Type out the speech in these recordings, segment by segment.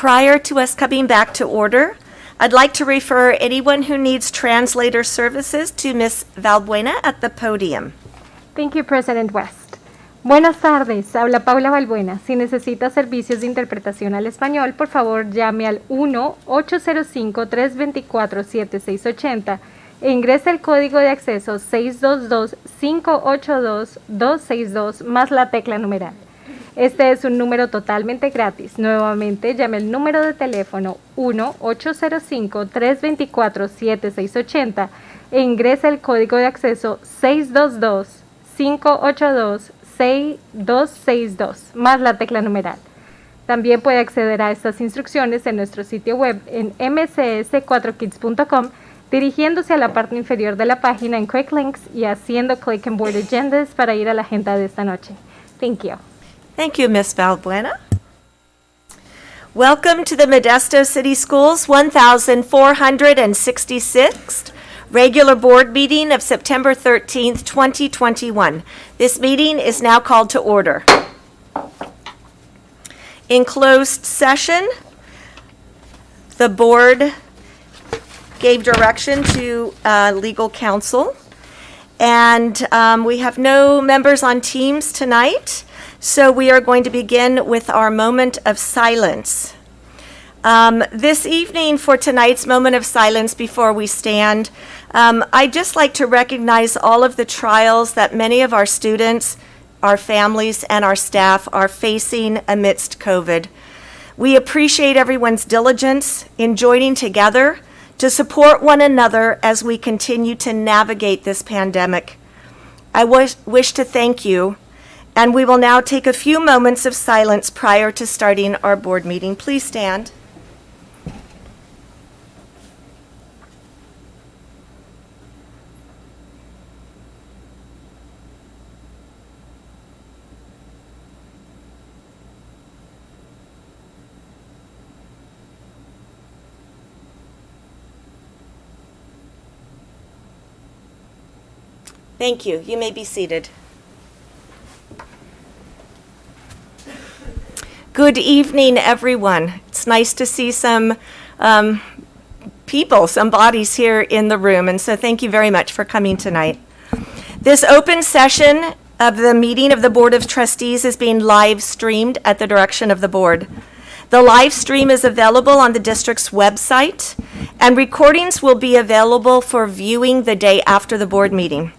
Prior to us coming back to order, I'd like to refer anyone who needs translator services to Ms. Valbuena at the podium. Thank you, President West. Buenas tardes, habla Paula Valbuena. Si necesita servicios de interpretación al español, por favor llame al 1-805-324-7680 e ingrese el código de acceso 622-582-262 más la tecla numeral. Este es un número totalmente gratis. Nuevamente, llame el número de teléfono 1-805-324-7680 e ingrese el código de acceso 622-582-6262 más la tecla numeral. También puede acceder a estas instrucciones en nuestro sitio web en mcs4kids.com, dirigiéndose a la parte inferior de la página en Quick Links y haciendo click en Board Agendas para ir a la agenda de esta noche. Thank you. Thank you, Ms. Valbuena. Welcome to the Modesto City Schools 1466th regular board meeting of September 13th, 2021. This meeting is now called to order. In closed session, the board gave direction to legal counsel, and we have no members on Teams tonight, so we are going to begin with our moment of silence. This evening, for tonight's moment of silence before we stand, I'd just like to recognize all of the trials that many of our students, our families, and our staff are facing amidst COVID. We appreciate everyone's diligence in joining together to support one another as we continue to navigate this pandemic. I wish to thank you, and we will now take a few moments of silence prior to starting our board meeting. Please stand. Thank you. You may be seated. Good evening, everyone. It's nice to see some people, some bodies here in the room, and so thank you very much for coming tonight. This open session of the meeting of the Board of Trustees is being live streamed at the direction of the board. The live stream is available on the district's website, and recordings will be available for viewing the day after the board meeting.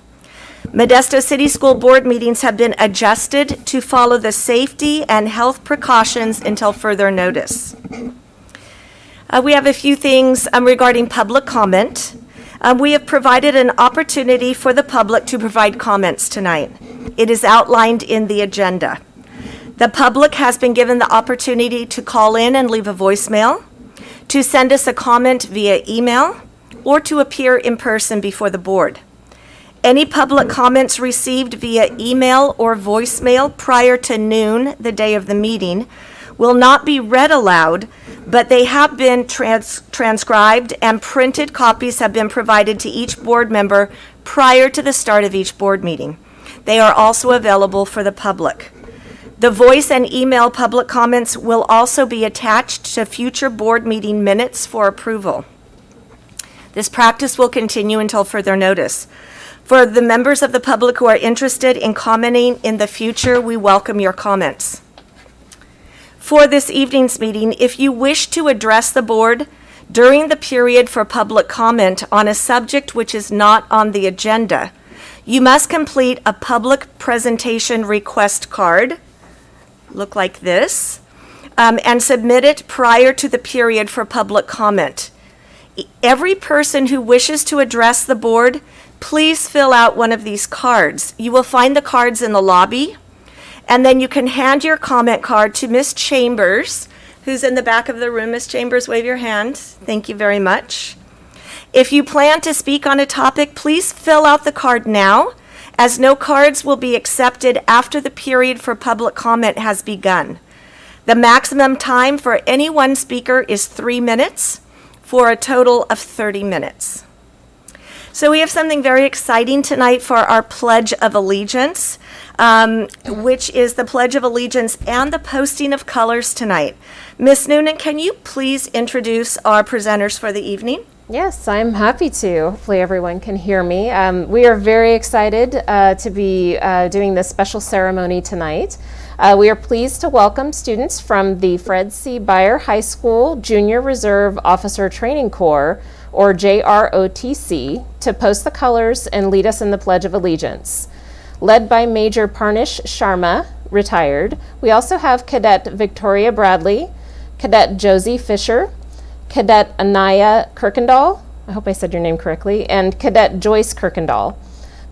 Modesto City School Board meetings have been adjusted to follow the safety and health precautions until further notice. We have a few things regarding public comment. We have provided an opportunity for the public to provide comments tonight. It is outlined in the agenda. The public has been given the opportunity to call in and leave a voicemail, to send us a comment via email, or to appear in person before the board. Any public comments received via email or voicemail prior to noon, the day of the meeting, will not be read aloud, but they have been transcribed, and printed copies have been provided to each board member prior to the start of each board meeting. They are also available for the public. The voice and email public comments will also be attached to future board meeting minutes for approval. This practice will continue until further notice. For the members of the public who are interested in commenting in the future, we welcome your comments. For this evening's meeting, if you wish to address the board during the period for public comment on a subject which is not on the agenda, you must complete a public presentation request card, look like this, and submit it prior to the period for public comment. Every person who wishes to address the board, please fill out one of these cards. You will find the cards in the lobby, and then you can hand your comment card to Ms. Chambers, who's in the back of the room. Ms. Chambers, wave your hand. Thank you very much. If you plan to speak on a topic, please fill out the card now, as no cards will be accepted after the period for public comment has begun. The maximum time for any one speaker is 3 minutes, for a total of 30 minutes. So we have something very exciting tonight for our Pledge of Allegiance, which is the Pledge of Allegiance and the posting of colors tonight. Ms. Noonan, can you please introduce our presenters for the evening? Yes, I'm happy to. Hopefully everyone can hear me. We are very excited to be doing this special ceremony tonight. We are pleased to welcome students from the Fred C. Beyer High School Junior Reserve Officer Training Corps, or JROTC, to post the colors and lead us in the Pledge of Allegiance. Led by Major Parnish Sharma, retired, we also have Cadet Victoria Bradley, Cadet Josie Fisher, Cadet Anaya Kirkendall, I hope I said your name correctly, and Cadet Joyce Kirkendall.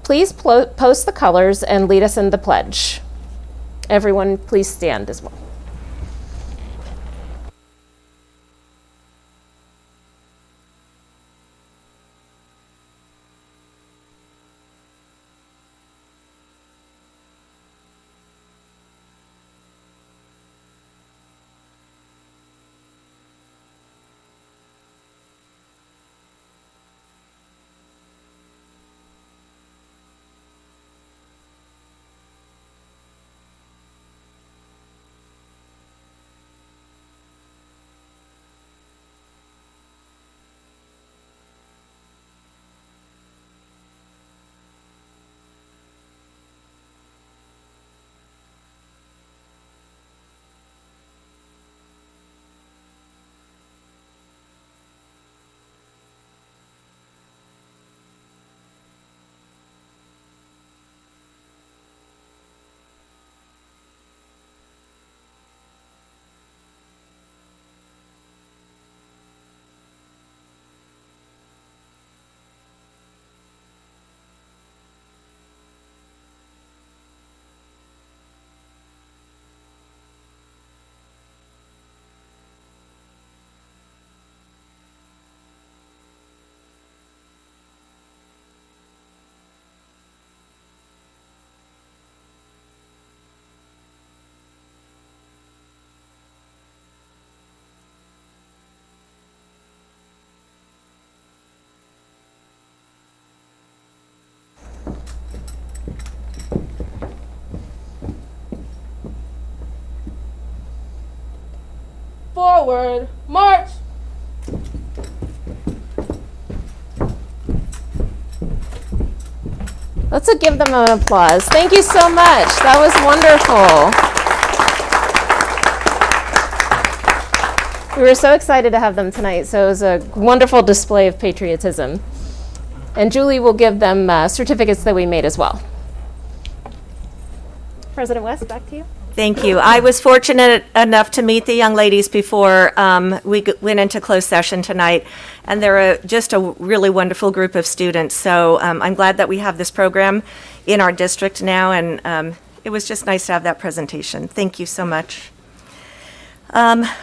Please post the colors and lead us in the pledge. Everyone, please stand as well. Forward, march! Let's give them an applause. Thank you so much. That was wonderful. We were so excited to have them tonight, so it was a wonderful display of patriotism. And Julie will give them certificates that we made as well. President West, back to you. Thank you. I was fortunate enough to meet the young ladies before we went into closed session tonight, and they're just a really wonderful group of students. So I'm glad that we have this program in our district now, and it was just nice to have that presentation. Thank you so much.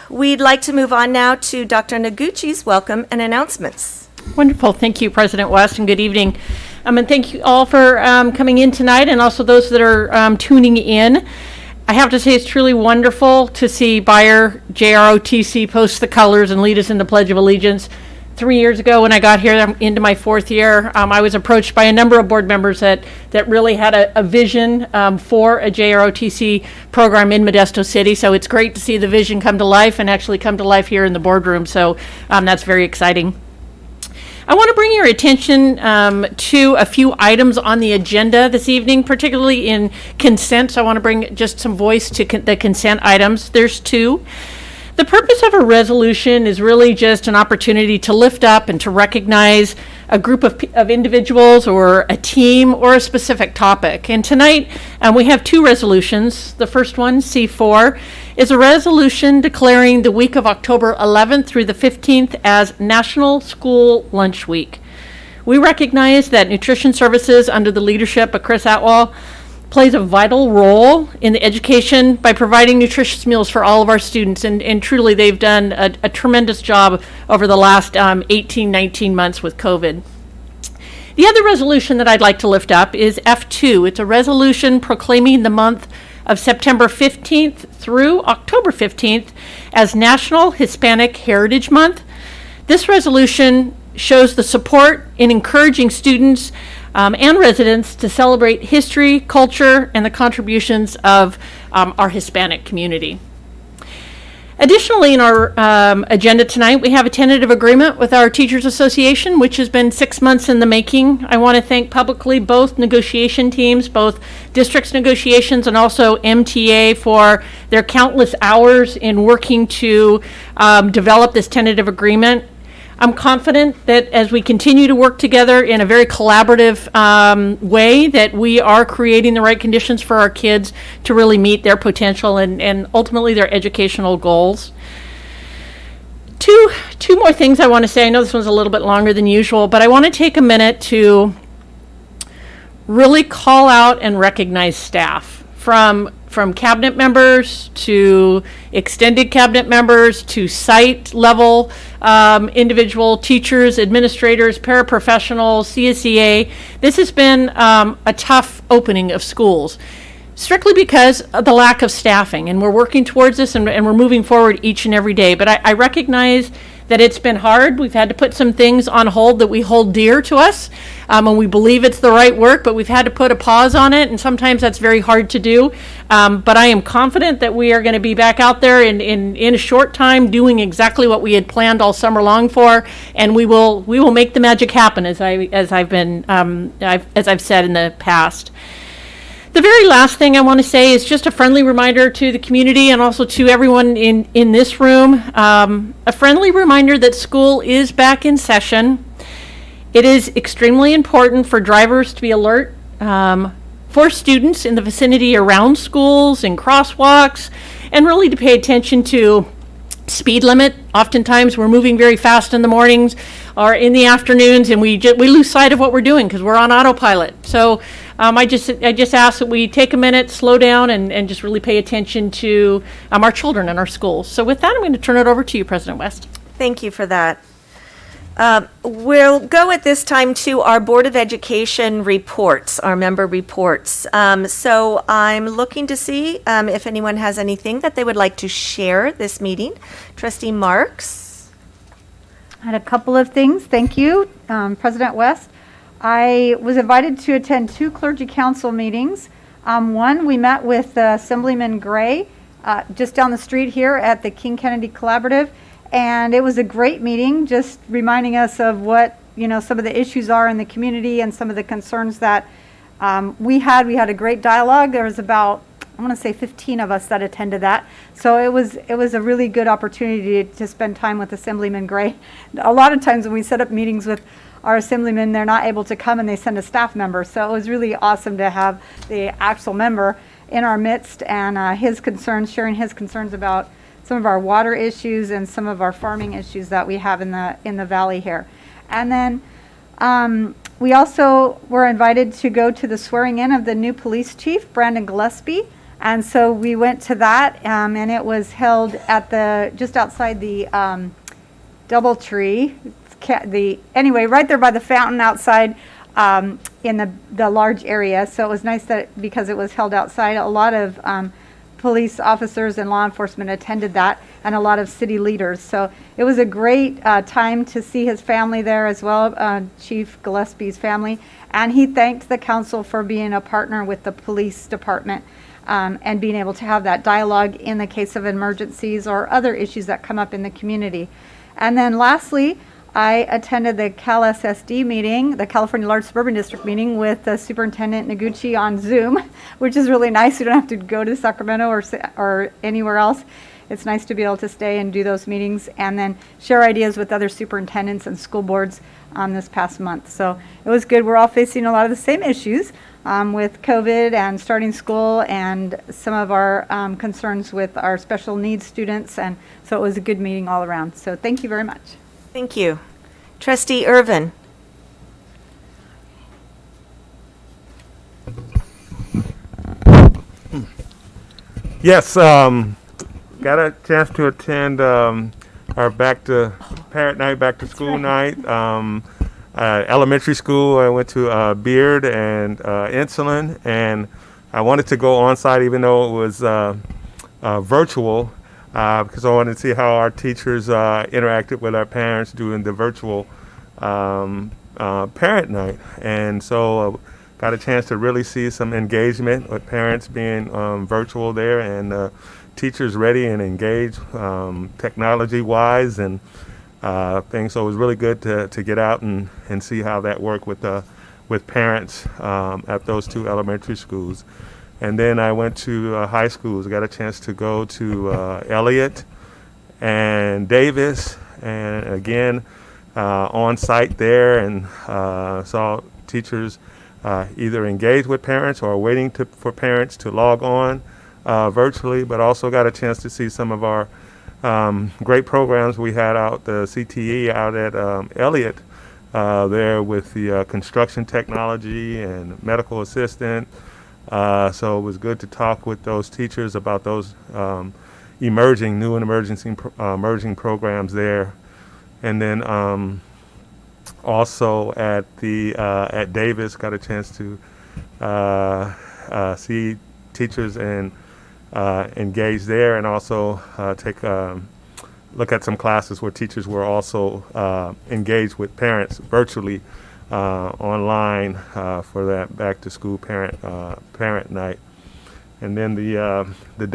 We'd like to move on now to Dr. Noguchi's welcome and announcements. Wonderful. Thank you, President West, and good evening. And thank you all for coming in tonight, and also those that are tuning in. I have to say it's truly wonderful to see Beyer JROTC post the colors and lead us in the Pledge of Allegiance. 3 years ago when I got here, I'm into my fourth year, I was approached by a number of board members that really had a vision for a JROTC program in Modesto City. So it's great to see the vision come to life and actually come to life here in the boardroom. So that's very exciting. I want to bring your attention to a few items on the agenda this evening, particularly in consent. So I want to bring just some voice to the consent items. There's two. The purpose of a resolution is really just an opportunity to lift up and to recognize a group of individuals or a team or a specific topic. And tonight we have two resolutions. The first one, C4, is a resolution declaring the week of October 11th through the 15th as National School Lunch Week. We recognize that nutrition services under the leadership of Chris Atwell plays a vital role in the education by providing nutritious meals for all of our students, and truly they've done a tremendous job over the last 18, 19 months with COVID. The other resolution that I'd like to lift up is F2. It's a resolution proclaiming the month of September 15th through October 15th as National Hispanic Heritage Month. This resolution shows the support in encouraging students and residents to celebrate history, culture, and the contributions of our Hispanic community. Additionally, in our agenda tonight, we have a tentative agreement with our Teachers Association, which has been 6 months in the making. I want to thank publicly both negotiation teams, both districts negotiations and also MTA, for their countless hours in working to develop this tentative agreement. I'm confident that as we continue to work together in a very collaborative way, that we are creating the right conditions for our kids to really meet their potential and ultimately their educational goals. Two more things I want to say. I know this one's a little bit longer than usual, but I want to take a minute to really call out and recognize staff from cabinet members to extended cabinet members to site level individual teachers, administrators, paraprofessionals, CSEA. This has been a tough opening of schools, strictly because of the lack of staffing. And we're working towards this and we're moving forward each and every day. But I recognize that it's been hard. We've had to put some things on hold that we hold dear to us, and we believe it's the right work, but we've had to put a pause on it, and sometimes that's very hard to do. But I am confident that we are going to be back out there in a short time doing exactly what we had planned all summer long for, and we will make the magic happen, as I've said in the past. The very last thing I want to say is just a friendly reminder to the community and also to everyone in this room, a friendly reminder that school is back in session. It is extremely important for drivers to be alert, for students in the vicinity around schools and crosswalks, and really to pay attention to speed limit. Oftentimes we're moving very fast in the mornings or in the afternoons, and we lose sight of what we're doing because we're on autopilot. So I just ask that we take a minute, slow down, and just really pay attention to our children and our schools. So with that, I'm going to turn it over to you, President West. Thank you for that. We'll go at this time to our Board of Education reports, our member reports. So I'm looking to see if anyone has anything that they would like to share this meeting. Trustee Marks. I had a couple of things. Thank you, President West. I was invited to attend 2 clergy council meetings. One, we met with Assemblyman Gray just down the street here at the King Kennedy Collaborative, and it was a great meeting, just reminding us of what some of the issues are in the community and some of the concerns that we had. We had a great dialogue. There was about, I want to say 15 of us that attended that. So it was a really good opportunity to spend time with Assemblyman Gray. A lot of times when we set up meetings with our assemblymen, they're not able to come and they send a staff member. So it was really awesome to have the actual member in our midst and sharing his concerns about some of our water issues and some of our farming issues that we have in the valley here. And then we also were invited to go to the swearing in of the new police chief, Brandon Gillespie. And so we went to that, and it was held at just outside the Doubletree. Right there by the fountain outside in the large area. So it was nice that because it was held outside, a lot of police officers and law enforcement attended that, and a lot of city leaders. So it was a great time to see his family there as well, Chief Gillespie's family. And he thanked the council for being a partner with the police department and being able to have that dialogue in the case of emergencies or other issues that come up in the community. And then lastly, I attended the Cal SSD meeting, the California Large Suburban District meeting with Superintendent Noguchi on Zoom, which is really nice. You don't have to go to Sacramento or anywhere else. It's nice to be able to stay and do those meetings and then share ideas with other superintendents and school boards this past month. So it was good. We're all facing a lot of the same issues with COVID and starting school and some of our concerns with our special needs students. And so it was a good meeting all around. So thank you very much. Thank you. Trustee Irvin. Yes, got a chance to attend our parent night, back to school night. Elementary school, I went to Beard and Insulin, and I wanted to go on site even though it was virtual. Because I wanted to see how our teachers interacted with our parents doing the virtual parent night. And so got a chance to really see some engagement with parents being virtual there, and teachers ready and engaged technology-wise and things. So it was really good to get out and see how that worked with parents at those two elementary schools. And then I went to high schools. I got a chance to go to Elliott and Davis, and again on site there, and saw teachers either engage with parents or waiting for parents to log on virtually, but also got a chance to see some of our great programs we had out, the CTE out at Elliott there with the construction technology and medical assistant. So it was good to talk with those teachers about those emerging programs there. And then also at Davis, got a chance to see teachers and engage there, and also take look at some classes where teachers were also engaged with parents virtually online for that back to school parent night. And then the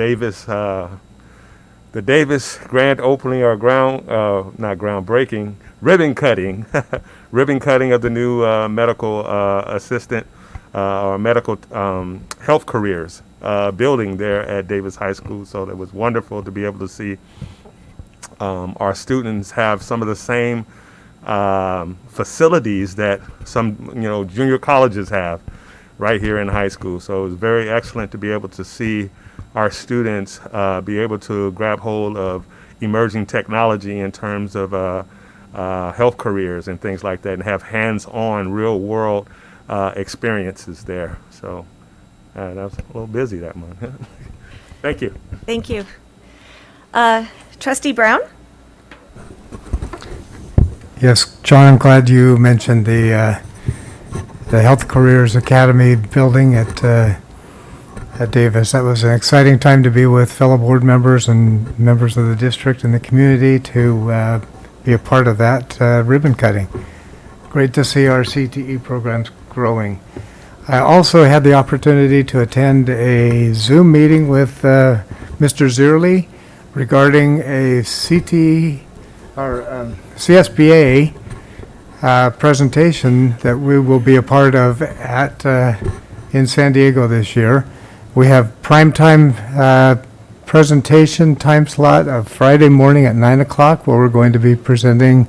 Davis grand opening, or not groundbreaking, ribbon cutting of the new medical assistant or medical health careers building there at Davis High School. So it was wonderful to be able to see our students have some of the same facilities that some junior colleges have right here in high school. So it was very excellent to be able to see our students be able to grab hold of emerging technology in terms of health careers and things like that, and have hands-on real world experiences there. So that was a little busy that month. Thank you. Thank you. Trustee Brown? Yes, John, I'm glad you mentioned the Health Careers Academy building at Davis. That was an exciting time to be with fellow board members and members of the district and the community to be a part of that ribbon cutting. Great to see our CTE programs growing. I also had the opportunity to attend a Zoom meeting with Mr. Zierli regarding a CSBA presentation that we will be a part of in San Diego this year. We have primetime presentation time slot of Friday morning at 9 o'clock, where we're going to be presenting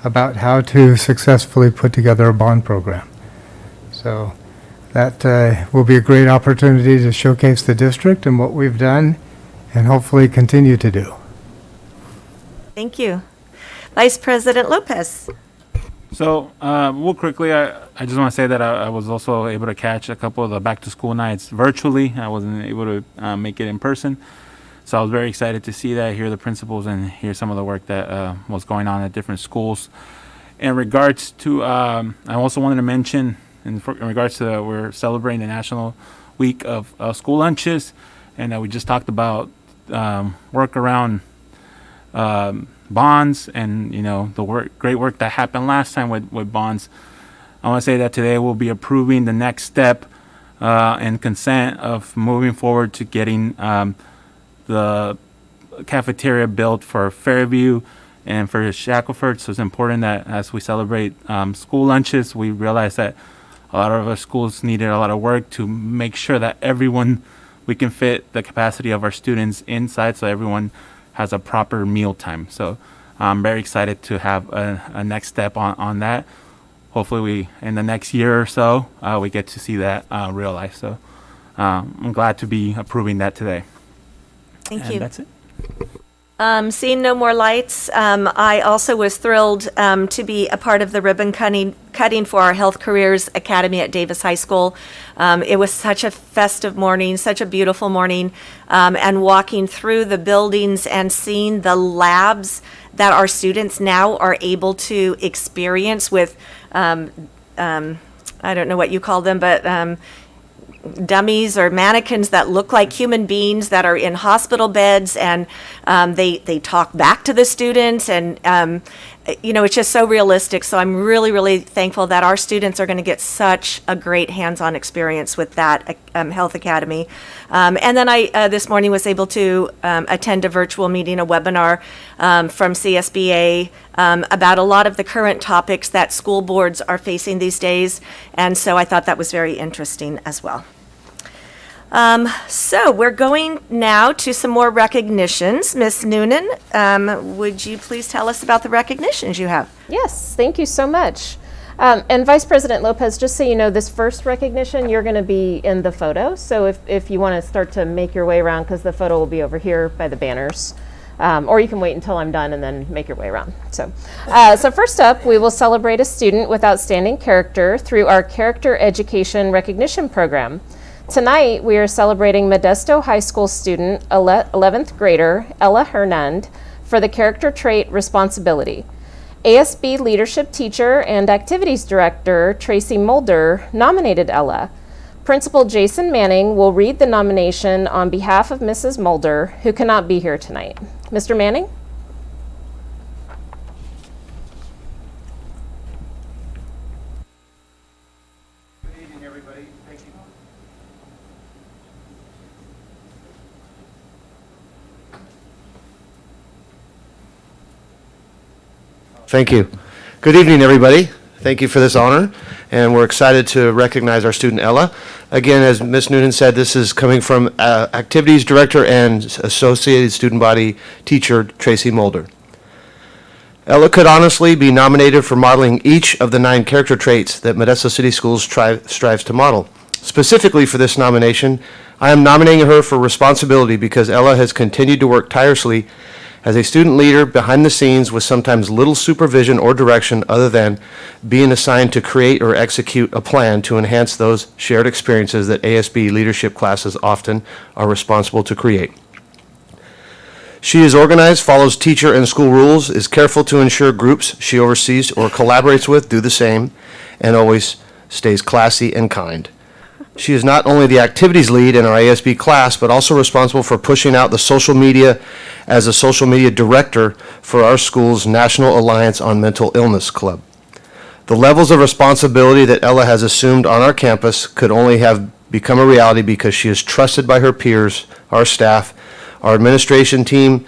about how to successfully put together a bond program. So that will be a great opportunity to showcase the district and what we've done, and hopefully continue to do. Thank you. Vice President Lopez. So, real quickly, I just want to say that I was also able to catch a couple of the back-to-school nights virtually. I wasn't able to make it in person. So I was very excited to see that, hear the principals, and hear some of the work that was going on at different schools. In regards to, I also wanted to mention, in regards to we're celebrating the National Week of School Lunches, and we just talked about work around bonds, and the great work that happened last time with bonds. I want to say that today we'll be approving the next step and consent of moving forward to getting the cafeteria built for Fairview and for Shackelford. So it's important that as we celebrate school lunches, we realize that a lot of our schools needed a lot of work to make sure that we can fit the capacity of our students inside, so everyone has a proper meal time. So I'm very excited to have a next step on that. Hopefully in the next year or so, we get to see that realized. So I'm glad to be approving that today. Thank you. That's it. Seeing no more lights, I also was thrilled to be a part of the ribbon cutting for our Health Careers Academy at Davis High School. It was such a festive morning, such a beautiful morning, and walking through the buildings and seeing the labs that our students now are able to experience with, I don't know what you call them, but dummies or mannequins that look like human beings that are in hospital beds, and they talk back to the students, and it's just so realistic. So I'm really, really thankful that our students are going to get such a great hands-on experience with that Health Academy. And then I, this morning, was able to attend a virtual meeting, a webinar from CSBA about a lot of the current topics that school boards are facing these days. And so I thought that was very interesting as well. So we're going now to some more recognitions. Ms. Noonan, would you please tell us about the recognitions you have? Yes, thank you so much. And Vice President Lopez, just so you know, this first recognition, you're going to be in the photo. So if you want to start to make your way around, because the photo will be over here by the banners. Or you can wait until I'm done and then make your way around. So first up, we will celebrate a student with outstanding character through our Character Education Recognition Program. Tonight, we are celebrating Modesto High School student, 11th grader, Ella Hernand, for the character trait responsibility. ASB leadership teacher and activities director, Tracy Mulder, nominated Ella. Principal Jason Manning will read the nomination on behalf of Mrs. Mulder, who cannot be here tonight. Mr. Manning? Good evening, everybody. Thank you. Thank you. Good evening, everybody. Thank you for this honor, and we're excited to recognize our student Ella. Again, as Ms. Noonan said, this is coming from Activities Director and Associated Student Body Teacher Tracy Mulder. Ella could honestly be nominated for modeling each of the 9 character traits that Modesto City Schools strives to model. Specifically for this nomination, I am nominating her for responsibility because Ella has continued to work tirelessly as a student leader behind the scenes with sometimes little supervision or direction other than being assigned to create or execute a plan to enhance those shared experiences that ASB leadership classes often are responsible to create. She is organized, follows teacher and school rules, is careful to ensure groups she oversees or collaborates with do the same, and always stays classy and kind. She is not only the activities lead in our ASB class, but also responsible for pushing out the social media as a social media director for our school's National Alliance on Mental Illness Club. The levels of responsibility that Ella has assumed on our campus could only have become a reality because she is trusted by her peers, our staff, our administration team.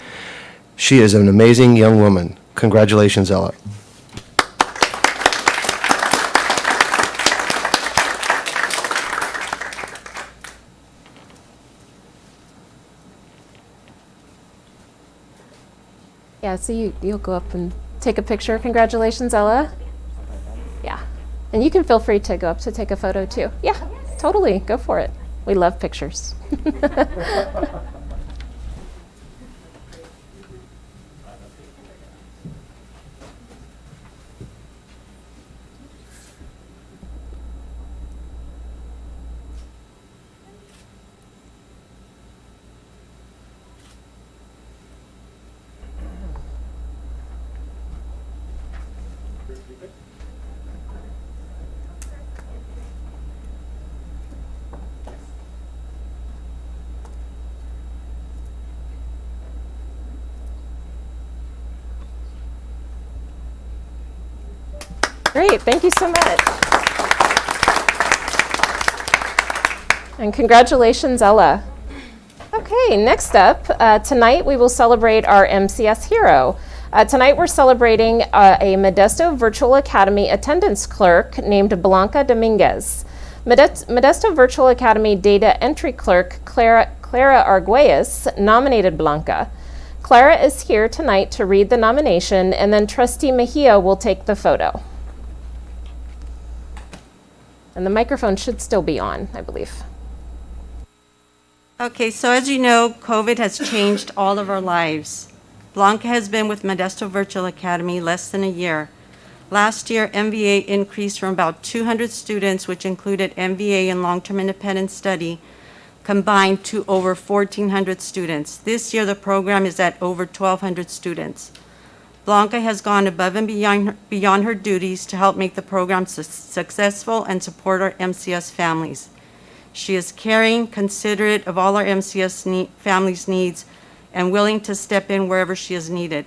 She is an amazing young woman. Congratulations, Ella. Yeah, so you'll go up and take a picture. Congratulations, Ella. Yeah. And you can feel free to go up to take a photo too. Yeah, totally. Go for it. We love pictures. Great, thank you so much. And congratulations, Ella. Okay, next up, tonight we will celebrate our MCS hero. Tonight we're celebrating a Modesto Virtual Academy attendance clerk named Blanca Dominguez. Modesto Virtual Academy data entry clerk Clara Arguelles nominated Blanca. Clara is here tonight to read the nomination, and then Trustee Mejia will take the photo. And the microphone should still be on, I believe. Okay, so as you know, COVID has changed all of our lives. Blanca has been with Modesto Virtual Academy less than a year. Last year, MVA increased from about 200 students, which included MVA and long-term independent study, combined to over 1,400 students. This year, the program is at over 1,200 students. Blanca has gone above and beyond her duties to help make the program successful and support our MCS families. She is caring, considerate of all our MCS families' needs, and willing to step in wherever she is needed.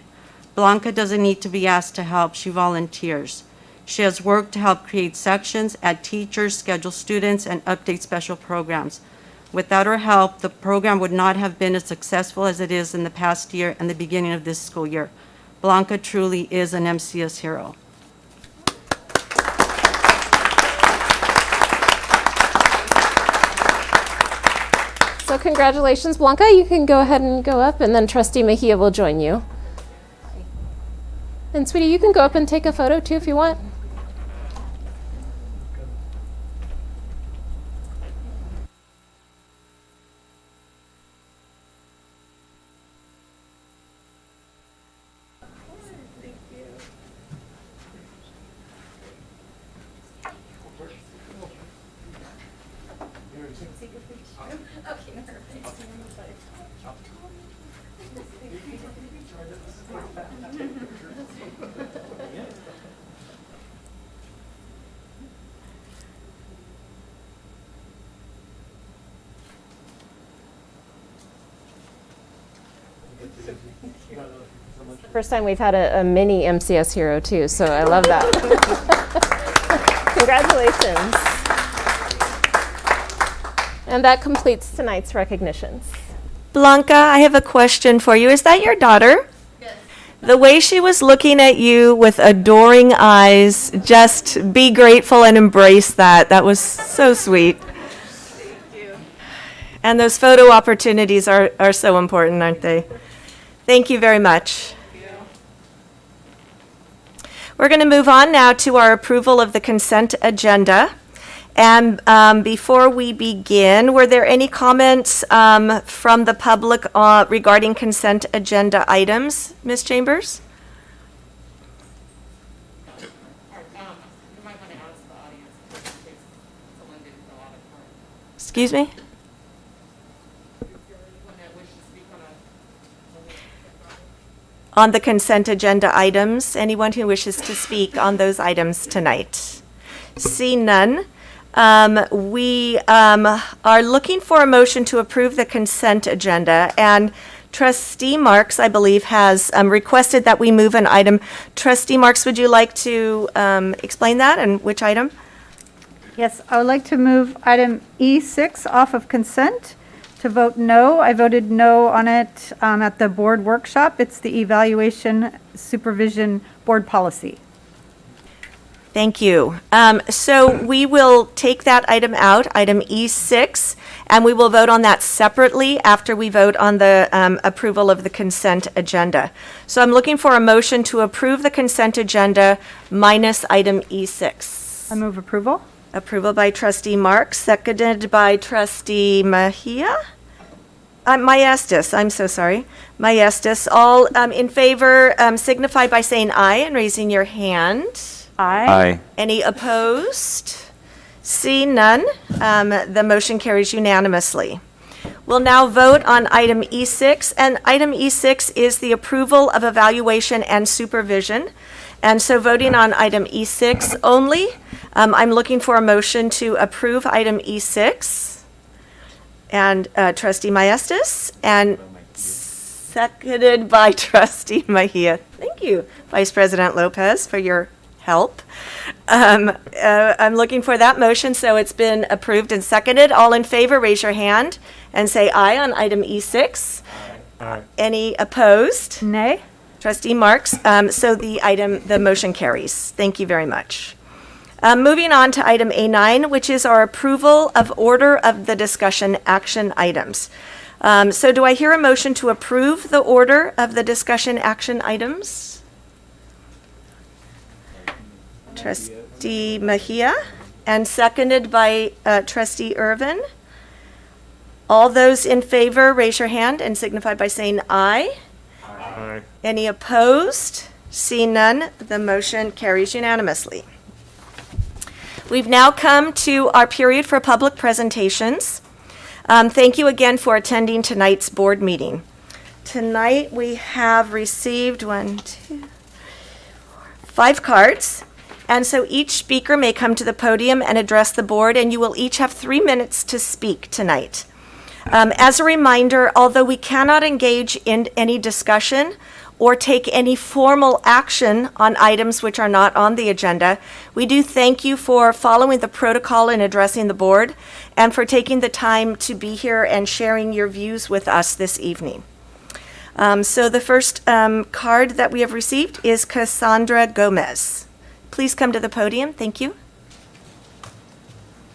Blanca doesn't need to be asked to help, she volunteers. She has worked to help create sections, add teachers, schedule students, and update special programs. Without her help, the program would not have been as successful as it is in the past year and the beginning of this school year. Blanca truly is an MCS hero. So congratulations, Blanca. You can go ahead and go up, and then Trustee Mejia will join you. And sweetie, you can go up and take a photo too if you want. First time we've had a mini MCS hero too, so I love that. Congratulations. And that completes tonight's recognitions. Blanca, I have a question for you. Is that your daughter? Yes. The way she was looking at you with adoring eyes, just be grateful and embrace that. That was so sweet. Thank you. And those photo opportunities are so important, aren't they? Thank you very much. We're going to move on now to our approval of the consent agenda. And before we begin, were there any comments from the public regarding consent agenda items? Ms. Chambers? Excuse me? On the consent agenda items, anyone who wishes to speak on those items tonight? See none. We are looking for a motion to approve the consent agenda, and Trustee Marks, I believe, has requested that we move an item. Trustee Marks, would you like to explain that and which item? Yes, I would like to move item E6 off of consent to vote no. I voted no on it at the board workshop. It's the evaluation supervision board policy. Thank you. So we will take that item out, item E6, and we will vote on that separately after we vote on the approval of the consent agenda. So I'm looking for a motion to approve the consent agenda minus item E6. I move approval. Approval by Trustee Marks, seconded by Trustee Mejia? Maestas, I'm so sorry. Maestas. All in favor signify by saying aye and raising your hand. Aye. Any opposed? See none. The motion carries unanimously. We'll now vote on item E6, and item E6 is the approval of evaluation and supervision. And so voting on item E6 only, I'm looking for a motion to approve item E6. And Trustee Maestas, and seconded by Trustee Mejia. Thank you, Vice President Lopez, for your help. I'm looking for that motion, so it's been approved and seconded. All in favor, raise your hand and say aye on item E6. Aye. Any opposed? Nay. Trustee Marks, so the motion carries. Thank you very much. Moving on to item A9, which is our approval of order of the discussion action items. So do I hear a motion to approve the order of the discussion action items? Trustee Mejia, and seconded by Trustee Irvin. All those in favor, raise your hand and signify by saying aye. Aye. Any opposed? See none, the motion carries unanimously. We've now come to our period for public presentations. Thank you again for attending tonight's board meeting. Tonight we have received 5 cards, and so each speaker may come to the podium and address the board, and you will each have 3 minutes to speak tonight. As a reminder, although we cannot engage in any discussion or take any formal action on items which are not on the agenda. We do thank you for following the protocol and addressing the board, and for taking the time to be here and sharing your views with us this evening. So the first card that we have received is Cassandra Gomez. Please come to the podium. Thank you.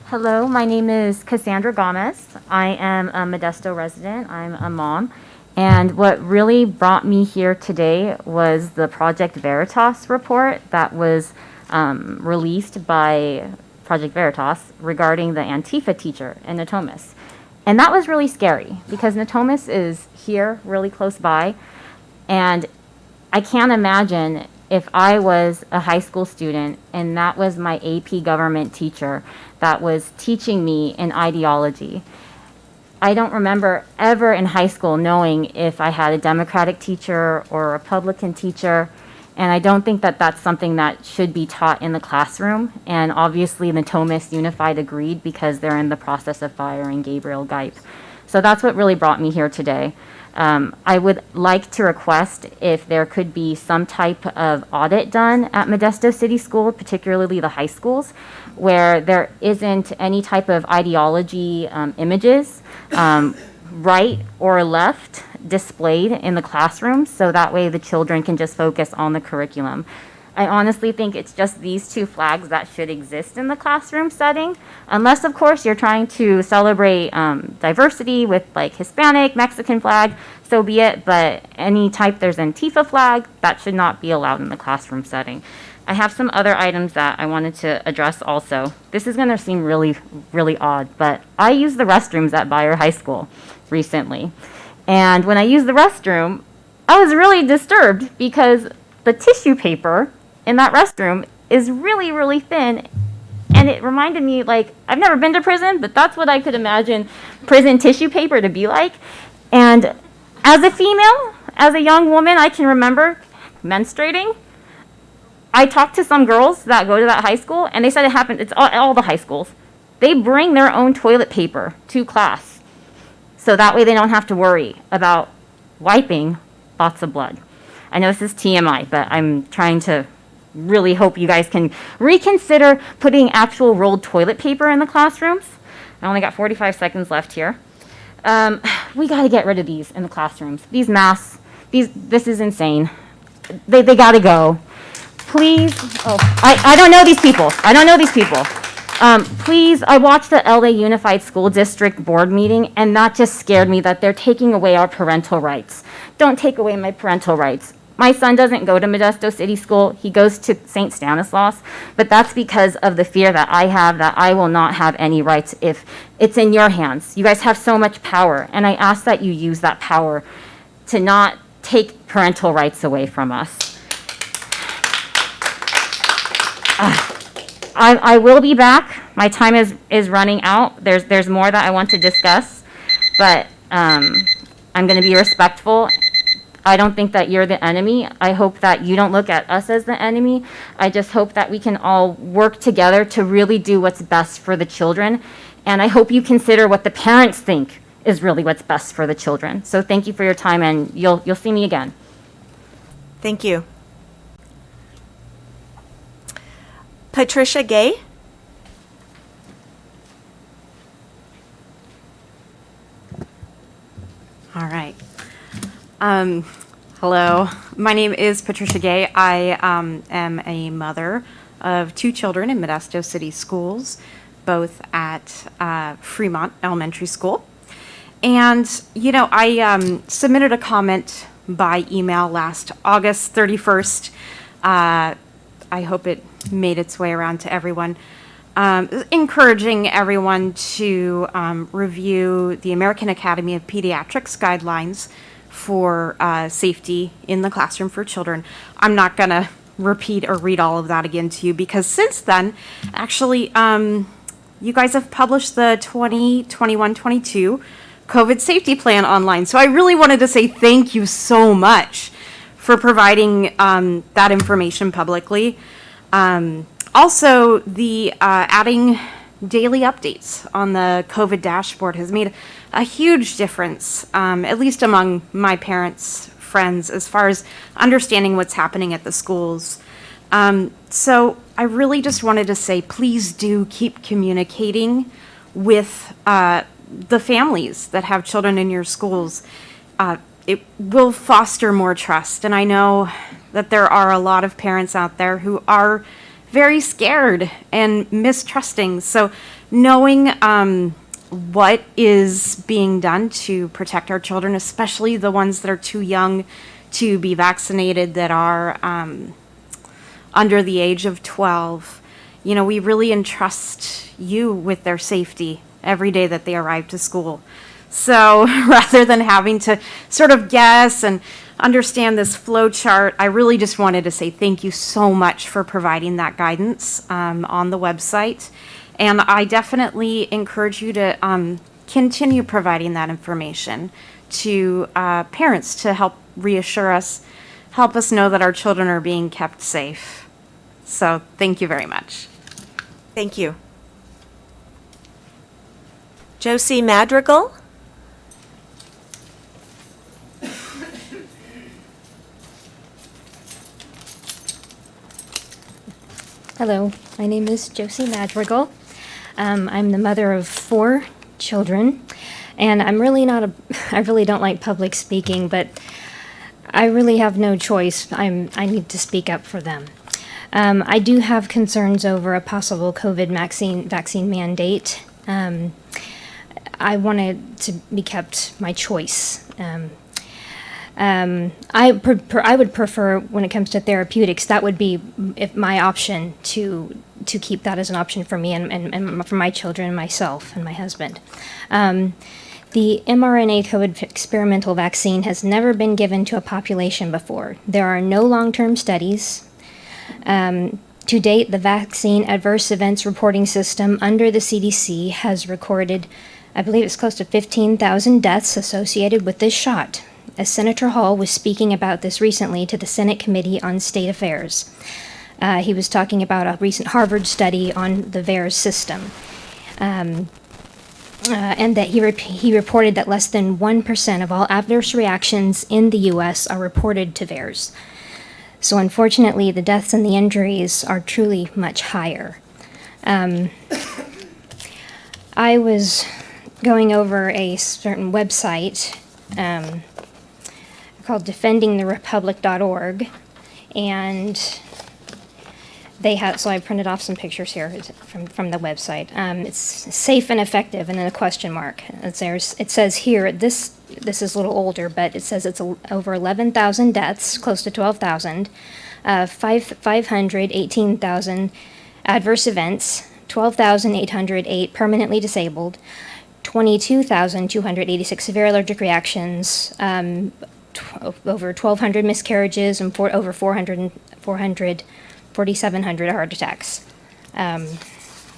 Hello, my name is Cassandra Gomez. I am a Modesto resident. I'm a mom. And what really brought me here today was the Project Veritas report that was released by Project Veritas regarding the Antifa teacher in Natomas. And that was really scary because Natomas is here really close by. And I can't imagine if I was a high school student and that was my AP government teacher that was teaching me an ideology. I don't remember ever in high school knowing if I had a Democratic teacher or a Republican teacher, and I don't think that that's something that should be taught in the classroom. And obviously the Natomas Unified agreed because they're in the process of firing Gabriel Geip. So that's what really brought me here today. I would like to request if there could be some type of audit done at Modesto City School, particularly the high schools, where there isn't any type of ideology images, right or left, displayed in the classrooms, so that way the children can just focus on the curriculum. I honestly think it's just these two flags that should exist in the classroom setting, unless of course you're trying to celebrate diversity with like Hispanic, Mexican flag, so be it, but any type there's Antifa flag, that should not be allowed in the classroom setting. I have some other items that I wanted to address also. This is going to seem really, really odd, but I used the restrooms at Bayer High School recently. And when I used the restroom, I was really disturbed because the tissue paper in that restroom is really, really thin. And it reminded me, like, I've never been to prison, but that's what I could imagine prison tissue paper to be like. And as a female, as a young woman, I can remember menstruating. I talked to some girls that go to that high school, and they said it happened, it's all the high schools. They bring their own toilet paper to class, so that way they don't have to worry about wiping lots of blood. I know this is TMI, but I'm trying to really hope you guys can reconsider putting actual rolled toilet paper in the classrooms. I only got 45 seconds left here. We got to get rid of these in the classrooms. These masks, this is insane. They got to go. Please, I don't know these people. Please, I watched the LA Unified School District Board meeting, and that just scared me that they're taking away our parental rights. Don't take away my parental rights. My son doesn't go to Modesto City School. He goes to St. Stanislaus, but that's because of the fear that I have that I will not have any rights if it's in your hands. You guys have so much power, and I ask that you use that power to not take parental rights away from us. I will be back. My time is running out. There's more that I want to discuss, but I'm going to be respectful. I don't think that you're the enemy. I hope that you don't look at us as the enemy. I just hope that we can all work together to really do what's best for the children. And I hope you consider what the parents think is really what's best for the children. So thank you for your time, and you'll see me again. Thank you. Patricia Gaye. All right. Hello, my name is Patricia Gaye. I am a mother of 2 children in Modesto City Schools, both at Fremont Elementary School. And, you know, I submitted a comment by email last August 31st. I hope it made its way around to everyone. Encouraging everyone to review the American Academy of Pediatrics guidelines for safety in the classroom for children. I'm not going to repeat or read all of that again to you because since then, actually, you guys have published the 2021-22 COVID safety plan online. So I really wanted to say thank you so much for providing that information publicly. Also, the adding daily updates on the COVID dashboard has made a huge difference, at least among my parents' friends as far as understanding what's happening at the schools. So I really just wanted to say, please do keep communicating with the families that have children in your schools. It will foster more trust. And I know that there are a lot of parents out there who are very scared and mistrusting. So knowing what is being done to protect our children, especially the ones that are too young to be vaccinated, that are under the age of 12, you know, we really entrust you with their safety every day that they arrive to school. So rather than having to sort of guess and understand this flow chart, I really just wanted to say thank you so much for providing that guidance on the website. And I definitely encourage you to continue providing that information to parents to help reassure us, help us know that our children are being kept safe. So thank you very much. Thank you. Josie Madrigal? Hello, my name is Josie Madrigal. I'm the mother of 4 children, and I really don't like public speaking, but I really have no choice. I need to speak up for them. I do have concerns over a possible COVID vaccine mandate. I want it to be kept my choice. I would prefer, when it comes to therapeutics, that would be my option to keep that as an option for me and for my children and myself and my husband. The mRNA COVID experimental vaccine has never been given to a population before. There are no long-term studies. To date, the vaccine adverse events reporting system under the CDC has recorded, I believe it's close to 15,000 deaths associated with this shot, as Senator Hall was speaking about this recently to the Senate Committee on State Affairs. He was talking about a recent Harvard study on the VAERS system, and that he reported that less than 1% of all adverse reactions in the U.S. are reported to VAERS. So unfortunately, the deaths and the injuries are truly much higher. I was going over a certain website called defendingtherepublic.org, and they have, so I printed off some pictures here from the website. It's safe and effective, and then a question mark. It says here, this is a little older, but it says it's over 11,000 deaths, close to 12,000, 518,000 adverse events, 12,808 permanently disabled, 22,286 severe allergic reactions, over 1,200 miscarriages, and over 4,700 heart attacks. The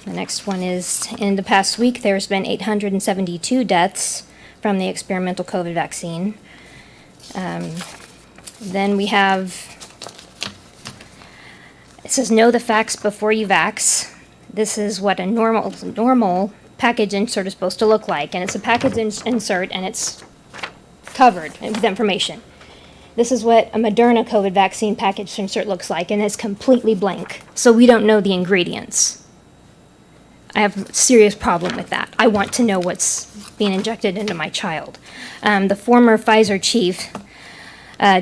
next one is, in the past week, there's been 872 deaths from the experimental COVID vaccine. Then we have, it says, know the facts before you vax. This is what a normal package insert is supposed to look like, and it's a package insert, and it's covered with information. This is what a Moderna COVID vaccine package insert looks like, and it's completely blank. So we don't know the ingredients. I have a serious problem with that. I want to know what's being injected into my child. The former Pfizer chief,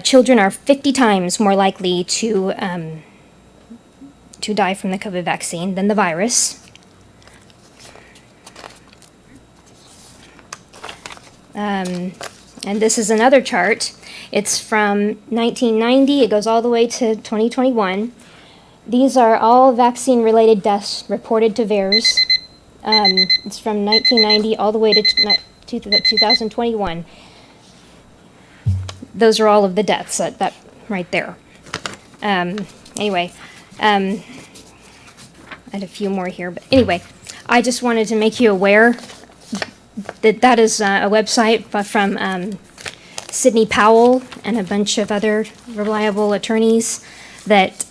children are 50 times more likely to die from the COVID vaccine than the virus. And this is another chart. It's from 1990. It goes all the way to 2021. These are all vaccine-related deaths reported to VAERS. It's from 1990 all the way to 2021. Those are all of the deaths, that right there. Anyway, I had a few more here, but anyway, I just wanted to make you aware that is a website from Sidney Powell and a bunch of other reliable attorneys that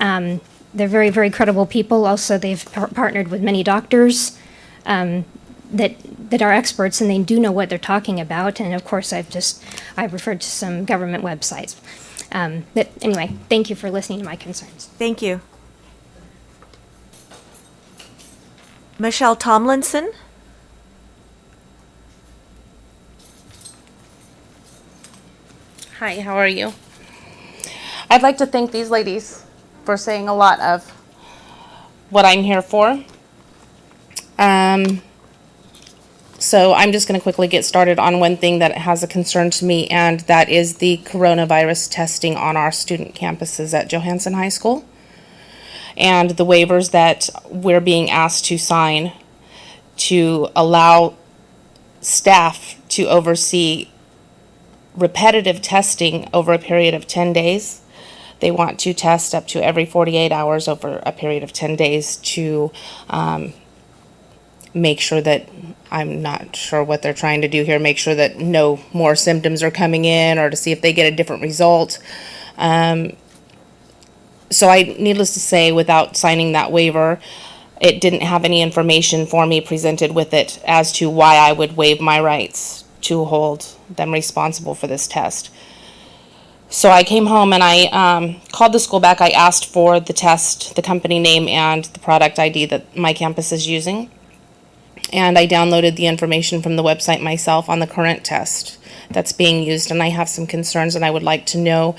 they're very, very credible people. Also, they've partnered with many doctors. that are experts and they do know what they're talking about. And of course, I've referred to some government websites. But anyway, thank you for listening to my concerns. Thank you. Michelle Tomlinson? Hi, how are you? I'd like to thank these ladies for saying a lot of what I'm here for. So I'm just going to quickly get started on one thing that has a concern to me, and that is the coronavirus testing on our student campuses at Johansson High School and the waivers that we're being asked to sign to allow staff to oversee repetitive testing over a period of 10 days. They want to test up to every 48 hours over a period of 10 days to make sure that, I'm not sure what they're trying to do here, make sure that no more symptoms are coming in, or to see if they get a different result. So needless to say, without signing that waiver, it didn't have any information for me presented with it as to why I would waive my rights to hold them responsible for this test. So I came home and I called the school back. I asked for the test, the company name, and the product ID that my campus is using. And I downloaded the information from the website myself on the current test that's being used. And I have some concerns, and I would like to know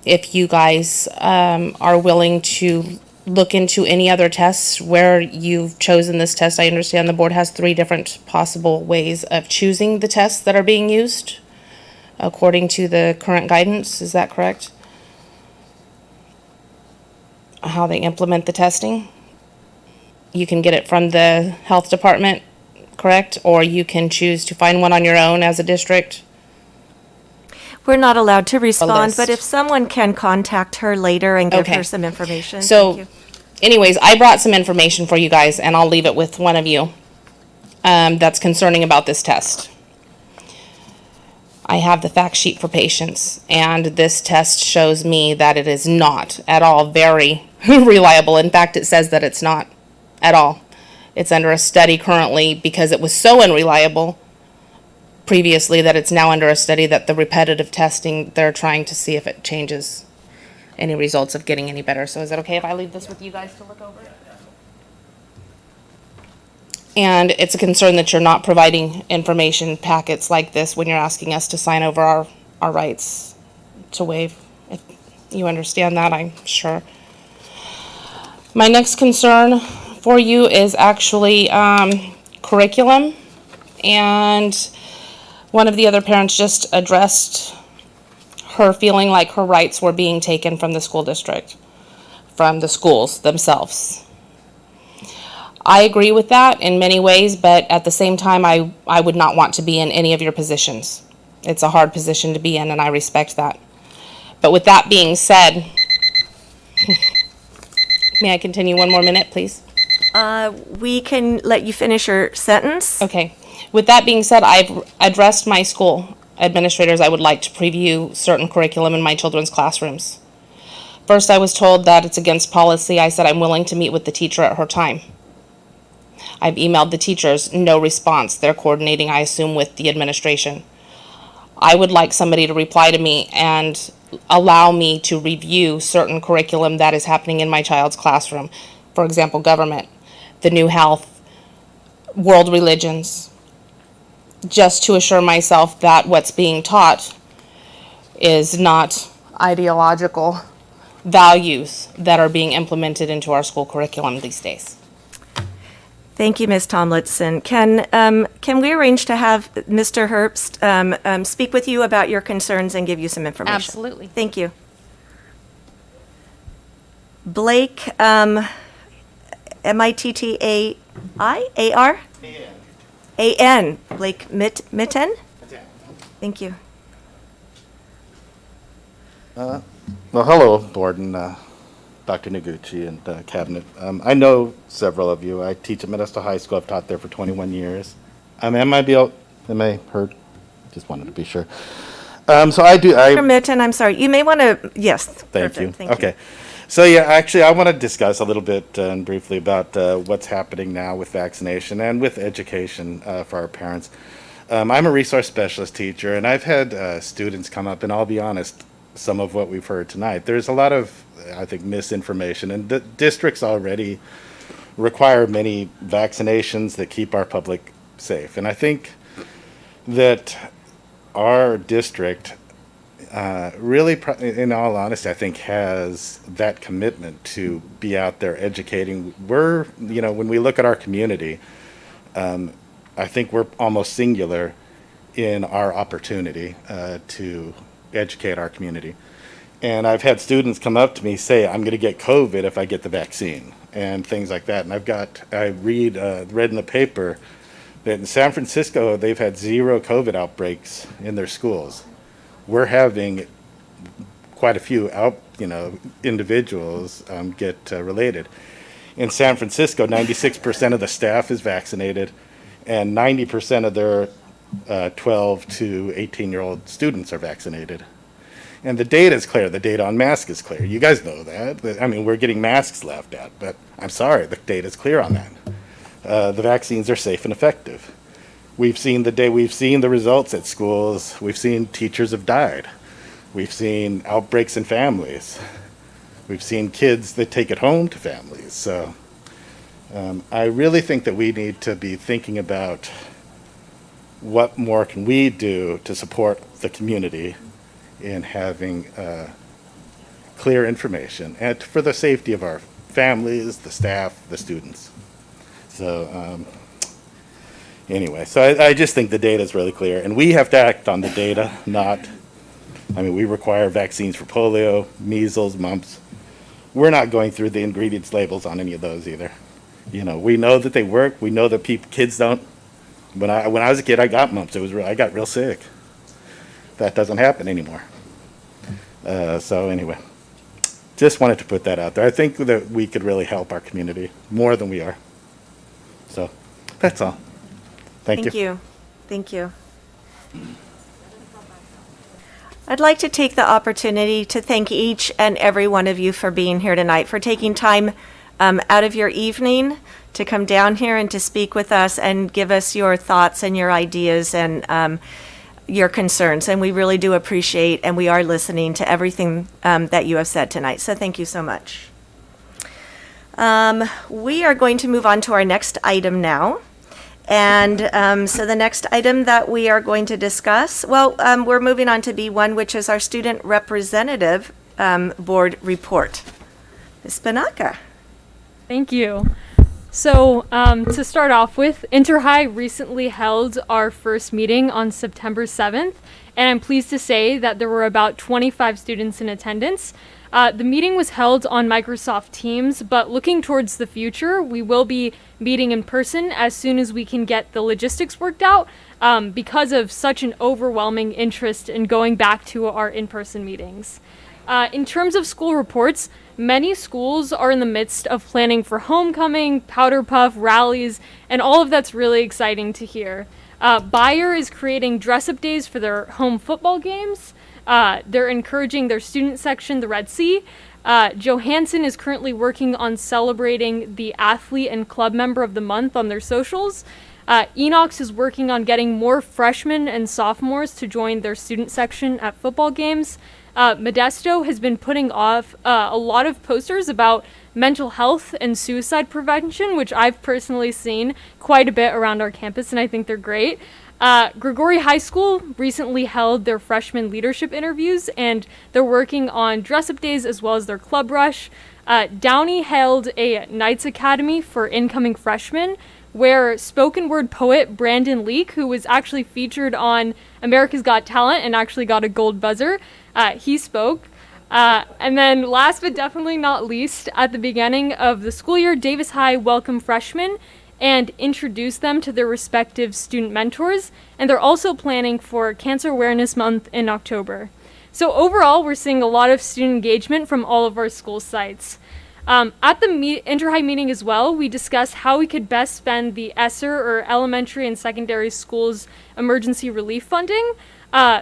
if you guys are willing to look into any other tests where you've chosen this test. I understand the board has 3 different possible ways of choosing the tests that are being used according to the current guidance. Is that correct? How they implement the testing? You can get it from the health department, correct? Or you can choose to find one on your own as a district. We're not allowed to respond, list. but if someone can contact her later and give Okay. her some information. So, Thank you. anyways, I brought some information for you guys, and I'll leave it with one of you that's concerning about this test. I have the fact sheet for patients, and this test shows me that it is not at all very reliable. In fact, it says that it's not at all. It's under a study currently because it was so unreliable previously that it's now under a study that the repetitive testing, they're trying to see if it changes any results of getting any better. So is it okay if I leave this with you guys to look over? And it's a concern that you're not providing information packets like this when you're asking us to sign over our rights to waive. If you understand that, I'm sure. My next concern for you is actually curriculum. And one of the other parents just addressed her feeling like her rights were being taken from the school district, from the schools themselves. I agree with that in many ways, but at the same time, I would not want to be in any of your positions. It's a hard position to be in, and I respect that. But with that being said, may I continue 1 more minute, please? We can let you finish your sentence. Okay. With that being said, I've addressed my school administrators. I would like to preview certain curriculum in my children's classrooms. First, I was told that it's against policy. I said I'm willing to meet with the teacher at her time. I've emailed the teachers, no response. They're coordinating, I assume, with the administration. I would like somebody to reply to me and allow me to review certain curriculum that is happening in my child's classroom. For example, government, the new health, world religions, just to assure myself that what's being taught is not ideological values that are being implemented into our school curriculum these days. Thank you, Ms. Tomlinson. Can we arrange to have Mr. Herbst speak with you about your concerns and give you some information? Absolutely. Thank you. Blake, M-I-T-T-A-I-A-R? A-N. Blake Mitten? Thank you. Well, hello, Board and Dr. Noguchi and Cabinet. I know several of you. I teach at Modesto High School. I've taught there for 21 years. Am I heard? Just wanted to be sure. So I do. Mr. Mitten, I'm sorry. You may want to, yes. Thank perfect, you. Okay. So yeah, actually, I want to discuss a little bit and briefly about what's happening now with vaccination and with education for our parents. I'm a resource specialist teacher, and I've had students come up, and I'll be honest, some of what we've heard tonight. There's a lot of, I think, misinformation, and the districts already require many vaccinations that keep our public safe. And I think that our district really, in all honesty, I think has that commitment to be out there educating. We're, when we look at our community, I think we're almost singular in our opportunity to educate our community. And I've had students come up to me say, I'm going to get COVID if I get the vaccine, and things like that. And I read in the paper that in San Francisco, they've had 0 COVID outbreaks in their schools. We're having quite a few individuals get related. In San Francisco, 96% of the staff is vaccinated, and 90% of their 12 to 18-year-old students are vaccinated. And the data is clear. The data on masks is clear. You guys know that. I mean, we're getting masks laughed at, but I'm sorry, the data is clear on that. The vaccines are safe and effective. We've seen the results at schools. We've seen teachers have died. We've seen outbreaks in families. We've seen kids that take it home to families. So I really think that we need to be thinking about what more can we do to support the community in having clear information and for the safety of our families, the staff, the students. So anyway, so I just think the data is really clear, and we have to act on the data, we require vaccines for polio, measles, mumps. We're not going through the ingredients labels on any of those either. We know that they work. We know that kids don't. When I was a kid, I got mumps. I got real sick. That doesn't happen anymore. So anyway, just wanted to put that out there. I think that we could really help our community more than we are. So that's all. Thank you. Thank you. I'd like to take the opportunity to thank each and every one of you for being here tonight, for taking time out of your evening to come down here and to speak with us and give us your thoughts and your ideas and your concerns. And we really do appreciate, and we are listening to everything that you have said tonight. So thank you so much. We are going to move on to our next item now. And so the next item that we are going to discuss, we're moving on to B1, which is our Student Representative Board Report. Ms. Banaka. Thank you. So to start off with, Interhigh recently held our first meeting on September 7th, and I'm pleased to say that there were about 25 students in attendance. The meeting was held on Microsoft Teams, but looking towards the future, we will be meeting in person as soon as we can get the logistics worked out because of such an overwhelming interest in going back to our in-person meetings. In terms of school reports, many schools are in the midst of planning for homecoming, powder puff, rallies, and all of that's really exciting to hear. Bayer is creating dress-up days for their home football games. They're encouraging their student section, the Red Sea. Johansson is currently working on celebrating the Athlete and Club Member of the Month on their socials. Enox is working on getting more freshmen and sophomores to join their student section at football games. Modesto has been putting off a lot of posters about mental health and suicide prevention, which I've personally seen quite a bit around our campus, and I think they're great. Gregory High School recently held their freshman leadership interviews, and they're working on dress-up days as well as their club rush. Downey held a Knights Academy for incoming freshmen, where spoken word poet Brandon Leake, who was actually featured on America's Got Talent and actually got a gold buzzer, he spoke. And then last but definitely not least, at the beginning of the school year, Davis High welcomed freshmen and introduced them to their respective student mentors, and they're also planning for Cancer Awareness Month in October. So overall, we're seeing a lot of student engagement from all of our school sites. At the inter-high meeting as well, we discussed how we could best spend the ESSER, or elementary and secondary schools emergency relief funding.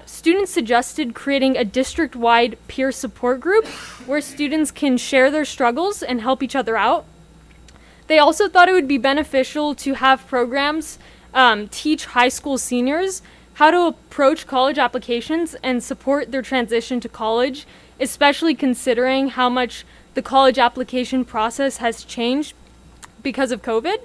Students suggested creating a district-wide peer support group where students can share their struggles and help each other out. They also thought it would be beneficial to have programs teach high school seniors how to approach college applications and support their transition to college, especially considering how much the college application process has changed because of COVID.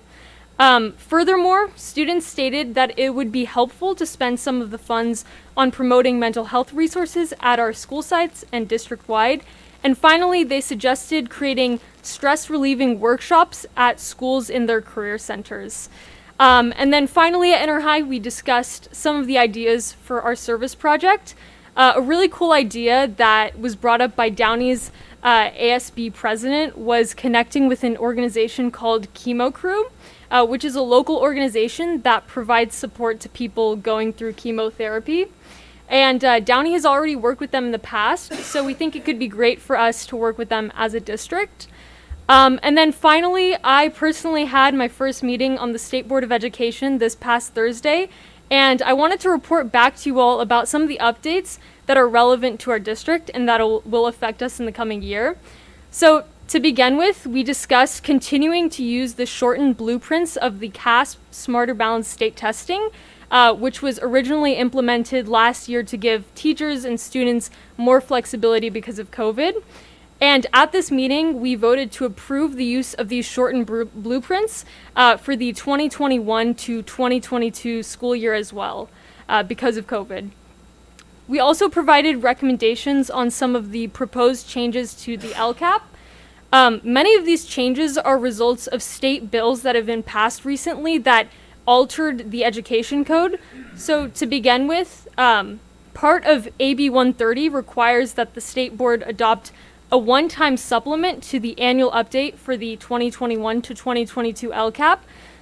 Furthermore, students stated that it would be helpful to spend some of the funds on promoting mental health resources at our school sites and district-wide. And finally, they suggested creating stress-relieving workshops at schools in their career centers. And then finally at Inter-High, we discussed some of the ideas for our service project. A really cool idea that was brought up by Downey's ASB president was connecting with an organization called Chemo Crew, which is a local organization that provides support to people going through chemotherapy. And Downey has already worked with them in the past, so we think it could be great for us to work with them as a district. And then finally, I personally had my first meeting on the State Board of Education this past Thursday, and I wanted to report back to you all about some of the updates that are relevant to our district and that will affect us in the coming year. So to begin with, we discussed continuing to use the shortened blueprints of the CASP Smarter Balanced State Testing, which was originally implemented last year to give teachers and students more flexibility because of COVID. And at this meeting, we voted to approve the use of these shortened blueprints for the 2021 to 2022 school year as well, because of COVID. We also provided recommendations on some of the proposed changes to the LCAP. Many of these changes are results of state bills that have been passed recently that altered the education code. So to begin with, part of AB 130 requires that the state board adopt a one-time supplement to the annual update for the 2021 to 2022 LCAP.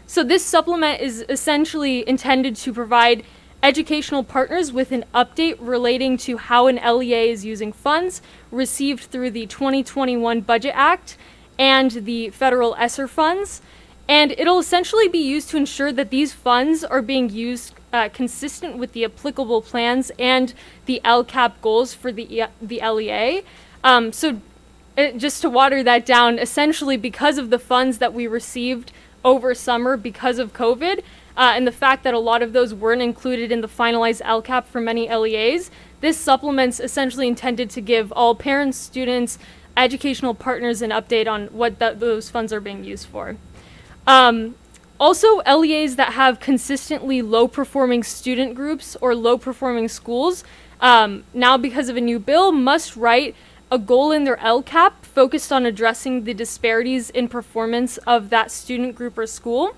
So this supplement is essentially intended to provide educational partners with an update relating to how an LEA is using funds received through the 2021 Budget Act and the federal ESSER funds. And it'll essentially be used to ensure that these funds are being used consistent with the applicable plans and the LCAP goals for the LEA. Just to water that down, essentially because of the funds that we received over summer because of COVID, and the fact that a lot of those weren't included in the finalized LCAP for many LEAs, this supplement's essentially intended to give all parents, students, educational partners an update on what those funds are being used for. Also, LEAs that have consistently low-performing student groups or low-performing schools, now because of a new bill, must write a goal in their LCAP focused on addressing the disparities in performance of that student group or school.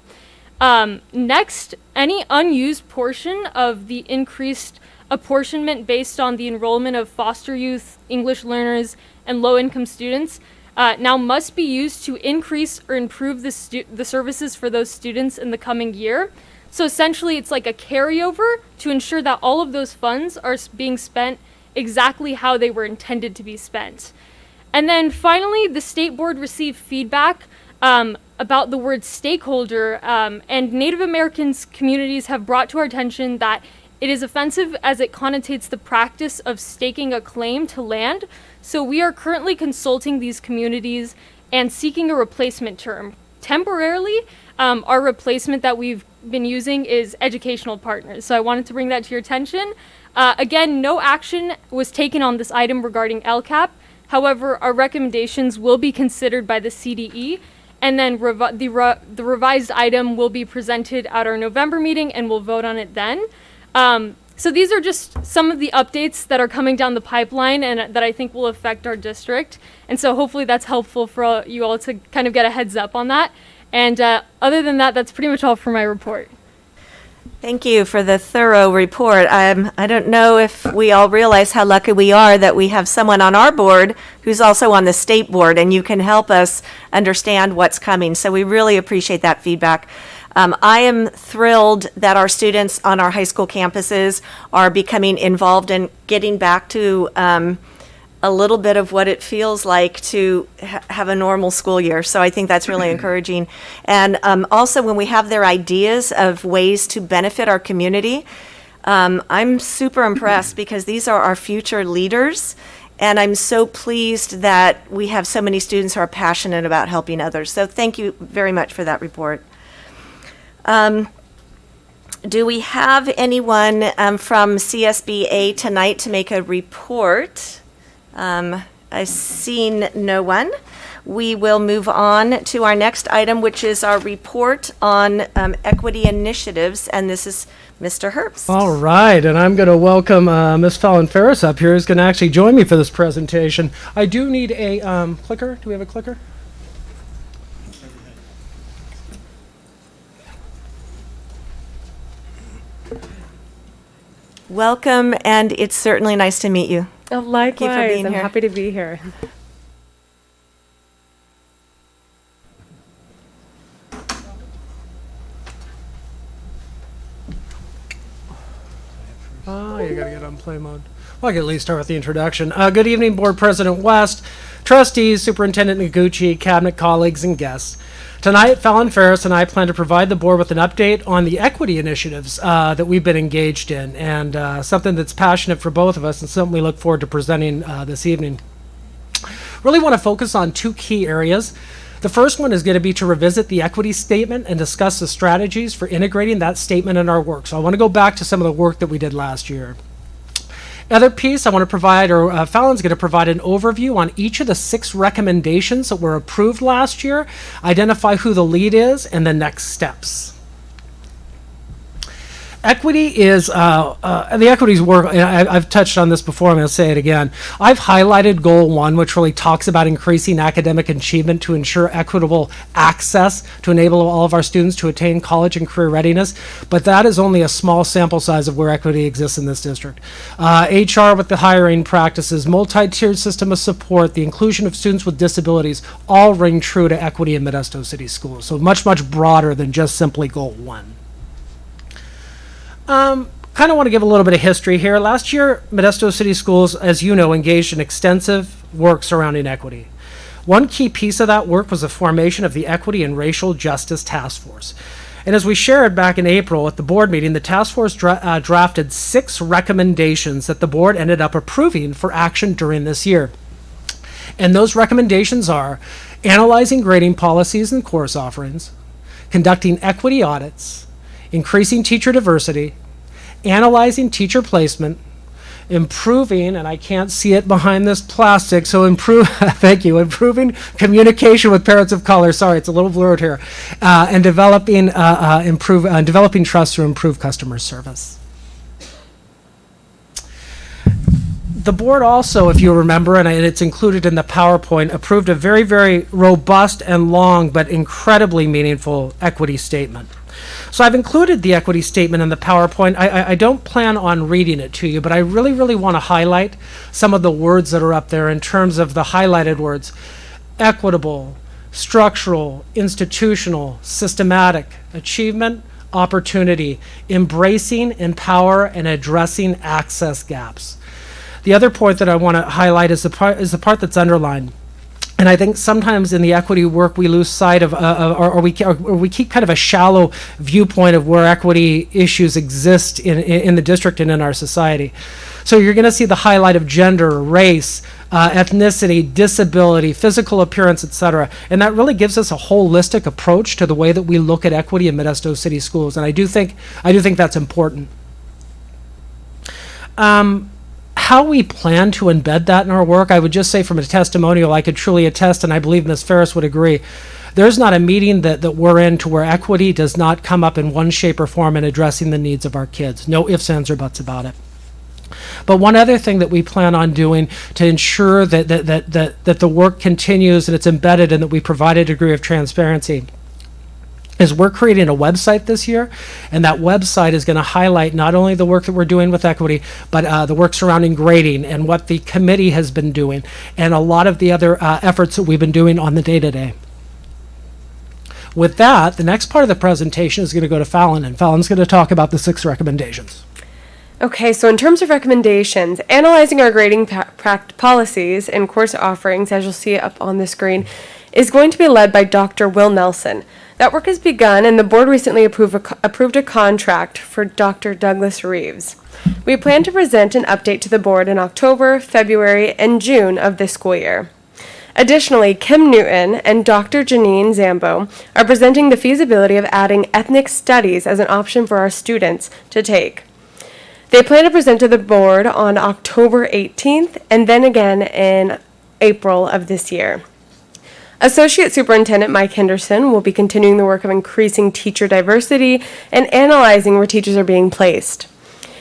Next, any unused portion of the increased apportionment based on the enrollment of foster youth, English learners, and low-income students now must be used to increase or improve the services for those students in the coming year. So essentially, it's like a carryover to ensure that all of those funds are being spent exactly how they were intended to be spent. And then finally, the state board received feedback about the word stakeholder, and Native Americans communities have brought to our attention that it is offensive as it connotates the practice of staking a claim to land. So we are currently consulting these communities and seeking a replacement term. Temporarily, our replacement that we've been using is educational partners. So I wanted to bring that to your attention. Again, no action was taken on this item regarding LCAP. However, our recommendations will be considered by the CDE, and then the revised item will be presented at our November meeting, and we'll vote on it then. So these are just some of the updates that are coming down the pipeline and that I think will affect our district. And so hopefully that's helpful for you all to kind of get a heads up on that. And other than that, that's pretty much all for my report. Thank you for the thorough report. I don't know if we all realize how lucky we are that we have someone on our board who's also on the state board, and you can help us understand what's coming. So we really appreciate that feedback. I am thrilled that our students on our high school campuses are becoming involved in getting back to a little bit of what it feels like to have a normal school year. So I think that's really encouraging. And also when we have their ideas of ways to benefit our community, I'm super impressed because these are our future leaders. And I'm so pleased that we have so many students who are passionate about helping others. So thank you very much for that report. Do we have anyone from CSBA tonight to make a report? I've seen no one. We will move on to our next item, which is our report on equity initiatives, and this is Mr. Herbst. All right, and I'm going to welcome Ms. Fallon Ferris up here, who's going to actually join me for this presentation. I do need a clicker. Do we have a clicker? Welcome, and it's certainly nice to meet you. Likewise, being I'm here. happy to be here. Oh, you got to get on play mode. Well, I can at least start with the introduction. Good evening, Board President West, trustees, Superintendent Noguchi, cabinet colleagues, and guests. Tonight, Fallon Ferris and I plan to provide the board with an update on the equity initiatives that we've been engaged in, and something that's passionate for both of us and something we look forward to presenting this evening. Really want to focus on two key areas. The first one is going to be to revisit the equity statement and discuss the strategies for integrating that statement in our work. So I want to go back to some of the work that we did last year. Other piece I want to provide, or Fallon's going to provide an overview on each of the 6 recommendations that were approved last year, identify who the lead is, and the next steps. Equity is, the equities work, I've touched on this before, I'm going to say it again. I've highlighted Goal 1, which really talks about increasing academic achievement to ensure equitable access to enable all of our students to attain college and career readiness, but that is only a small sample size of where equity exists in this district. HR with the hiring practices, multi-tiered system of support, the inclusion of students with disabilities, all ring true to equity in Modesto City Schools. So much, much broader than just simply Goal 1. Kind of want to give a little bit of history here. Last year, Modesto City Schools, as you know, engaged in extensive work surrounding equity. One key piece of that work was the formation of the Equity and Racial Justice Task Force. And as we shared back in April at the board meeting, the task force drafted 6 recommendations that the board ended up approving for action during this year. And those recommendations are analyzing grading policies and course offerings, conducting equity audits, increasing teacher diversity, analyzing teacher placement, improving, and I can't see it behind this plastic, so improving communication with parents of color, sorry, it's a little blurred here, and developing trust through improved customer service. The board also, if you remember, and it's included in the PowerPoint, approved a very, very robust and long but incredibly meaningful equity statement. So I've included the equity statement in the PowerPoint. I don't plan on reading it to you, but I really, really want to highlight some of the words that are up there in terms of the highlighted words. Equitable, structural, institutional, systematic, achievement, opportunity, embracing, empower, and addressing access gaps. The other point that I want to highlight is the part that's underlined. And I think sometimes in the equity work we lose sight of, or we keep kind of a shallow viewpoint of where equity issues exist in the district and in our society. So you're going to see the highlight of gender, race, ethnicity, disability, physical appearance, etc. And that really gives us a holistic approach to the way that we look at equity in Modesto City Schools. And I do think that's important. How we plan to embed that in our work, I would just say from a testimonial, I could truly attest, and I believe Ms. Ferris would agree, there's not a meeting that we're in to where equity does not come up in one shape or form in addressing the needs of our kids. No ifs, ands, or buts about it. But one other thing that we plan on doing to ensure that the work continues and it's embedded and that we provide a degree of transparency is we're creating a website this year, and that website is going to highlight not only the work that we're doing with equity, but the work surrounding grading and what the committee has been doing, and a lot of the other efforts that we've been doing on the day-to-day. With that, the next part of the presentation is going to go to Fallon, and Fallon's going to talk about the 6 recommendations. Okay, so in terms of recommendations, analyzing our grading policies and course offerings, as you'll see up on the screen, is going to be led by Dr. Will Nelson. That work has begun, and the board recently approved a contract for Dr. Douglas Reeves. We plan to present an update to the board in October, February, and June of this school year. Additionally, Kim Newton and Dr. Janine Zambo are presenting the feasibility of adding ethnic studies as an option for our students to take. They plan to present to the board on October 18th and then again in April of this year. Associate Superintendent Mike Henderson will be continuing the work of increasing teacher diversity and analyzing where teachers are being placed.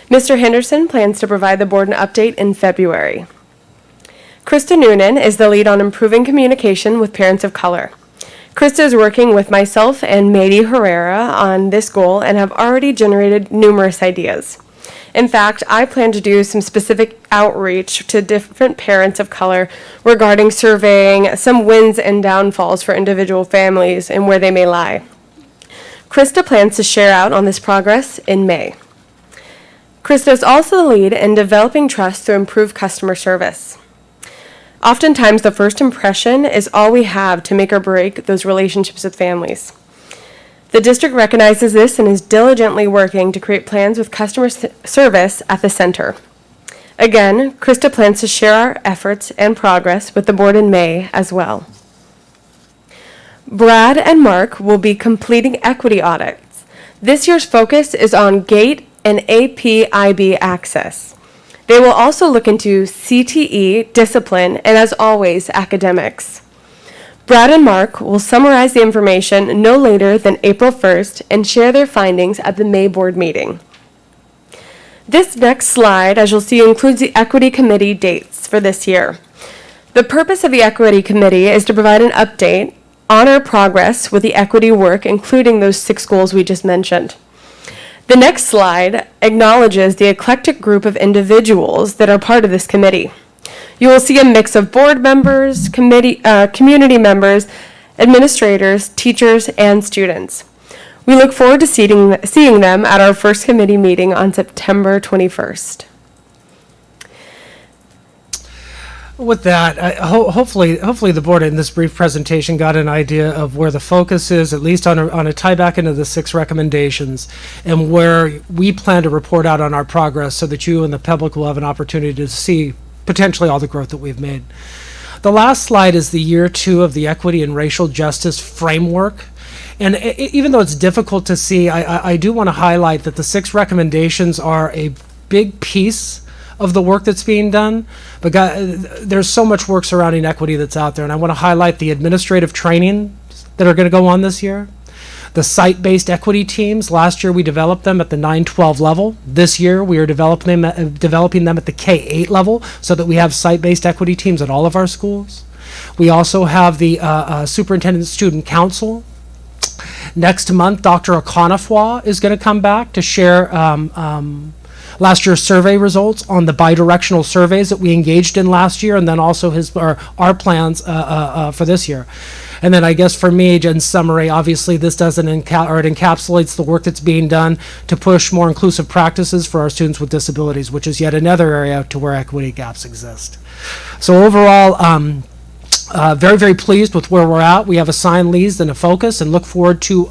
Mr. Henderson plans to provide the board an update in February. Krista Noonan is the lead on improving communication with parents of color. Krista is working with myself and Mady Herrera on this goal and have already generated numerous ideas. In fact, I plan to do some specific outreach to different parents of color regarding surveying some wins and downfalls for individual families and where they may lie. Krista plans to share out on this progress in May. Krista is also the lead in developing trust through improved customer service. Oftentimes, the first impression is all we have to make or break those relationships with families. The district recognizes this and is diligently working to create plans with customer service at the center. Again, Krista plans to share our efforts and progress with the board in May as well. Brad and Mark will be completing equity audits. This year's focus is on GATE and APIB access. They will also look into CTE, discipline, and as always, academics. Brad and Mark will summarize the information no later than April 1st and share their findings at the May board meeting. This next slide, as you'll see, includes the Equity Committee dates for this year. The purpose of the Equity Committee is to provide an update on our progress with the equity work, including those 6 goals we just mentioned. The next slide acknowledges the eclectic group of individuals that are part of this committee. You will see a mix of board members, community members, administrators, teachers, and students. We look forward to seeing them at our first committee meeting on September 21st. With that, hopefully the board in this brief presentation got an idea of where the focus is, at least on a tie back into the 6 recommendations, and where we plan to report out on our progress so that you and the public will have an opportunity to see potentially all the growth that we've made. The last slide is the year 2 of the Equity and Racial Justice Framework. And even though it's difficult to see, I do want to highlight that the 6 recommendations are a big piece of the work that's being done, but there's so much work surrounding equity that's out there, and I want to highlight the administrative training that are going to go on this year. The site-based equity teams, last year we developed them at the 9-12 level. This year we are developing them at the K-8 level so that we have site-based equity teams at all of our schools. We also have the Superintendent Student Council. Next month, Dr. Okonafwa is going to come back to share last year's survey results on the bidirectional surveys that we engaged in last year, and then also our plans for this year. And then I guess for me, in summary, obviously this doesn't it encapsulates the work that's being done to push more inclusive practices for our students with disabilities, which is yet another area to where equity gaps exist. So overall, very, very pleased with where we're at. We have assigned leads and a focus, and look forward to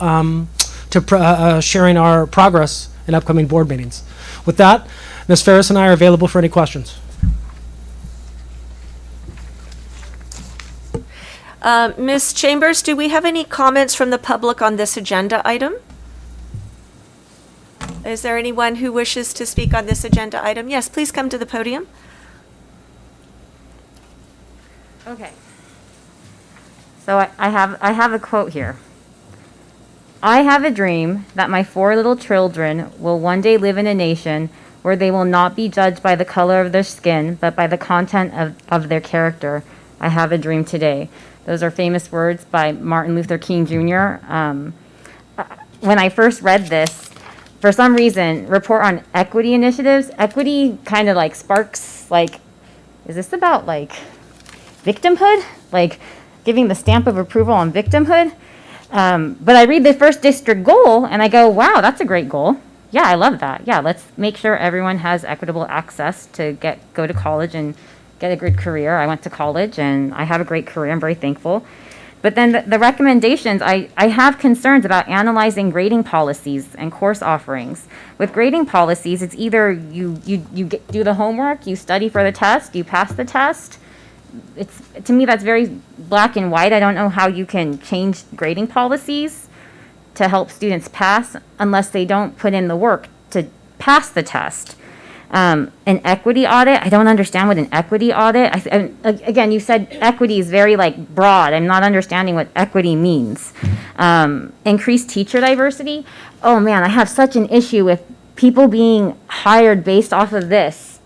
sharing our progress in upcoming board meetings. With that, Ms. Ferris and I are available for any questions. Ms. Chambers, do we have any comments from the public on this agenda item? Is there anyone who wishes to speak on this agenda item? Yes, please come to the podium. Okay. So I have a quote here. I have a dream that my 4 little children will one day live in a nation where they will not be judged by the color of their skin, but by the content of their character. I have a dream today. Those are famous words by Martin Luther King Jr. When I first read this, for some reason, report on equity initiatives, equity kind of like sparks, like, is this about like victimhood? Like giving the stamp of approval on victimhood? But I read the first district goal and I go, wow, that's a great goal. yeah, I love that. Yeah, let's make sure everyone has equitable access to go to college and get a good career. I went to college and I have a great career. I'm very thankful. But then the recommendations, I have concerns about analyzing grading policies and course offerings. With grading policies, it's either you do the homework, you study for the test, you pass the test. To me, that's very black and white. I don't know how you can change grading policies to help students pass unless they don't put in the work to pass the test. An equity audit, I don't understand what an equity audit, again, you said equity is very broad. I'm not understanding what equity means. Increased teacher diversity, oh man, I have such an issue with people being hired based off of this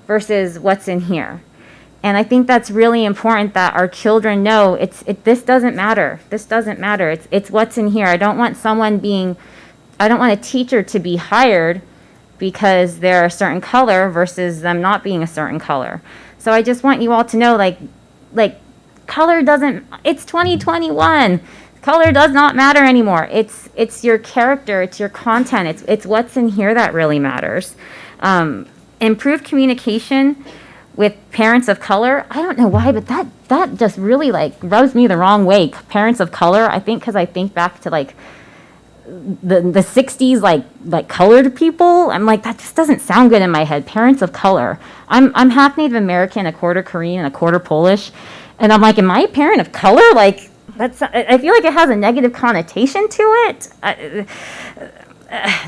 versus what's in here. And I think that's really important that our children know this doesn't matter. This doesn't matter. It's what's in here. I don't want a teacher to be hired because they're a certain color versus them not being a certain color. So I just want you all to know, color doesn't, it's 2021. Color does not matter anymore. It's your character, it's your content, it's what's in here that really matters. Improved communication with parents of color, I don't know why, but that just really rubs me the wrong way. Parents of color, I think because I think back to the 60s, colored people. I'm that just doesn't sound good in my head. Parents of color. I'm half Native American, a quarter Korean, and a quarter Polish, and I'm am I a parent of color? That's. I feel like it has a negative connotation to it.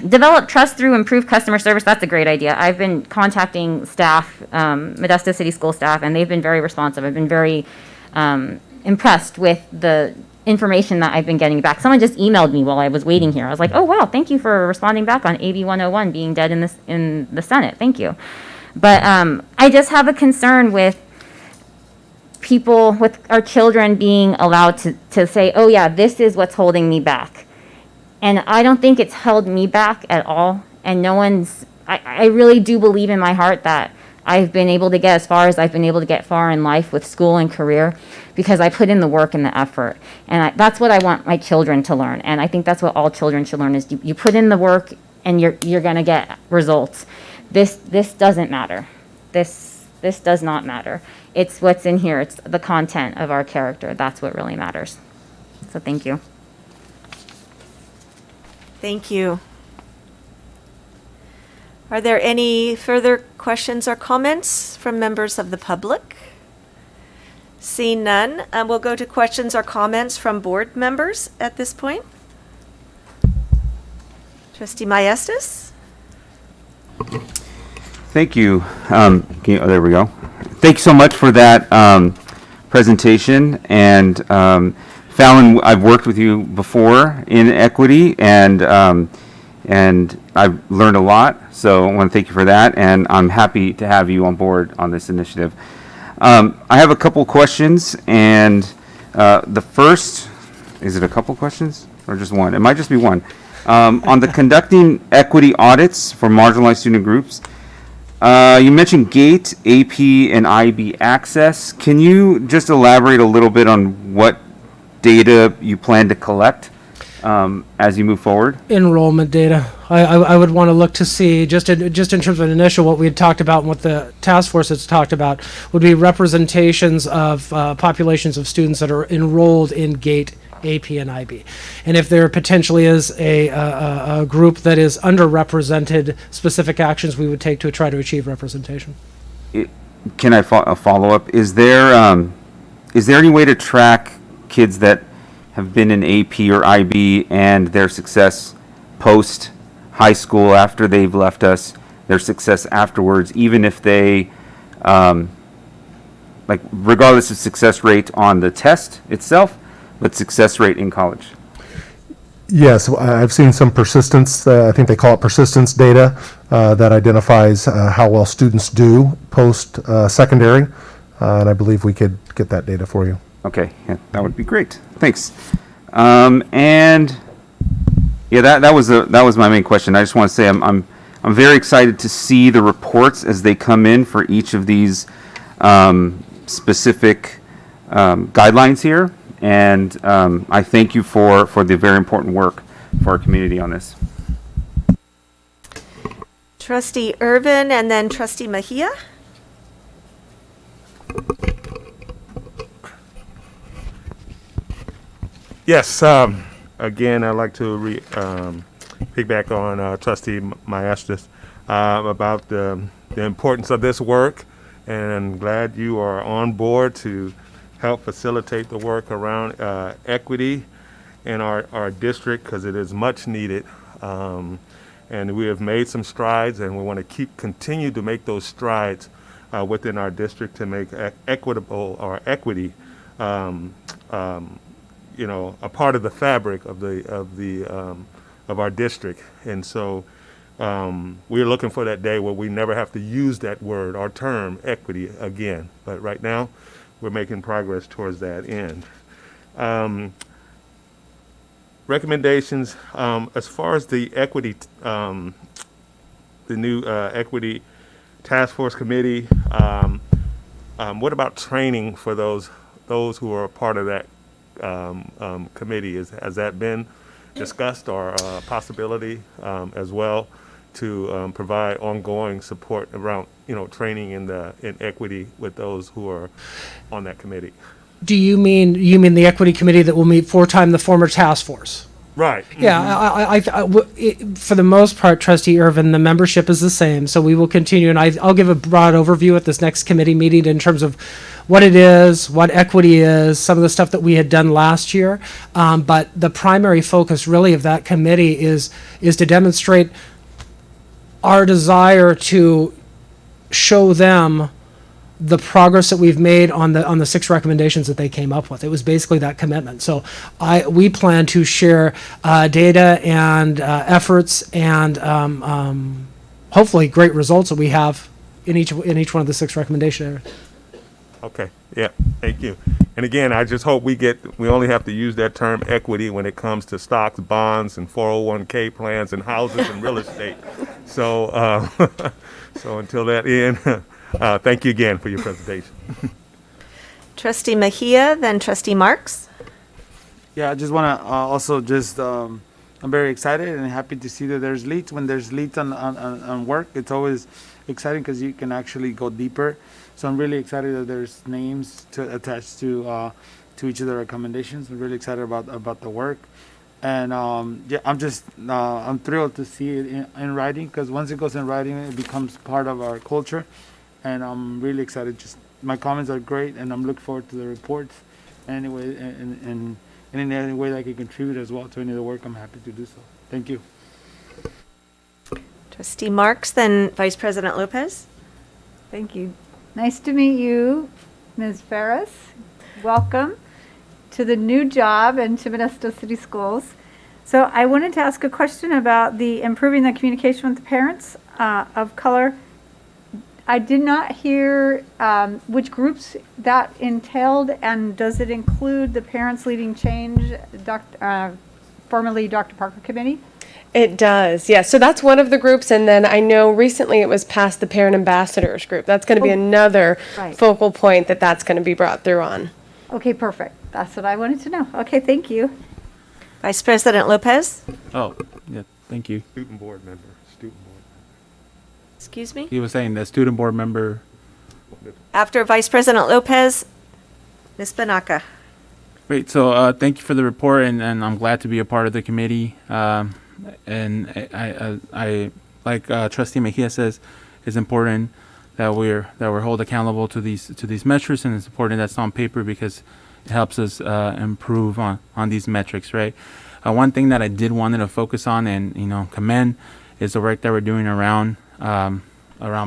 Develop trust through improved customer service. That's a great idea. I've been contacting staff, Modesto City School staff, and they've been very responsive. I've been very impressed with the information that I've been getting back. Someone just emailed me while I was waiting here. I was oh wow, thank you for responding back on AB 101 being dead in the Senate. Thank you. But I just have a concern with people, with our children being allowed to say, oh yeah, this is what's holding me back. And I don't think it's held me back at all. And I really do believe in my heart that I've been able to get as far as I've been able to get far in life with school and career because I put in the work and the effort. And that's what I want my children to learn. And I think that's what all children should learn is you put in the work and you're going to get results. This doesn't matter. This does not matter. It's what's in here. It's the content of our character. That's what really matters. So thank you. Thank you. Are there any further questions or comments from members of the public? Seeing none, we'll go to questions or comments from board members at this point. Trustee Maestas? Thank you. There we go. Thank you so much for that presentation. And Fallon, I've worked with you before in equity, and I've learned a lot. So I want to thank you for that, and I'm happy to have you on board on this initiative. I have a couple questions, and the first, is it a couple questions or just one? It might just be one. On the conducting equity audits for marginalized student groups, you mentioned GATE, AP, and IB access. Can you just elaborate a little bit on what data you plan to collect as you move forward? Enrollment data. I would want to look to see, just in terms of initial, what we had talked about and what the task force has talked about, would be representations of populations of students that are enrolled in GATE, AP, and IB. And if there potentially is a group that is underrepresented, specific actions we would take to try to achieve representation. Can I follow up? Is there any way to track kids that have been in AP or IB and their success post high school after they've left us, their success afterwards, even if they, regardless of success rate on the test itself, but success rate in college? Yes, I've seen some persistence, I think they call it persistence data, that identifies how well students do post secondary, and I believe we could get that data for you. Okay, yeah, that would be great. Thanks. And yeah, that was my main question. I just want to say I'm very excited to see the reports as they come in for each of these specific guidelines here, and I thank you for the very important work for our community on this. Trustee Irvin and then Trustee Mejia. Yes, again, I'd like to piggyback on Trustee Maestas about the importance of this work, and I'm glad you are on board to help facilitate the work around equity in our district, because it is much needed. And we have made some strides, and we want to continue to make those strides within our district to make equitable or equity a part of the fabric of our district. And so we're looking for that day where we never have to use that word or term equity again. But right now, we're making progress towards that end. Recommendations, as far as the equity, the new equity task force committee, what about training for those who are a part of that committee? Has that been discussed, or a possibility as well to provide ongoing support around training in equity with those who are on that committee? Do you mean the equity committee that will meet 4 times the former task force? Right. Yeah, for the most part, Trustee Irvin, the membership is the same, so we will continue, and I'll give a broad overview at this next committee meeting in terms of what it is, what equity is, some of the stuff that we had done last year. But the primary focus really of that committee is to demonstrate our desire to show them the progress that we've made on the 6 recommendations that they came up with. It was basically that commitment. So we plan to share data and efforts and hopefully great results that we have in each one of the 6 recommendations. Okay, yeah, thank you. And again, I just hope we only have to use that term equity when it comes to stocks, bonds, and 401k plans and houses and real estate. So, so until that end, thank you again for your presentation. Trustee Mejia, then Trustee Marks. Yeah, I just want to also just, I'm very excited and happy to see that there's leads. When there's leads on work, it's always exciting because you can actually go deeper. So I'm really excited that there's names attached to each of the recommendations. I'm really excited about the work. And yeah, I'm thrilled to see it in writing, because once it goes in writing, it becomes part of our culture. And I'm really excited. Just my comments are great, and I'm looking forward to the reports. Anyway, and in any way that I can contribute as well to any of the work, I'm happy to do so. Thank you. Trustee Marks, then Vice President Lopez. Thank you. Nice to meet you, Ms. Ferris. Welcome to the new job and to Modesto City Schools. So I wanted to ask a question about the improving the communication with the parents of color. I did not hear which groups that entailed, and does it include the Parents Leading Change, formerly Dr. Parker Committee? It does, yeah. So that's one of the groups, and then I know recently it was passed the Parent Ambassadors group. That's going to be another focal point that's going to be brought through on. Okay, perfect. That's what I wanted to know. Okay, thank you. Vice President Lopez. Oh, yeah, thank you. Student board member. Excuse me? He was saying the student board member. After Vice President Lopez, Ms. Banaka. Great. So thank you for the report, and I'm glad to be a part of the committee. And I like Trustee Mejia says, it's important that we're held accountable to these metrics, and it's important that's on paper because it helps us improve on these metrics, right? One thing that I did wanted to focus on and commend is the work that we're doing around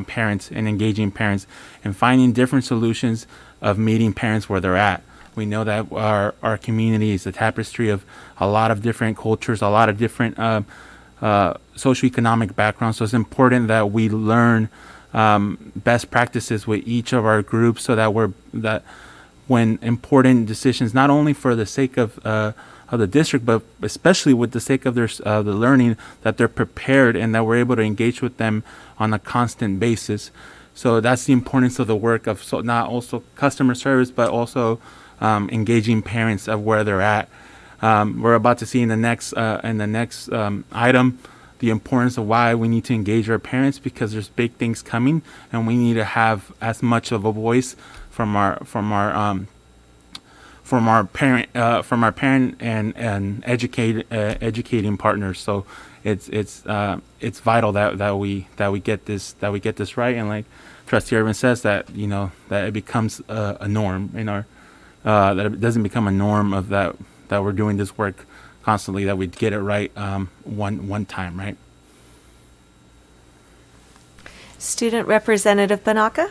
parents and engaging parents and finding different solutions of meeting parents where they're at. We know that our community is a tapestry of a lot of different cultures, a lot of different socioeconomic backgrounds. So it's important that we learn best practices with each of our groups, so that when important decisions, not only for the sake of the district, but especially with the sake of the learning, that they're prepared and that we're able to engage with them on a constant basis. So that's the importance of the work of not also customer service, but also engaging parents of where they're at. We're about to see in the next item the importance of why we need to engage our parents, because there's big things coming, and we need to have as much of a voice from our parent and educating partners. So it's vital that we get this right, and like Trustee Irvin says, that that it becomes a norm in our that it doesn't become a norm of that we're doing this work constantly, that we get it right one time, right? Student Representative Banaka?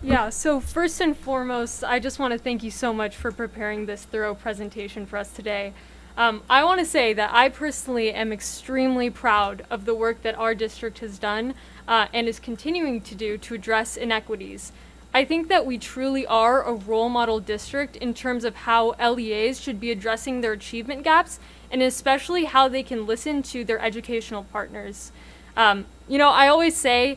Yeah, so first and foremost, I just want to thank you so much for preparing this thorough presentation for us today. I want to say that I personally am extremely proud of the work that our district has done and is continuing to do to address inequities. I think that we truly are a role model district in terms of how LEAs should be addressing their achievement gaps, and especially how they can listen to their educational partners. I always say,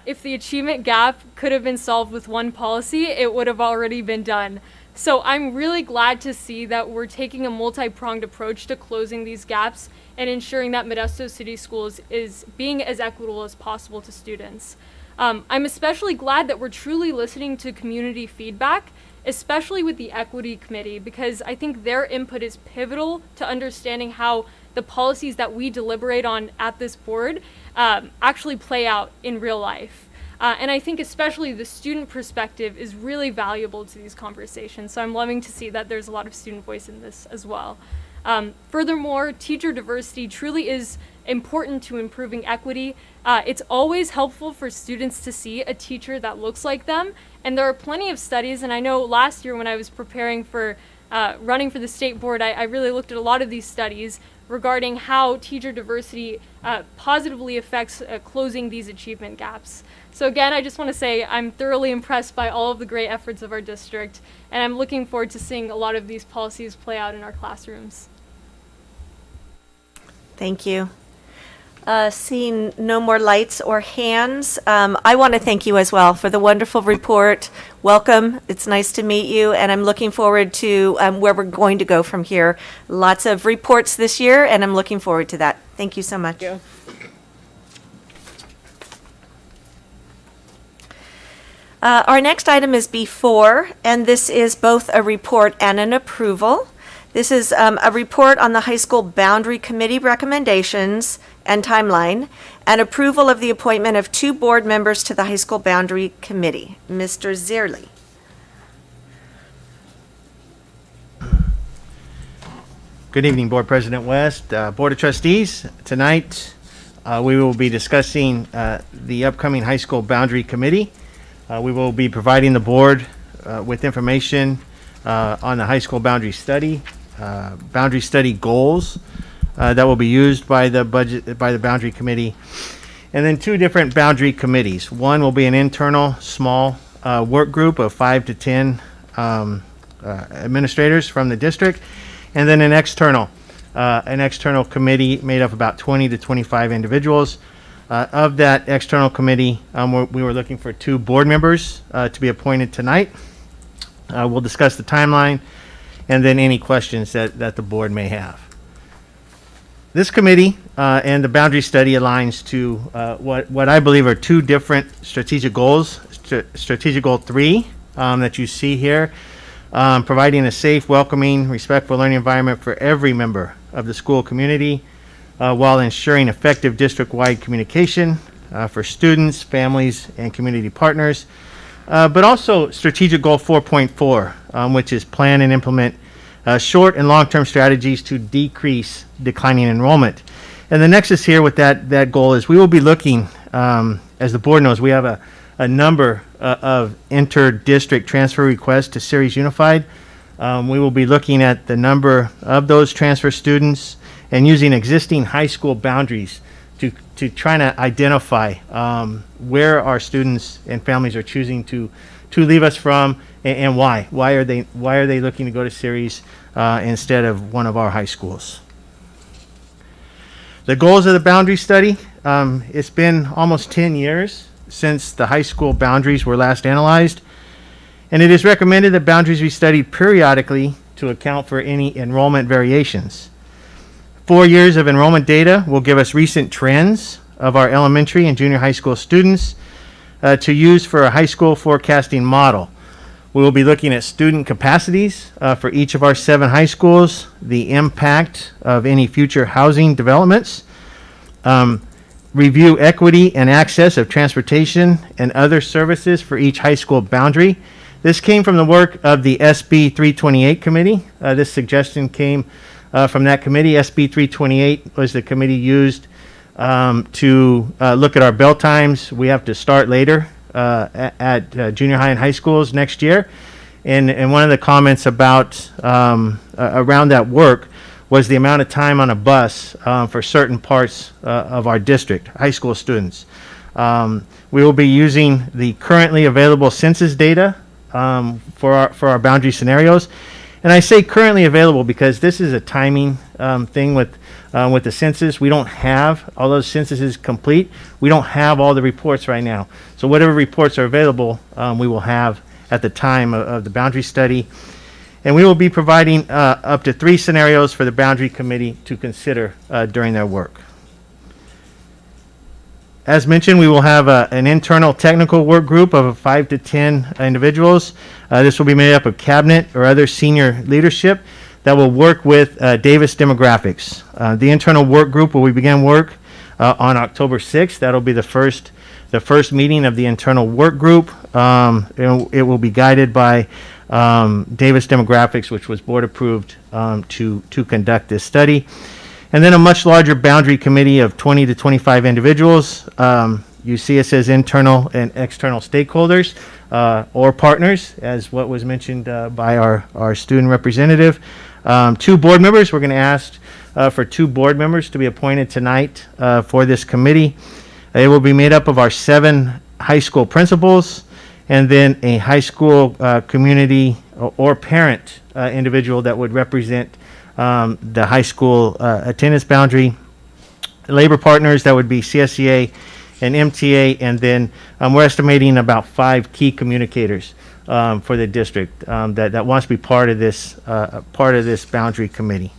if the achievement gap could have been solved with one policy, it would have already been done. So I'm really glad to see that we're taking a multi-pronged approach to closing these gaps and ensuring that Modesto City Schools is being as equitable as possible to students. I'm especially glad that we're truly listening to community feedback, especially with the Equity Committee, because I think their input is pivotal to understanding how the policies that we deliberate on at this board actually play out in real life. And I think especially the student perspective is really valuable to these conversations. So I'm loving to see that there's a lot of student voice in this as well. Furthermore, teacher diversity truly is important to improving equity. It's always helpful for students to see a teacher that looks like them. And there are plenty of studies, and I know last year when I was preparing for running for the state board, I really looked at a lot of these studies regarding how teacher diversity positively affects closing these achievement gaps. So again, I just want to say I'm thoroughly impressed by all of the great efforts of our district, and I'm looking forward to seeing a lot of these policies play out in our classrooms. Thank you. Seeing no more lights or hands, I want to thank you as well for the wonderful report. Welcome. It's nice to meet you, and I'm looking forward to where we're going to go from here. Lots of reports this year, and I'm looking forward to that. Thank you so much. Thank you. Our next item is B4, and this is both a report and an approval. This is a report on the high school boundary committee recommendations and timeline, and approval of the appointment of 2 board members to the high school boundary committee. Mr. Zierli. Good evening, Board President West, Board of Trustees. Tonight, we will be discussing the upcoming high school boundary committee. We will be providing the board with information on the high school boundary study goals that will be used by the boundary committee, and then 2 different boundary committees. One will be an internal small work group of 5 to 10 administrators from the district, and then an external committee made up of about 20 to 25 individuals. Of that external committee, we were looking for 2 board members to be appointed tonight. We'll discuss the timeline and then any questions that the board may have. This committee and the boundary study aligns to what I believe are 2 different strategic goals. Strategic goal 3 that you see here, providing a safe, welcoming, respectful learning environment for every member of the school community, while ensuring effective district-wide communication for students, families, and community partners. But also strategic goal 4.4, which is plan and implement short and long-term strategies to decrease declining enrollment. And the nexus here with that goal is we will be looking, as the board knows, we have a number of inter-district transfer requests to Ceres Unified. We will be looking at the number of those transfer students and using existing high school boundaries to try to identify where our students and families are choosing to leave us from, and why. Why are they looking to go to Ceres instead of one of our high schools? The goals of the boundary study, it's been almost 10 years since the high school boundaries were last analyzed, and it is recommended that boundaries be studied periodically to account for any enrollment variations. 4 years of enrollment data will give us recent trends of our elementary and junior high school students to use for a high school forecasting model. We will be looking at student capacities for each of our 7 high schools, the impact of any future housing developments, review equity and access of transportation and other services for each high school boundary. This came from the work of the SB 328 committee. This suggestion came from that committee. SB 328 was the committee used to look at our bell times. We have to start later at junior high and high schools next year. And one of the comments about around that work was the amount of time on a bus for certain parts of our district, high school students. We will be using the currently available census data for our boundary scenarios. And I say currently available because this is a timing thing with the census. We don't have all those censuses complete. We don't have all the reports right now. So whatever reports are available, we will have at the time of the boundary study. And we will be providing up to 3 scenarios for the boundary committee to consider during their work. As mentioned, we will have an internal technical work group of 5 to 10 individuals. This will be made up of cabinet or other senior leadership that will work with Davis Demographics. The internal work group will begin work on October 6th. That'll be the first meeting of the internal work group. It will be guided by Davis Demographics, which was board approved to conduct this study. And then a much larger boundary committee of 20 to 25 individuals. You see it says internal and external stakeholders or partners, as what was mentioned by our student representative. 2 board members. We're going to ask for 2 board members to be appointed tonight for this committee. It will be made up of our 7 high school principals and then a high school community or parent individual that would represent the high school attendance boundary. Labor partners, that would be CSEA and MTA, and then we're estimating about 5 key communicators for the district that wants to be part of this boundary committee.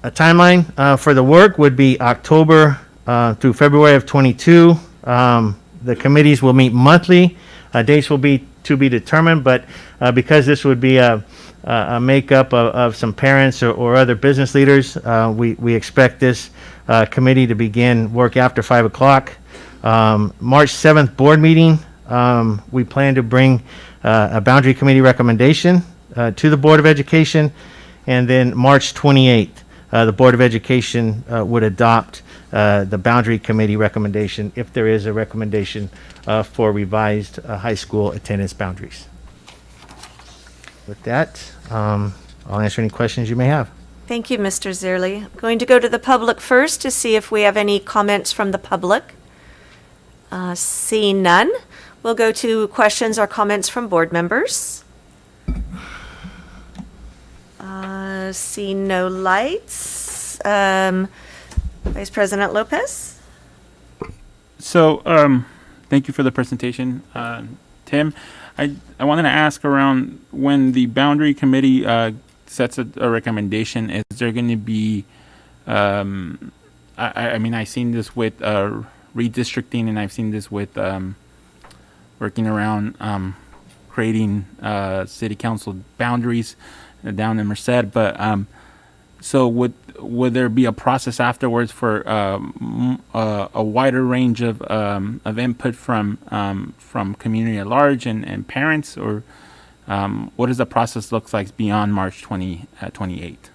A timeline for the work would be October through February of 22. The committees will meet monthly. Dates will be to be determined, but because this would be a makeup of some parents or other business leaders, we expect this committee to begin work after 5 o'clock. March 7th board meeting, we plan to bring a boundary committee recommendation to the Board of Education, and then March 28th, the Board of Education would adopt the boundary committee recommendation if there is a recommendation for revised high school attendance boundaries. With that, I'll answer any questions you may have. Thank you, Mr. Zierle. I'm going to go to the public first to see if we have any comments from the public. Seeing none, we'll go to questions or comments from board members. Seeing no lights. Vice President Lopez? So, thank you for the presentation, Tim. I wanted to ask around when the boundary committee sets a recommendation, is there going to be, I mean, I've seen this with redistricting, and I've seen this with working around creating city council boundaries down in Merced, but so would there be a process afterwards for a wider range of input from community at large and parents, or what does the process look like beyond March 28th?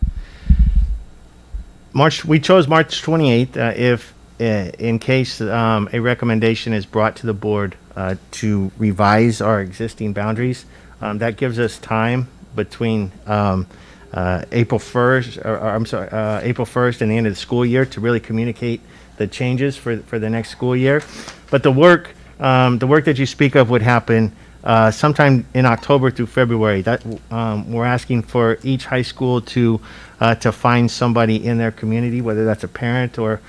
We chose March 28th if in case a recommendation is brought to the board to revise our existing boundaries. That gives us time between April 1st, April 1st and the end of the school year to really communicate the changes for the next school year. But the work that you speak of would happen sometime in October through February. That we're asking for each high school to find somebody in their community, whether that's a parent or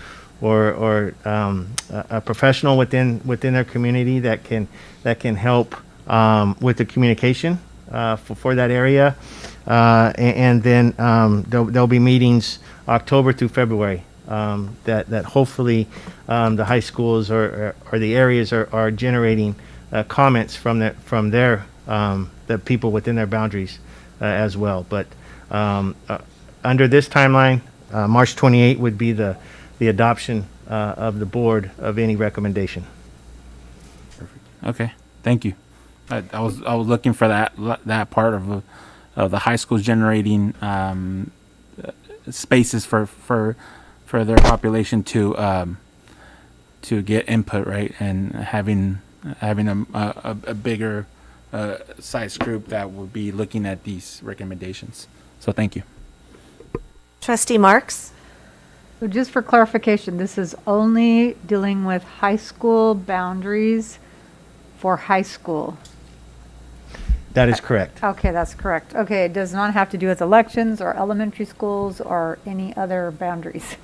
a professional within their community that can help with the communication for that area. And then there'll be meetings October through February that hopefully the high schools or the areas are generating comments from their the people within their boundaries as well. But under this timeline, March 28 would be the adoption of the board of any recommendation. Okay, thank you. I was looking for that part of the high schools generating spaces for their population to get input, right, and having a bigger size group that will be looking at these recommendations. So thank you. Trustee Marks? So just for clarification, this is only dealing with high school boundaries for high school. That is correct. Okay, that's correct. Okay, it does not have to do with elections or elementary schools or any other boundaries.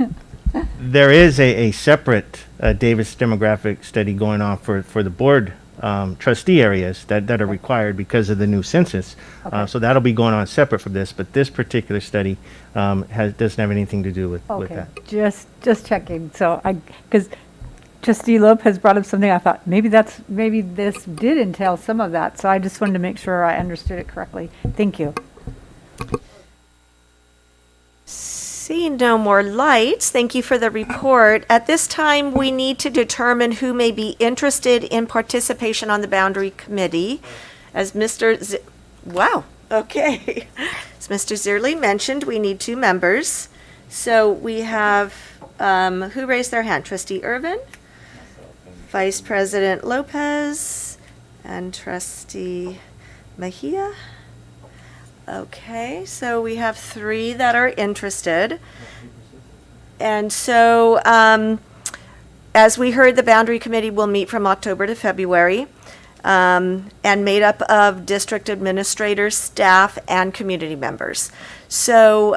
There is a separate Davis demographic study going on for the board trustee areas that are required because of the new census. Okay. So that'll be going on separate from this, but this particular study doesn't have anything to do with Okay, that. just checking. So because Trustee Lopez brought up something, I thought maybe this did entail some of that. So I just wanted to make sure I understood it correctly. Thank you. Seeing no more lights, thank you for the report. At this time, we need to determine who may be interested in participation on the Boundary Committee. As wow, okay. As Mr. Zierle mentioned, we need 2 members. So we have, who raised their hand? Trustee Irvin, Vice President Lopez, and Trustee Mejia. Okay, so we have 3 that are interested. And so, as we heard, the Boundary Committee will meet from October to February, and made up of district administrators, staff, and community members. So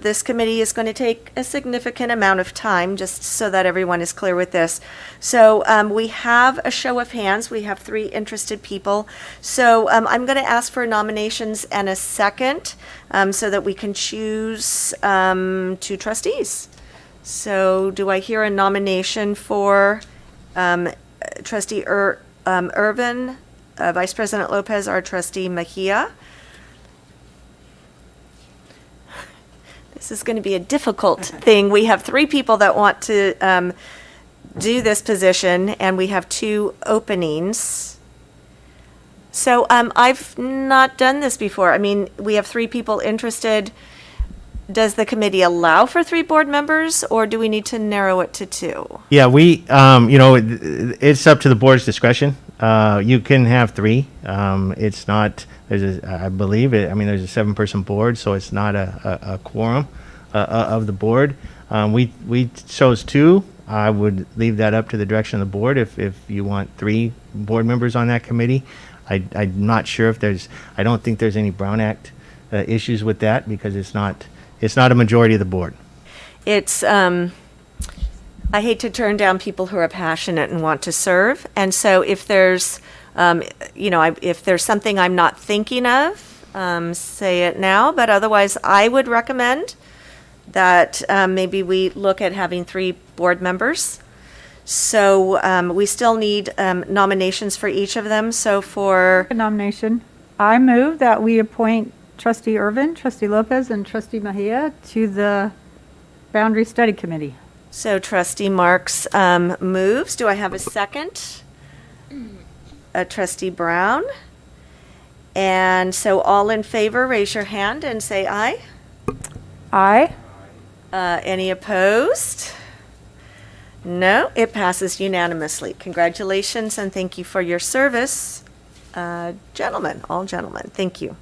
this committee is going to take a significant amount of time, just so that everyone is clear with this. So we have a show of hands. We have 3 interested people. So I'm going to ask for nominations and a second, so that we can choose 2 trustees. So do I hear a nomination for Trustee Irvin, Vice President Lopez, or Trustee Mejia? This is going to be a difficult thing. We have 3 people that want to do this position, and we have 2 openings. So I've not done this before. I mean, we have 3 people interested. Does the committee allow for 3 board members, or do we need to narrow it to 2? Yeah, it's up to the board's discretion. You can have 3. It's not, there's a 7-person board, so it's not a quorum of the board. We chose 2. I would leave that up to the direction of the board if you want 3 board members on that committee. I'm not sure if I don't think there's any Brown Act issues with that, because it's not a majority of the board. It's, I hate to turn down people who are passionate and want to serve. And so if there's, if there's something I'm not thinking of, say it now. But otherwise, I would recommend that maybe we look at having 3 board members. So we still need nominations for each of them. So for A nomination. I move that we appoint Trustee Irvin, Trustee Lopez, and Trustee Mejia to the Boundary Study Committee. So Trustee Marks moves. Do I have a second? Trustee Brown. And so all in favor, raise your hand and say aye. Aye. Any opposed? No, it passes unanimously. Congratulations and thank you for your service, gentlemen, all gentlemen. Thank you.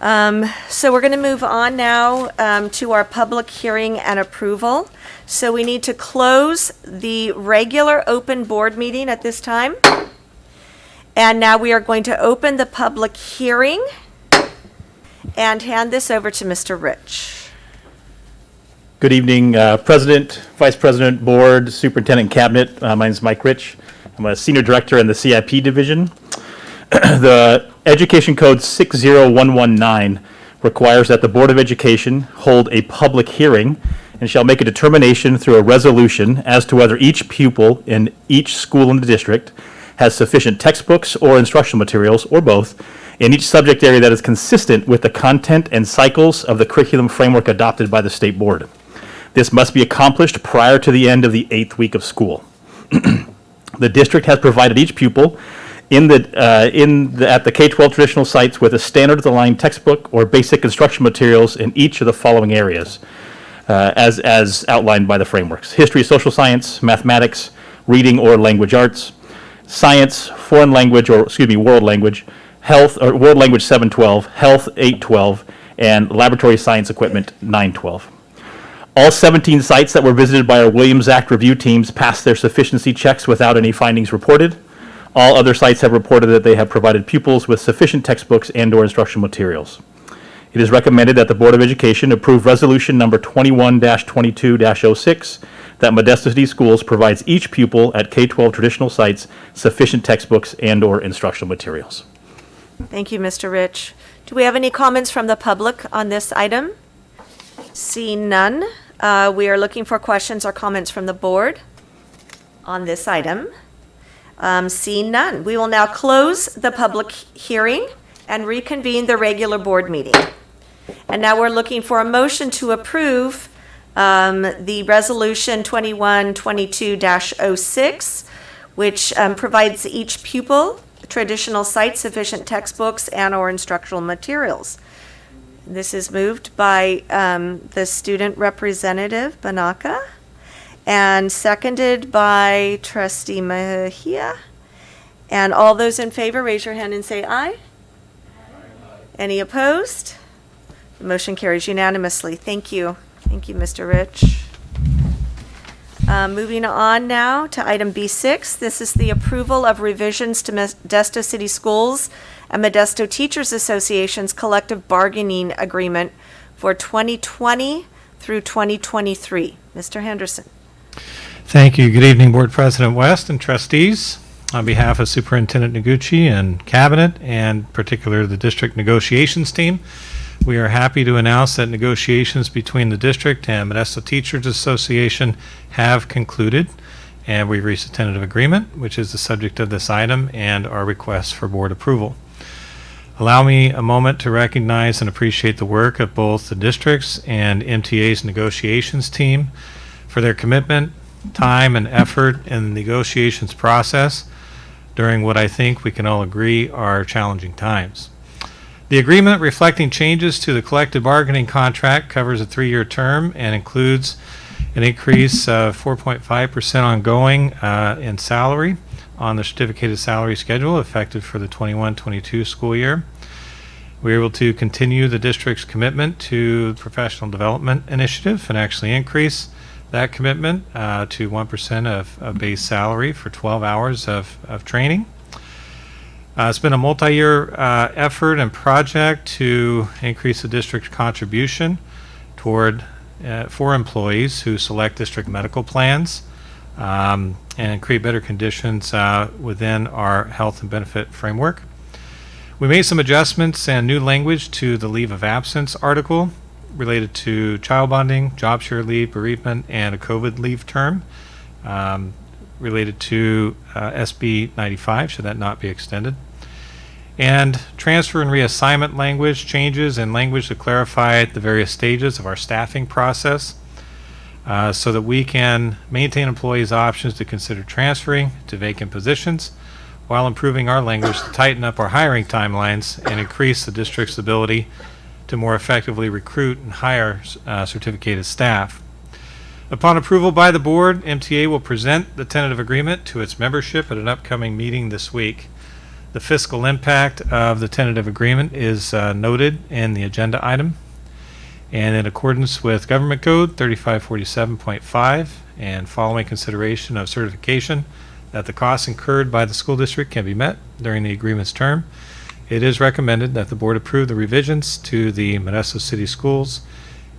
So we're going to move on now to our public hearing and approval. So we need to close the regular open board meeting at this time. And now we are going to open the public hearing and hand this over to Mr. Rich. Good evening, President, Vice President, Board, Superintendent, Cabinet. My name is Mike Rich. I'm a Senior Director in the CIP Division. The Education Code 60119 requires that the Board of Education hold a public hearing and shall make a determination through a resolution as to whether each pupil in each school in the district has sufficient textbooks or instructional materials, or both, in each subject area that is consistent with the content and cycles of the curriculum framework adopted by the state board. This must be accomplished prior to the end of the 8th week of school. The district has provided each pupil at the K-12 traditional sites with a standard-aligned textbook or basic instruction materials in each of the following areas, as outlined by the frameworks: history, social science, mathematics, reading or language arts, science, foreign language, world language, health, or world language 712, health 812, and laboratory science equipment 912. All 17 sites that were visited by our Williams Act review teams passed their sufficiency checks without any findings reported. All other sites have reported that they have provided pupils with sufficient textbooks and/or instructional materials. It is recommended that the Board of Education approve resolution number 21-22-06 that Modesto City Schools provides each pupil at K-12 traditional sites sufficient textbooks and/or instructional materials. Thank you, Mr. Rich. Do we have any comments from the public on this item? Seeing none, we are looking for questions or comments from the board on this item. Seeing none, we will now close the public hearing and reconvene the regular board meeting. And now we're looking for a motion to approve the resolution 21-22-06, which provides each pupil traditional site sufficient textbooks and/or instructional materials. This is moved by the student representative, Banaka, and seconded by Trustee Mejia. And all those in favor, raise your hand and say aye. Any opposed? The motion carries unanimously. Thank you. Thank you, Mr. Rich. Moving on now to item B6. This is the approval of revisions to Modesto City Schools and Modesto Teachers Association's collective bargaining agreement for 2020 through 2023. Mr. Henderson. Thank you. Good evening, Board President West and trustees. On behalf of Superintendent Noguchi and Cabinet, and particularly the district negotiations team, we are happy to announce that negotiations between the district and Modesto Teachers Association have concluded, and we've reached a tentative agreement, which is the subject of this item and our request for board approval. Allow me a moment to recognize and appreciate the work of both the district's and MTA's negotiations team for their commitment, time, and effort in the negotiations process during what I think we can all agree are challenging times. The agreement reflecting changes to the collective bargaining contract covers a 3-year term and includes an increase of 4.5% ongoing in salary on the certificated salary schedule effective for the 21-22 school year. We were able to continue the district's commitment to the professional development initiative and actually increase that commitment to 1% of base salary for 12 hours of training. It's been a multi-year effort and project to increase the district's contribution toward for employees who select district medical plans and create better conditions within our health and benefit framework. We made some adjustments and new language to the leave of absence article related to child bonding, job share leave, bereavement, and a COVID leave term related to SB 95, should that not be extended. And transfer and reassignment language changes and language to clarify the various stages of our staffing process so that we can maintain employees' options to consider transferring to vacant positions while improving our language to tighten up our hiring timelines and increase the district's ability to more effectively recruit and hire certificated staff. Upon approval by the board, MTA will present the tentative agreement to its membership at an upcoming meeting this week. The fiscal impact of the tentative agreement is noted in the agenda item. And in accordance with Government Code 3547.5 and following consideration of certification that the costs incurred by the school district can be met during the agreement's term, it is recommended that the board approve the revisions to the Modesto City Schools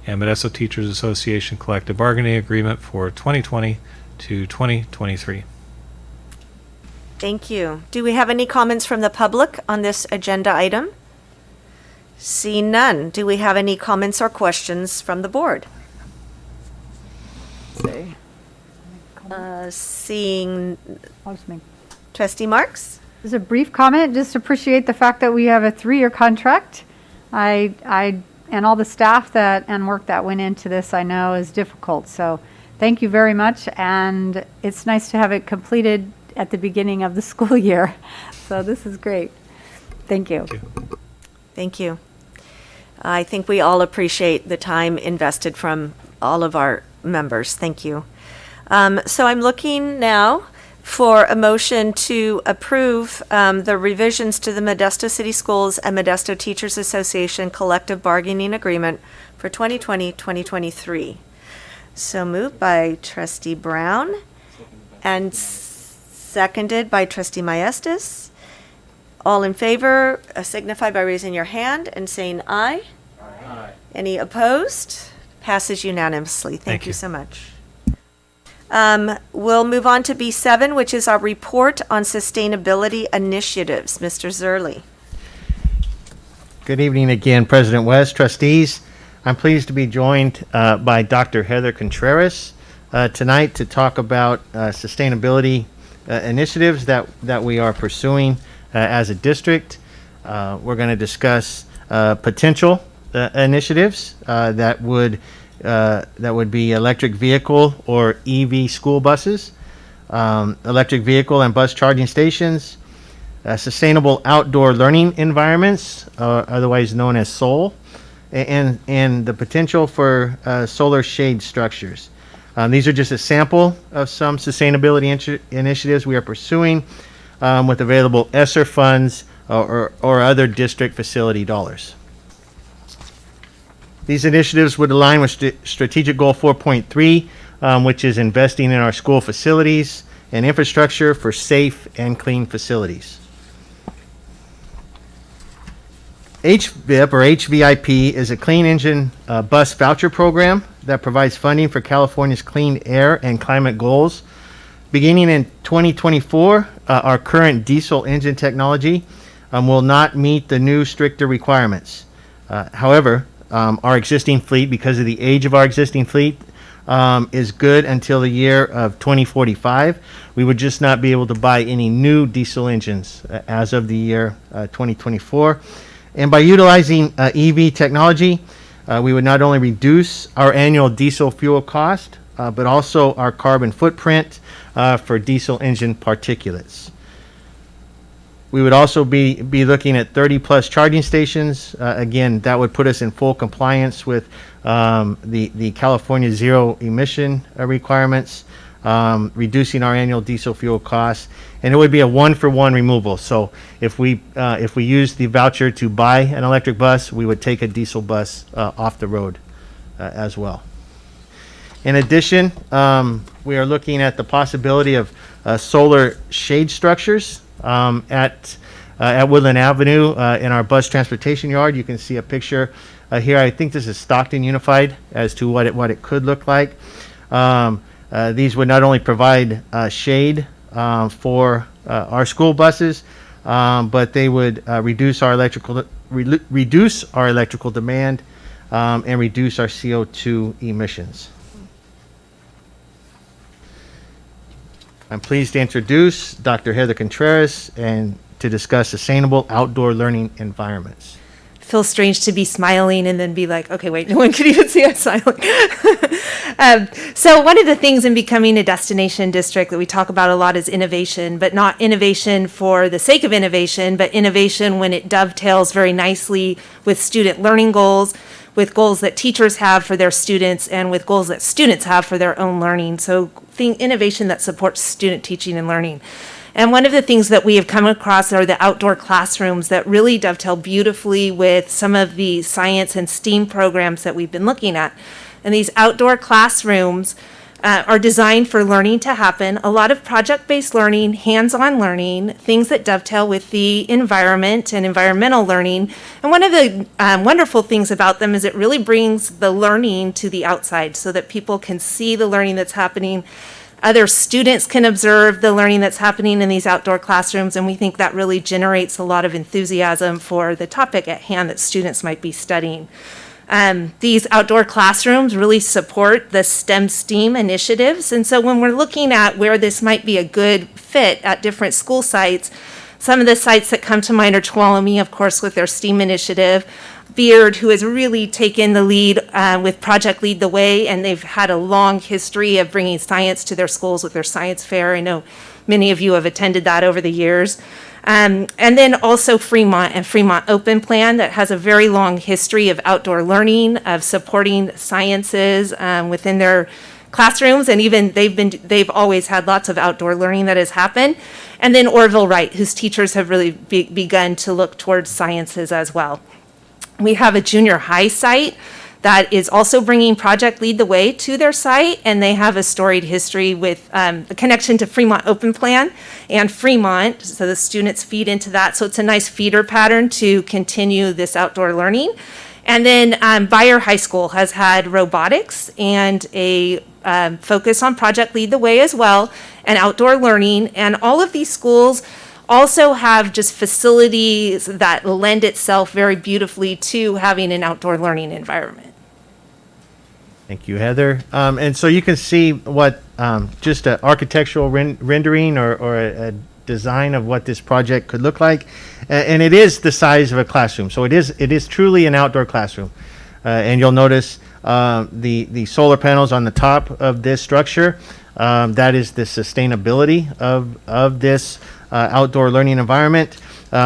and Modesto Teachers Association collective bargaining agreement for 2020 to 2023. Thank you. Do we have any comments from the public on this agenda item? Seeing none, do we have any comments or questions from the board? Seeing Trustee Marks? Just a brief comment, just appreciate the fact that we have a 3-year contract. I and all the staff and work that went into this, I know is difficult. So thank you very much. And it's nice to have it completed at the beginning of the school year. So this is great. Thank you. Thank you. I think we all appreciate the time invested from all of our members. Thank you. So I'm looking now for a motion to approve the revisions to the Modesto City Schools and Modesto Teachers Association collective bargaining agreement for 2020-2023. So moved by Trustee Brown and seconded by Trustee Maestas. All in favor, signify by raising your hand and saying aye. Aye. Any opposed? Passes unanimously. Thank you so much. We'll move on to B7, which is our report on sustainability initiatives. Mr. Zerly. Good evening again, President West, trustees. I'm pleased to be joined by Dr. Heather Contreras tonight to talk about sustainability initiatives that we are pursuing as a district. We're going to discuss potential initiatives that would be electric vehicle or EV school buses, electric vehicle and bus charging stations, sustainable outdoor learning environments, otherwise known as SOL, and the potential for solar shade structures. These are just a sample of some sustainability initiatives we are pursuing with available ESSER funds or other district facility dollars. These initiatives would align with Strategic Goal 4.3, which is investing in our school facilities and infrastructure for safe and clean facilities. HVIP or HVIP is a clean engine bus voucher program that provides funding for California's clean air and climate goals. Beginning in 2024, our current diesel engine technology will not meet the new stricter requirements. However, our existing fleet, because of the age of our existing fleet, is good until the year of 2045. We would just not be able to buy any new diesel engines as of the year 2024. And by utilizing EV technology, we would not only reduce our annual diesel fuel cost, but also our carbon footprint for diesel engine particulates. We would also be looking at 30-plus charging stations. Again, that would put us in full compliance with the California zero emission requirements, reducing our annual diesel fuel costs, and it would be a one-for-one removal. So if we use the voucher to buy an electric bus, we would take a diesel bus off the road as well. In addition, we are looking at the possibility of solar shade structures at Woodland Avenue in our bus transportation yard. You can see a picture here. I think this is Stockton Unified as to what it could look like. These would not only provide shade for our school buses, but they would reduce our electrical demand and reduce our CO2 emissions. I'm pleased to introduce Dr. Heather Contreras and to discuss sustainable outdoor learning environments. Feels strange to be smiling and then be like, okay, wait, no one could even see us smiling. So one of the things in becoming a destination district that we talk about a lot is innovation, but not innovation for the sake of innovation, but innovation when it dovetails very nicely with student learning goals, with goals that teachers have for their students, and with goals that students have for their own learning. So innovation that supports student teaching and learning. And one of the things that we have come across are the outdoor classrooms that really dovetail beautifully with some of the science and STEAM programs that we've been looking at. And these outdoor classrooms are designed for learning to happen, a lot of project-based learning, hands-on learning, things that dovetail with the environment and environmental learning. And one of the wonderful things about them is it really brings the learning to the outside so that people can see the learning that's happening Other students can observe the learning that's happening in these outdoor classrooms, and we think that really generates a lot of enthusiasm for the topic at hand that students might be studying. These outdoor classrooms really support the STEM initiatives, and so when we're looking at where this might be a good fit at different school sites, some of the sites that come to mind are Tuolumne, of course, with their STEAM initiative, Beard, who has really taken the lead with Project Lead the Way, and they've had a long history of bringing science to their schools with their science fair. I know many of you have attended that over the years. And then also Fremont and Fremont Open Plan that has a very long history of outdoor learning, of supporting sciences within their classrooms, and even they've always had lots of outdoor learning that has happened. And then Orville Wright, whose teachers have really begun to look towards sciences as well. We have a junior high site that is also bringing Project Lead the Way to their site, and they have a storied history with the connection to Fremont Open Plan and Fremont, so the students feed into that. So it's a nice feeder pattern to continue this outdoor learning. And then Bayer High School has had robotics and a focus on Project Lead the Way as well, and outdoor learning. And all of these schools also have just facilities that lend itself very beautifully to having an outdoor learning environment. Thank you, Heather. And so you can see what just an architectural rendering or a design of what this project could look like. And it is the size of a classroom. So it is truly an outdoor classroom. And you'll notice the solar panels on the top of this structure. That is the sustainability of this outdoor learning environment.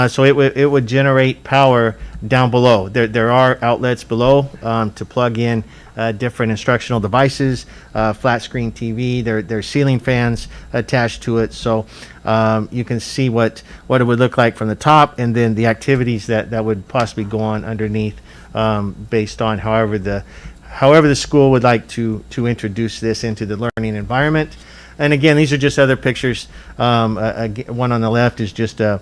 So it would generate power down below. There are outlets below to plug in different instructional devices, flat screen TV. There's ceiling fans attached to it. So you can see what it would look like from the top, and then the activities that would possibly go on underneath based on however the school would like to introduce this into the learning environment. And again, these are just other pictures. One on the left is just a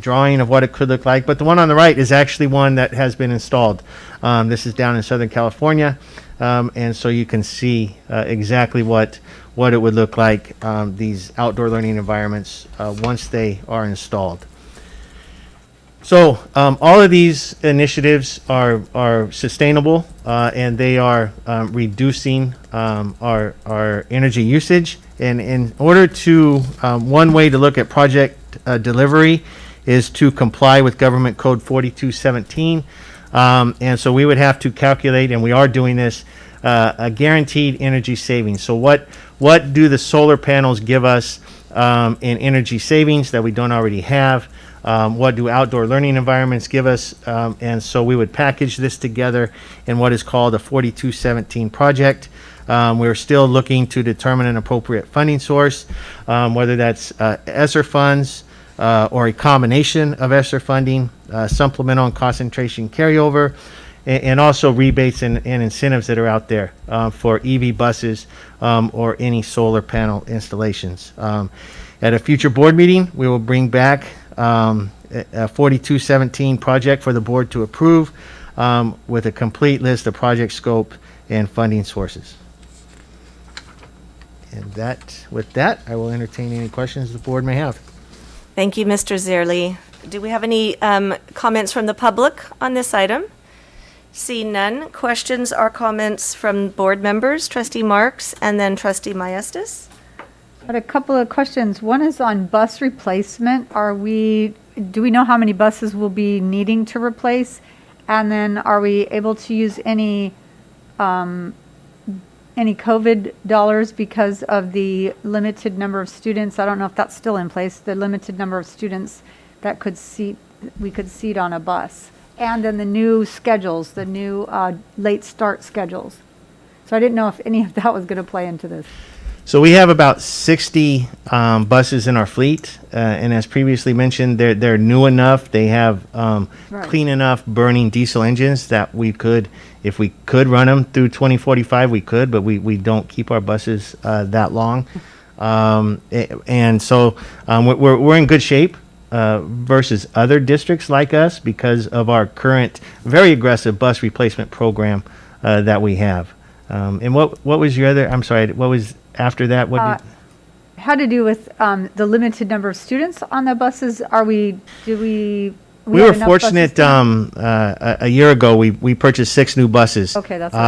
drawing of what it could look like, but the one on the right is actually one that has been installed. This is down in Southern California, and so you can see exactly what it would look like, these outdoor learning environments, once they are installed. So all of these initiatives are sustainable, and they are reducing our energy usage. And in order to, one way to look at project delivery is to comply with Government Code 4217. And so we would have to calculate, and we are doing this, a guaranteed energy savings. So what do the solar panels give us in energy savings that we don't already have? What do outdoor learning environments give us? And so we would package this together in what is called a 4217 project. We're still looking to determine an appropriate funding source, whether that's ESSER funds or a combination of ESSER funding, supplemental and concentration carryover, and also rebates and incentives that are out there for EV buses or any solar panel installations. At a future board meeting, we will bring back a 4217 project for the board to approve with a complete list of project scope and funding sources. And with that, I will entertain any questions the board may have. Thank you, Mr. Zierli. Do we have any comments from the public on this item? Seeing none, questions or comments from board members, Trustee Marks and then Trustee Maestas? I had a couple of questions. One is on bus replacement. Do we know how many buses we'll be needing to replace? And then are we able to use any COVID dollars because of the limited number of students? I don't know if that's still in place, the limited number of students that we could seat on a bus. And then the new schedules, the new late start schedules. So I didn't know if any of that was going to play into this. So we have about 60 buses in our fleet, and as previously mentioned, they're new enough. They have clean enough burning diesel engines that we could, if we could run them through 2045, we could, but we don't keep our buses that long. And so we're in good shape versus other districts like us because of our current very aggressive bus replacement program that we have. And what was your other, I'm sorry, what was after that? What did? Had to do with the limited number of students on the buses. We We have were enough fortunate, buses a year ago, we purchased 6 new buses. Okay, that's what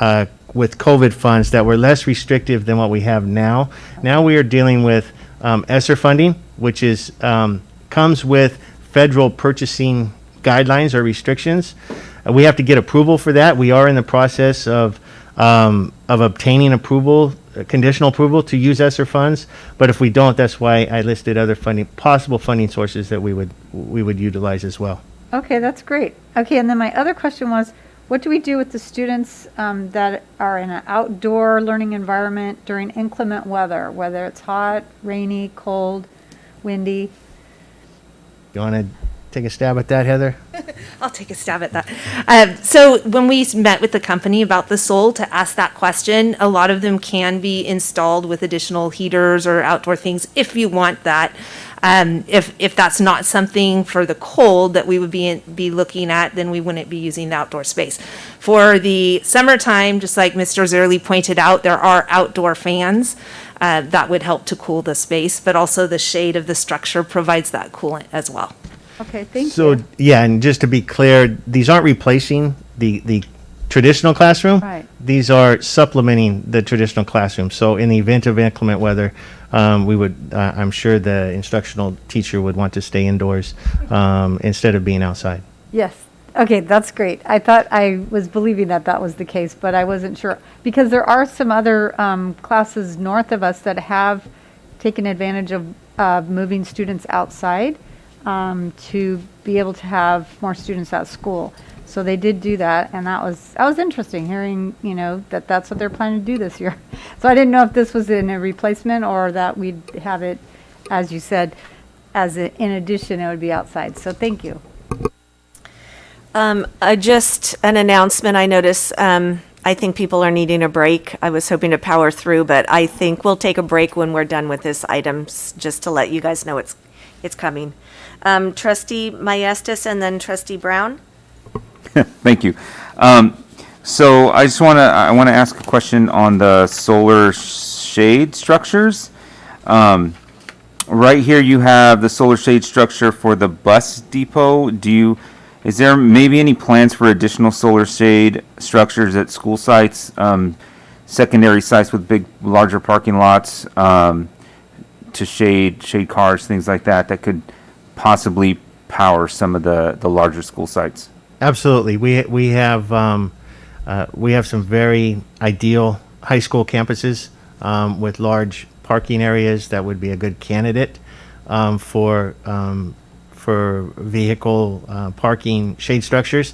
I with COVID funds that were less restrictive than what we have now. Now we are dealing with ESSER funding, which is, comes with federal purchasing guidelines or restrictions. We have to get approval for that. We are in the process of obtaining approval, conditional approval to use ESSER funds. But if we don't, that's why I listed other funding, possible funding sources that we would utilize as well. Okay, that's great. Okay, and then my other question was, what do we do with the students that are in an outdoor learning environment during inclement weather, whether it's hot, rainy, cold, windy? You want to take a stab at that, Heather? I'll take a stab at that. So when we met with the company about the Soul to ask that question, a lot of them can be installed with additional heaters or outdoor things if you want that. If that's not something for the cold that we would be looking at, then we wouldn't be using the outdoor space. For the summertime, just like Mr. Zerly pointed out, there are outdoor fans that would help to cool the space, but also the shade of the structure provides that coolant as well. Okay, thank you. So, yeah, and just to be clear, these aren't replacing the traditional classroom. Right. These are supplementing the traditional classroom. So in the event of inclement weather, we would, I'm sure the instructional teacher would want to stay indoors instead of being outside. Yes. Okay, that's great. I thought I was believing that that was the case, but I wasn't sure. Because there are some other classes north of us that have taken advantage of moving students outside to be able to have more students at school. So they did do that, and that was interesting hearing, that that's what they're planning to do this year. So I didn't know if this was in a replacement or that we'd have it, as you said, in addition, it would be outside. So thank you. Just an announcement. I notice, I think people are needing a break. I was hoping to power through, but I think we'll take a break when we're done with this item, just to let you guys know it's coming. Trustee Maestas and then Trustee Brown. Thank you. So I want to ask a question on the solar shade structures. Right here you have the solar shade structure for the bus depot. Is there maybe any plans for additional solar shade structures at school sites, secondary sites with larger parking lots, to shade cars, things like that could possibly power some of the larger school sites? Absolutely. We have some very ideal high school campuses with large parking areas that would be a good candidate for vehicle parking shade structures.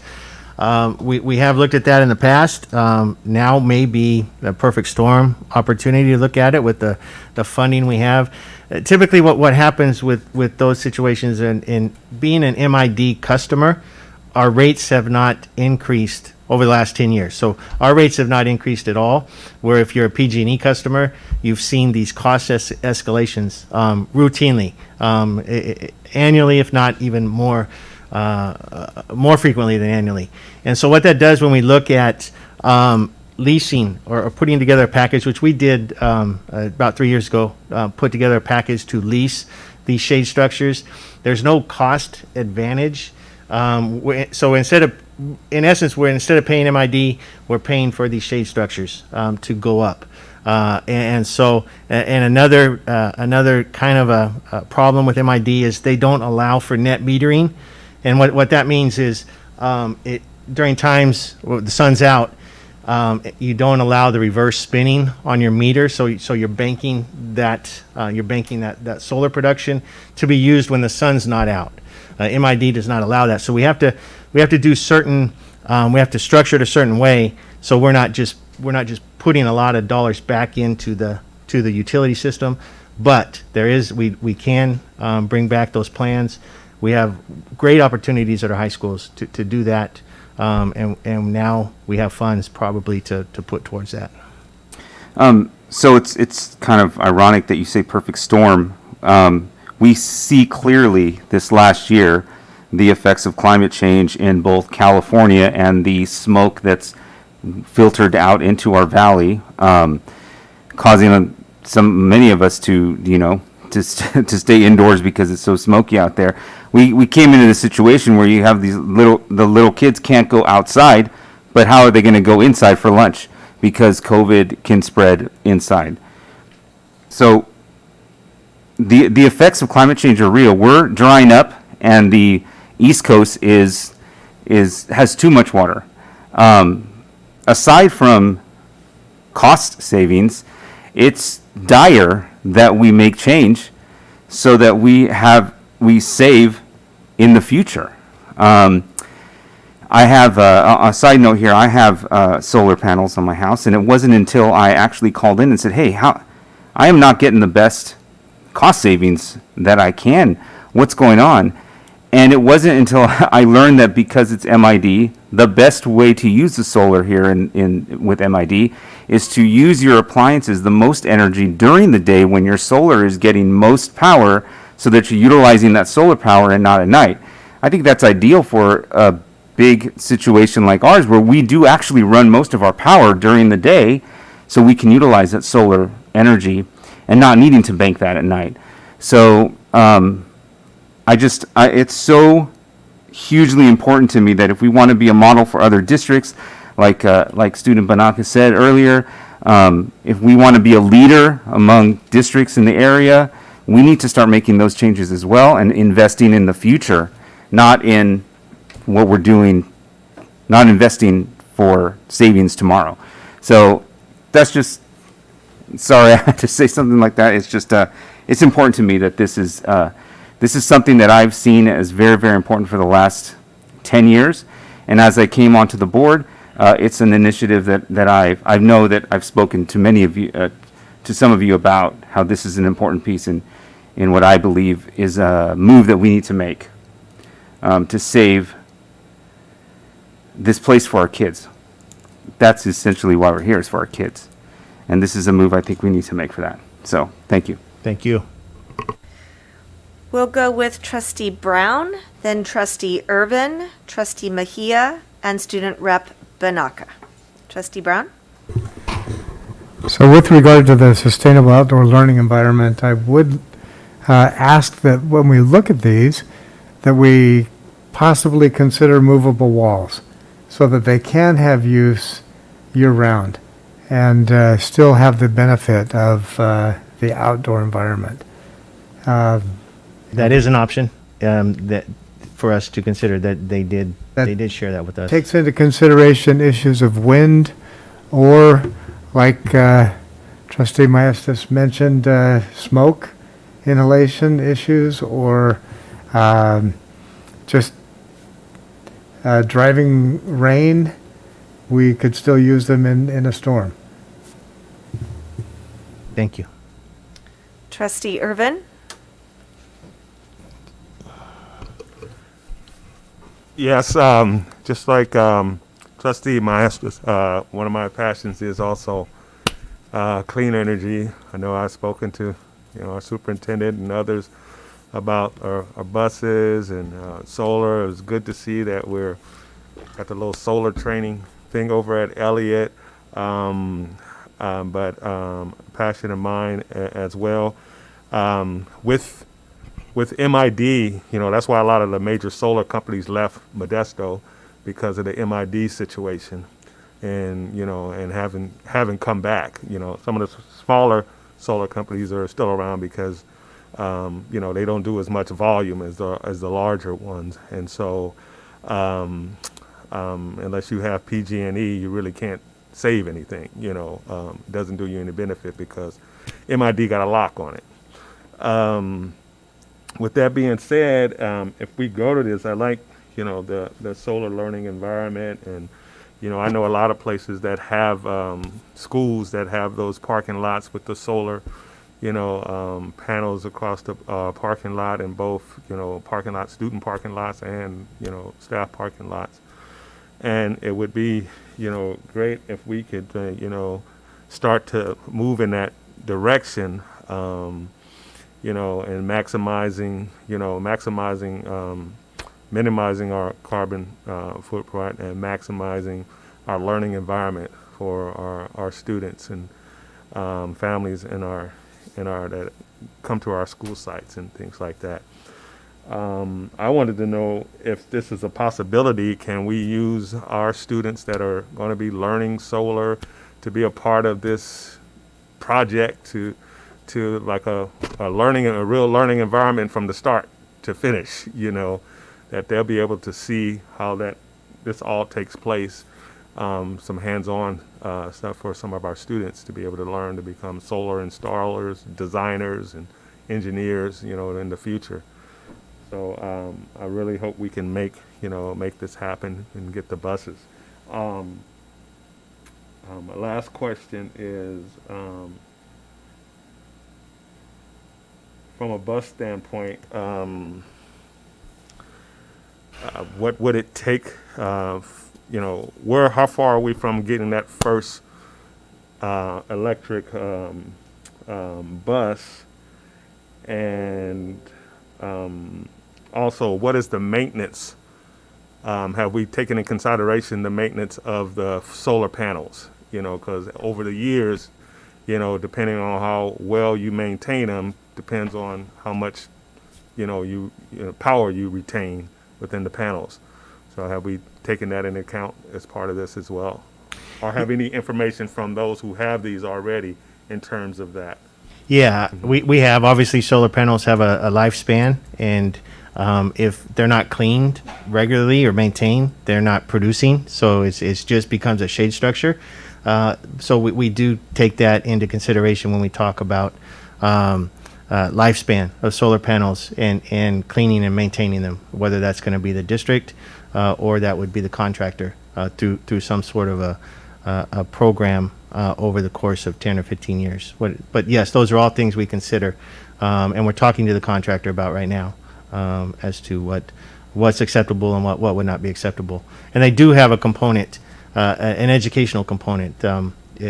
We have looked at that in the past. Now may be the perfect storm opportunity to look at it with the funding we have. Typically what happens with those situations in being an MID customer, our rates have not increased over the last 10 years. So our rates have not increased at all, where if you're a PG&E customer, you've seen these cost escalations routinely, annually, if not even more frequently than annually. And so what that does when we look at leasing or putting together a package, which we did about 3 years ago, put together a package to lease these shade structures, there's no cost advantage. So instead of paying MID, we're paying for these shade structures to go up. And another kind of a problem with MID is they don't allow for net metering. And what that means is during times where the sun's out, you don't allow the reverse spinning on your meter. So you're banking that solar production to be used when the sun's not out. MID does not allow that. So we have to do certain, we have to structure it a certain way. So we're not just putting a lot of dollars back into the utility system, but we can bring back those plans. We have great opportunities at our high schools to do that, and now we have funds probably to put towards that. So it's kind of ironic that you say perfect storm. We see clearly this last year the effects of climate change in both California and the smoke that's filtered out into our valley, causing many of us to, to stay indoors because it's so smoky out there. We came into the situation where you have the little kids can't go outside, but how are they going to go inside for lunch? Because COVID can spread inside. So the effects of climate change are real. We're drying up, and the East Coast has too much water. Aside from cost savings, it's dire that we make change so that we save in the future. I have a side note here. I have solar panels on my house, and it wasn't until I actually called in and said, "Hey, I am not getting the best cost savings that I can. What's going on?" And it wasn't until I learned that because it's MID, the best way to use the solar here with MID is to use your appliances the most energy during the day when your solar is getting most power, so that you're utilizing that solar power and not at night. I think that's ideal for a big situation like ours, where we do actually run most of our power during the day, so we can utilize that solar energy and not needing to bank that at night. So it's so hugely important to me that if we want to be a model for other districts, like Student Banaka said earlier, if we want to be a leader among districts in the area, we need to start making those changes as well and investing in the future, not in what we're doing, not investing for savings tomorrow. So that's just, sorry I had to say something like that. It's just, it's important to me that this is something that I've seen as very, very important for the last 10 years. And as I came onto the board, it's an initiative that I know that I've spoken to many of you, to some of you about how this is an important piece in what I believe is a move that we need to make to save this place for our kids. That's essentially why we're here, is for our kids. And this is a move I think we need to make for that. So, thank you. Thank you. We'll go with Trustee Brown, then Trustee Irvin, Trustee Mejia, and Student Rep Banaka. Trustee Brown? So with regard to the sustainable outdoor learning environment, I would ask that when we look at these, that we possibly consider movable walls so that they can have use year-round and still have the benefit of the outdoor environment. That is an option that for us to consider. That they did share that with us. Takes into consideration issues of wind, or like Trustee Maestas mentioned, smoke inhalation issues, or just driving rain. We could still use them in a storm. Thank you. Trustee Irvin? Yes, just like Trustee Maestas, one of my passions is also clean energy. I know I've spoken to our superintendent and others about our buses and solar. It was good to see that we're got the little solar training thing over at Elliott, but passion of mine as well. With MID, that's why a lot of the major solar companies left Modesto, because of the MID situation, and and haven't come back. Some of the smaller solar companies are still around because they don't do as much volume as the larger ones, and so unless you have PG&E, you really can't save anything. It doesn't do you any benefit because MID got a lock on it. With that being said, if we go to this, I like, the solar learning environment, and, I know a lot of places that have schools that have those parking lots with the solar, panels across the parking lot, and both, parking lots, student parking lots, and, staff parking lots. And it would be, great if we could, start to move in that direction, and minimizing our carbon footprint and maximizing our learning environment for our students and families in our that come to our school sites and things like that. I wanted to know if this is a possibility. Can we use our students that are going to be learning solar to be a part of this project to like a real learning environment from the start to finish, that they'll be able to see how this all takes place, some hands-on stuff for some of our students to be able to learn to become solar installers, designers, and engineers, in the future. So I really hope we can make this happen and get the buses. My last question is, from a bus standpoint, what would it take? How far are we from getting that first electric bus? And also, what is the maintenance? Have we taken in consideration the maintenance of the solar panels? Because over the years, depending on how well you maintain them, depends on how much, power you retain within the panels. So have we taken that into account as part of this as well? Or have any information from those who have these already in terms of that? Yeah, we have. Obviously, solar panels have a lifespan, and if they're not cleaned regularly or maintained, they're not producing. So it's just becomes a shade structure. So we do take that into consideration when we talk about lifespan of solar panels and cleaning and maintaining them, whether that's going to be the district or that would be the contractor through some sort of a program over the course of 10 or 15 years. But yes, those are all things we consider, and we're talking to the contractor about right now as to what's acceptable and what would not be acceptable. And they do have a component, an educational component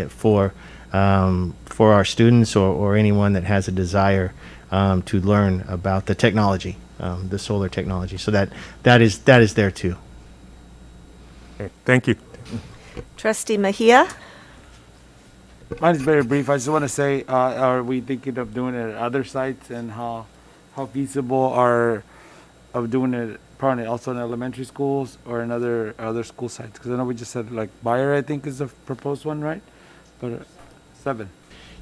for our students or anyone that has a desire to learn about the technology, the solar technology. So that is there too. Okay, thank you. Trustee Mejia? Mine is very brief. I just want to say, are we thinking of doing it at other sites, and how feasible are of doing it probably also in elementary schools or in other school sites? Because I know we just said like Bayer, I think, is the proposed one, right? But 7.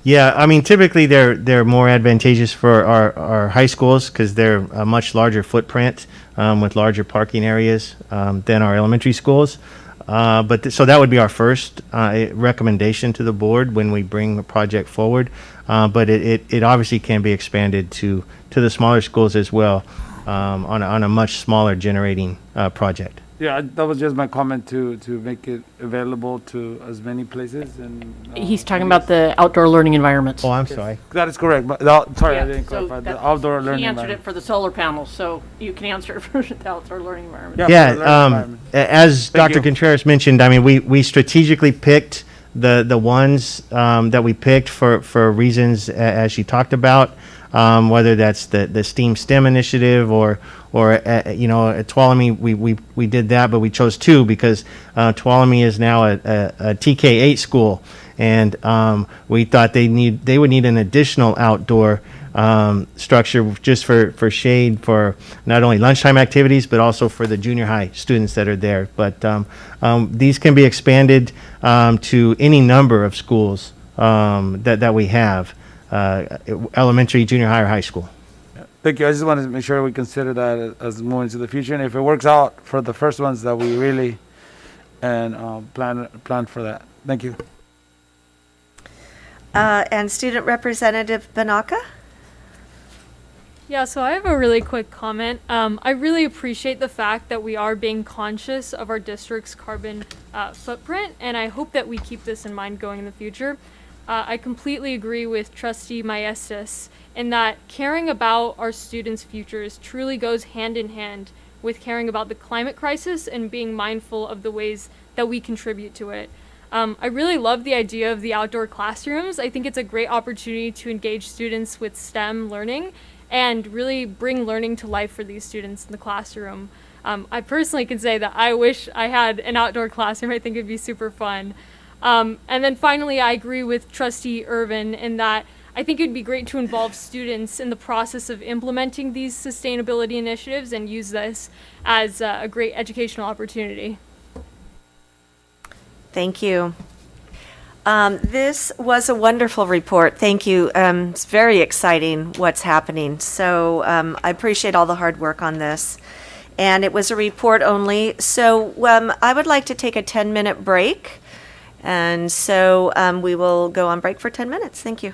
Yeah, I mean, typically they're more advantageous for our high schools because they're a much larger footprint with larger parking areas than our elementary schools. So that would be our first recommendation to the board when we bring the project forward. But it obviously can be expanded to the smaller schools as well on a much smaller generating project. Yeah, that was just my comment to make it available to as many places. And He's talking about the outdoor learning environments. Oh, I'm sorry. that is correct. But sorry, I didn't clarify. The outdoor learning He answered environment. it for the solar panels, so you can answer it for the outdoor learning environment. Yeah, as Dr. Contreras mentioned, I mean, we strategically picked the ones that we picked for reasons as she talked about, whether that's the STEM initiative or at Tuolumne we did that, but we chose 2 because Tuolumne is now a TK8 school, and we thought they would need an additional outdoor structure just for shade for not only lunchtime activities but also for the junior high students that are there. But these can be expanded to any number of schools that we have, elementary, junior high, or high school. Thank you. I just wanted to make sure we consider that as moving to the future, and if it works out for the first ones, that we really plan for that. Thank you. And Student Representative Banaka? Yeah, so I have a really quick comment. I really appreciate the fact that we are being conscious of our district's carbon footprint, and I hope that we keep this in mind going in the future. I completely agree with Trustee Maestas in that caring about our students' futures truly goes hand in hand with caring about the climate crisis and being mindful of the ways that we contribute to it. I really love the idea of the outdoor classrooms. I think it's a great opportunity to engage students with STEM learning and really bring learning to life for these students in the classroom. I personally can say that I wish I had an outdoor classroom. I think it'd be super fun. And then finally, I agree with Trustee Irvin in that I think it'd be great to involve students in the process of implementing these sustainability initiatives and use this as a great educational opportunity. Thank you. This was a wonderful report. Thank you. It's very exciting what's happening. So I appreciate all the hard work on this. And it was a report only. So I would like to take a 10-minute break. And so we will go on break for 10 minutes. Thank you.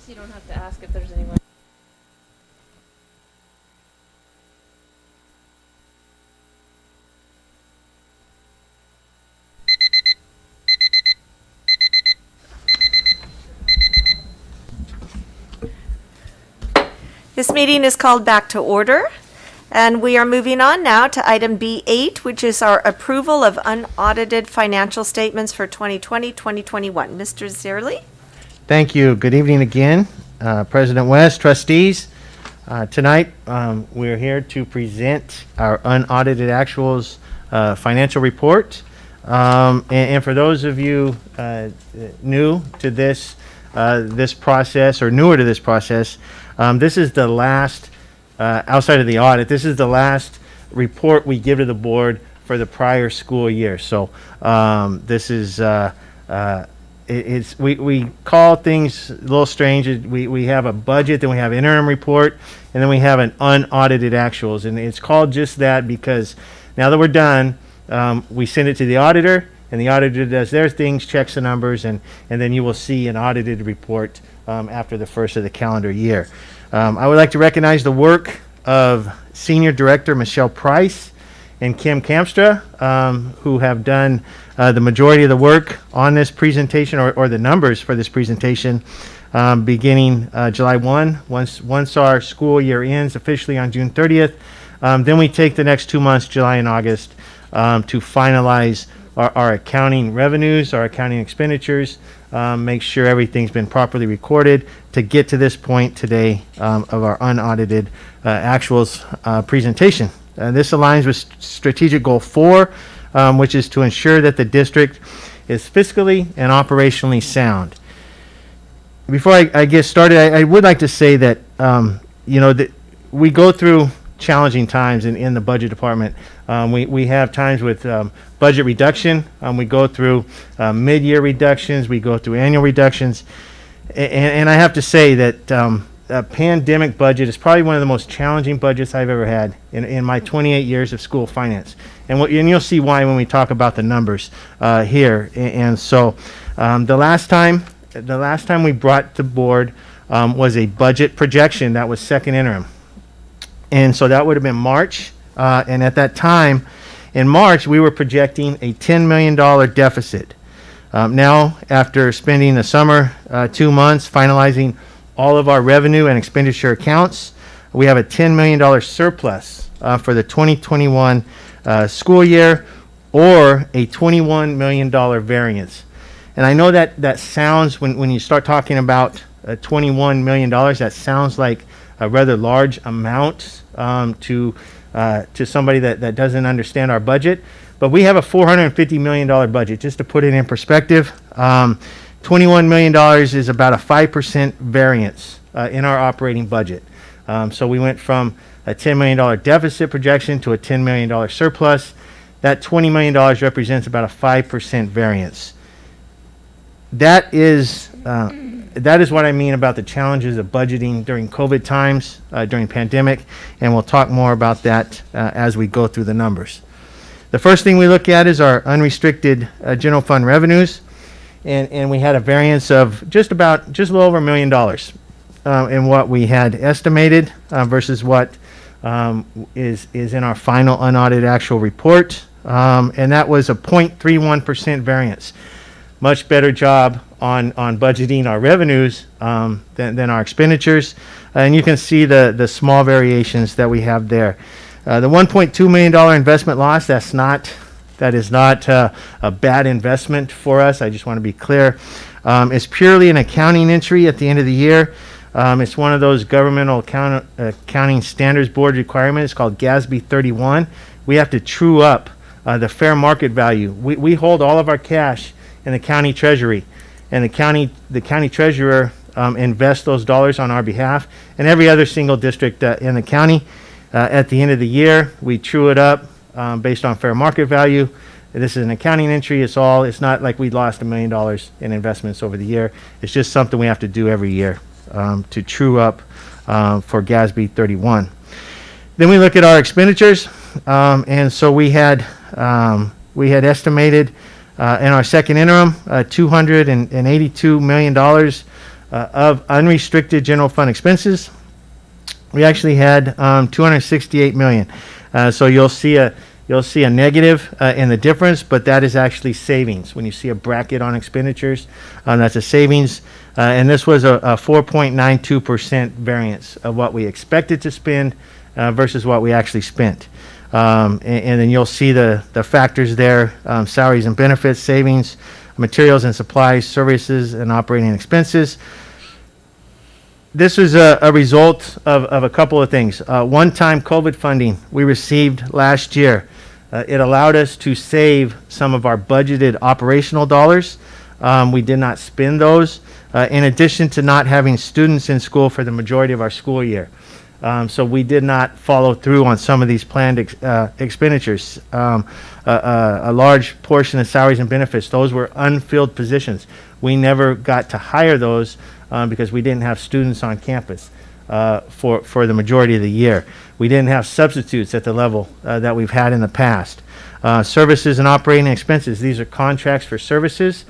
Just so you don't have to ask if there's anyone. This meeting is called back to order, and we are moving on now to item B8, which is our approval of unaudited financial statements for 2020-2021. Mr. Zierli? Thank you. Good evening again, President West, trustees. Tonight, we're here to present our unaudited actuals financial report. And for those of you new to this process or newer to this process, this is the last, outside of the audit, this is the last report we give to the board for the prior school year. So this is, we call things a little strange. We have a budget, then we have interim report, and then we have an unaudited actuals. And it's called just that because now that we're done, we send it to the auditor, and the auditor does their things, checks the numbers, and then you will see an audited report after the first of the calendar year. I would like to recognize the work of Senior Director Michelle Price and Kim Kamstra, who have done the majority of the work on this presentation, or the numbers for this presentation, beginning July 1. Once our school year ends officially on June 30th, then we take the next 2 months, July and August, to finalize our accounting revenues, our accounting expenditures, make sure everything's been properly recorded to get to this point today of our unaudited actuals presentation. This aligns with strategic goal 4, which is to ensure that the district is fiscally and operationally sound. Before I get started, I would like to say that, that we go through challenging times in the budget department. We have times with budget reduction. We go through mid-year reductions. We go through annual reductions. And I have to say that a pandemic budget is probably one of the most challenging budgets I've ever had in my 28 years of school finance. And you'll see why when we talk about the numbers here. And so the last time we brought the board was a budget projection that was second interim. And so that would have been March. And at that time, in March, we were projecting a $10 million deficit. Now, after spending the summer 2 months finalizing all of our revenue and expenditure accounts, we have a $10 million surplus for the 2021 school year, or a $21 million variance. And I know that sounds, when you start talking about $21 million, that sounds like a rather large amount to somebody that doesn't understand our budget. But we have a $450 million budget, just to put it in perspective. $21 million is about a 5% variance in our operating budget. So we went from a $10 million deficit projection to a $10 million surplus. That $20 million represents about a 5% variance. That is what I mean about the challenges of budgeting during COVID times, during pandemic, and we'll talk more about that as we go through the numbers. The first thing we look at is our unrestricted general fund revenues, and we had a variance of just a little over $1 million in what we had estimated versus what is in our final unaudited actual report, and that was a 0.31% variance. Much better job on budgeting our revenues than our expenditures. And you can see the small variations that we have there. The $1.2 million investment loss, that is not a bad investment for us. I just want to be clear. It's purely an accounting entry at the end of the year. It's one of those governmental accounting standards board requirements called GASB 31. We have to true up the fair market value. We hold all of our cash in the county treasury, and the county treasurer invests those dollars on our behalf, and every other single district in the county. At the end of the year, we true it up based on fair market value. This is an accounting entry. It's not like we lost $1 million in investments over the year. It's just something we have to do every year to true up for GASB 31. Then we look at our expenditures, and so we had estimated in our second interim, $282 million of unrestricted general fund expenses, we actually had 268 million. So you'll see a negative in the difference, but that is actually savings. When you see a bracket on expenditures, that's a savings. And this was a 4.92% variance of what we expected to spend versus what we actually spent. And then you'll see the factors there, salaries and benefits, savings, materials and supplies, services and operating expenses. This was a result of a couple of things. One-time COVID funding we received last year. It allowed us to save some of our budgeted operational dollars. We did not spend those, in addition to not having students in school for the majority of our school year. So we did not follow through on some of these planned expenditures. A large portion of salaries and benefits, those were unfilled positions. We never got to hire those because we didn't have students on campus for the majority of the year. We didn't have substitutes at the level that we've had in the past. Services and operating expenses, these are contracts for services.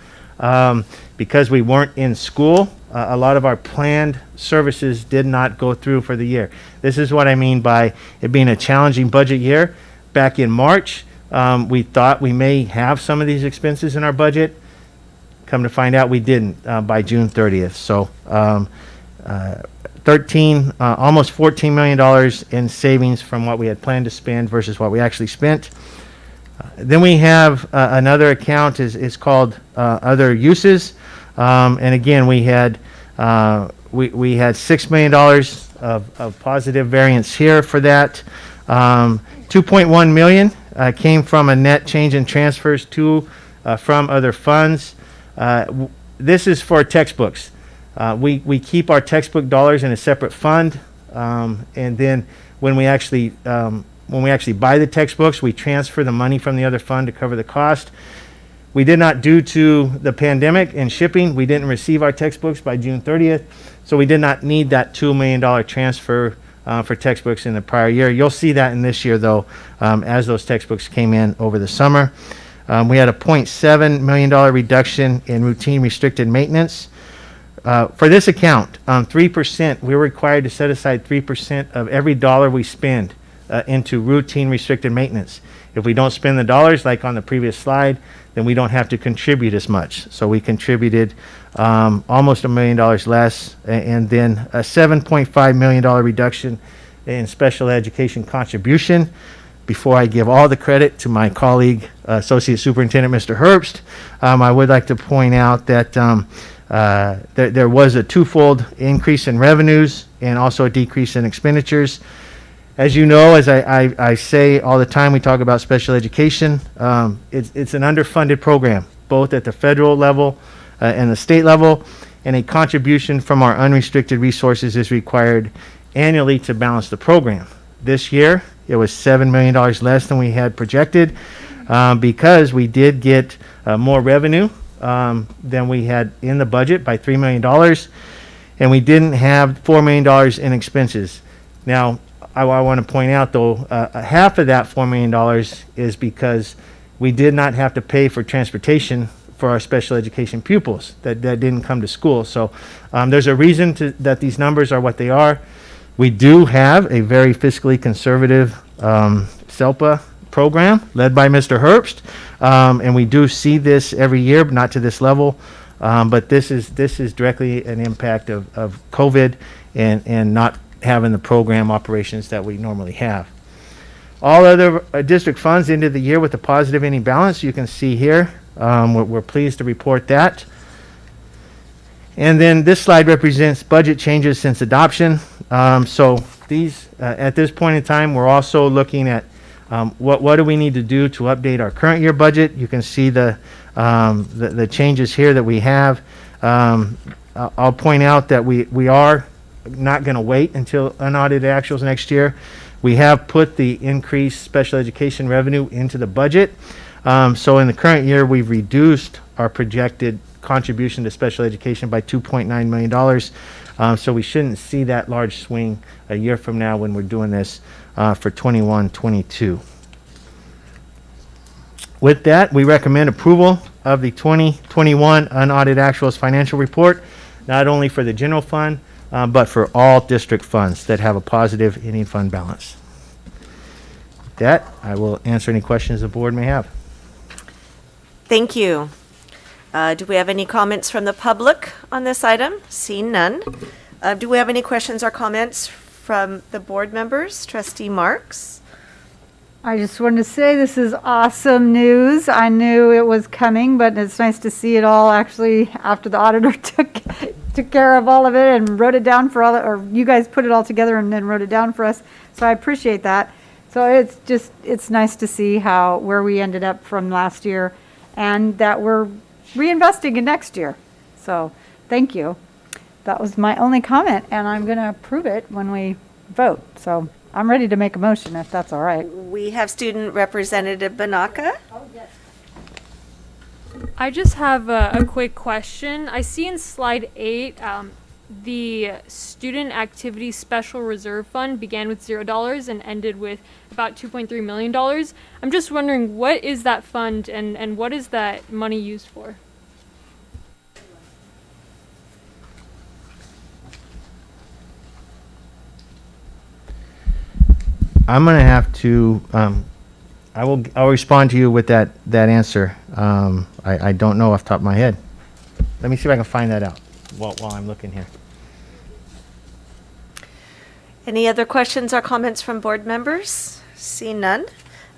Because we weren't in school, a lot of our planned services did not go through for the year. This is what I mean by it being a challenging budget year. Back in March, we thought we may have some of these expenses in our budget. Come to find out we didn't by June 30th. So almost $14 million in savings from what we had planned to spend versus what we actually spent. Then we have another account is called other uses, and again we had $6 million of positive variance here for that. 2.1 million came from a net change in transfers to from other funds. This is for textbooks. We keep our textbook dollars in a separate fund, and then when we actually buy the textbooks, we transfer the money from the other fund to cover the cost. We did not, due to the pandemic and shipping, we didn't receive our textbooks by June 30th, so we did not need that $2 million transfer for textbooks in the prior year. You'll see that in this year, though, as those textbooks came in over the summer. We had a $0.7 million reduction in routine restricted maintenance. For this account, 3%, we're required to set aside 3% of every dollar we spend into routine restricted maintenance. If we don't spend the dollars, like on the previous slide, then we don't have to contribute as much. So we contributed almost $1 million less, and then a $7.5 million reduction in special education contribution. Before I give all the credit to my colleague, Associate Superintendent Mr. Herbst, I would like to point out that there was a twofold increase in revenues and also a decrease in expenditures. As you know, as I say all the time, we talk about special education. It's an underfunded program, both at the federal level and the state level, and a contribution from our unrestricted resources is required annually to balance the program. This year, it was $7 million less than we had projected because we did get more revenue than we had in the budget by $3 million, and we didn't have $4 million in expenses. Now, I want to point out, though, half of that $4 million is because we did not have to pay for transportation for our special education pupils that didn't come to school. So there's a reason that these numbers are what they are. We do have a very fiscally conservative SELPA program led by Mr. Herbst, and we do see this every year, but not to this level. But this is directly an impact of COVID and not having the program operations that we normally have. All other district funds ended the year with a positive ending balance. You can see here. We're pleased to report that. And then this slide represents budget changes since adoption. So these, at this point in time, we're also looking at what do we need to do to update our current year budget. You can see the changes here that we have. I'll point out that we are not going to wait until unaudited actuals next year. We have put the increased special education revenue into the budget. So in the current year, we've reduced our projected contribution to special education by $2.9 million. So we shouldn't see that large swing a year from now when we're doing this for 21-22. With that, we recommend approval of the 2021 unaudited actuals financial report not only for the general fund, but for all district funds that have a positive ending fund balance. With that, I will answer any questions the board may have. Thank you. Do we have any comments from the public on this item? Seeing none. Do we have any questions or comments from the board members? Trustee Marks? I just wanted to say this is awesome news. I knew it was coming, but it's nice to see it all actually after the auditor took care of all of it and wrote it down for all, or you guys put it all together and then wrote it down for us. So I appreciate that. So it's nice to see where we ended up from last year and that we're reinvesting in next year. So thank you. That was my only comment, and I'm going to approve it when we vote. So I'm ready to make a motion if that's all right. We have Student Representative Banaka. I just have a quick question. I see in slide 8, the Student Activity Special Reserve Fund began with $0 and ended with about $2.3 million. I'm just wondering, what is that fund and what is that money used for? I'm going to have to, I'll respond to you with that answer. I don't know off the top of my head. Let me see if I can find that out while I'm looking here. Any other questions or comments from board members? See none.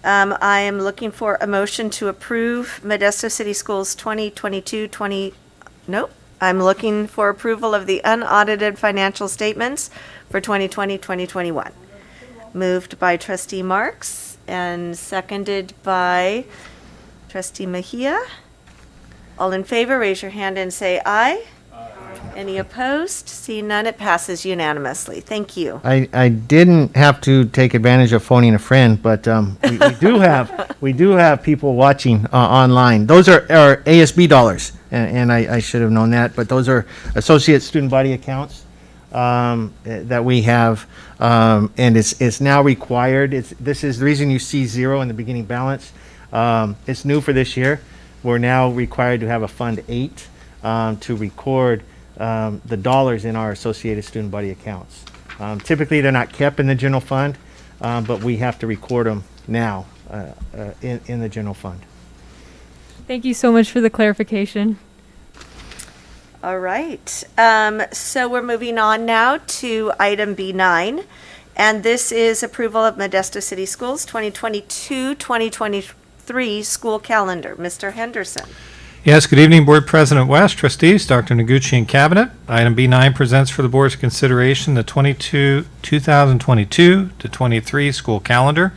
I am looking for a motion to approve Modesto City Schools 2022-20, nope. I'm looking for approval of the unaudited financial statements for 2020-2021. Moved by Trustee Marks and seconded by Trustee Mejia. All in favor, raise your hand and say aye. Any opposed? Seeing none, it passes unanimously. Thank you. I didn't have to take advantage of phoning a friend, but we do have people watching online. Those are ASB dollars, and I should have known that, but those are associate student body accounts that we have, and it's now required. This is the reason you see zero in the beginning balance. It's new for this year. We're now required to have a Fund 8 to record the dollars in our associated student body accounts. Typically, they're not kept in the general fund, but we have to record them now in the general fund. Thank you so much for the clarification. All right. So we're moving on now to item B9, and this is approval of Modesto City Schools 2022-2023 school calendar. Mr. Henderson. Yes, good evening, Board President West, trustees, Dr. Noguchi, and Cabinet. Item B9 presents for the Board's consideration the 2022-23 school calendar.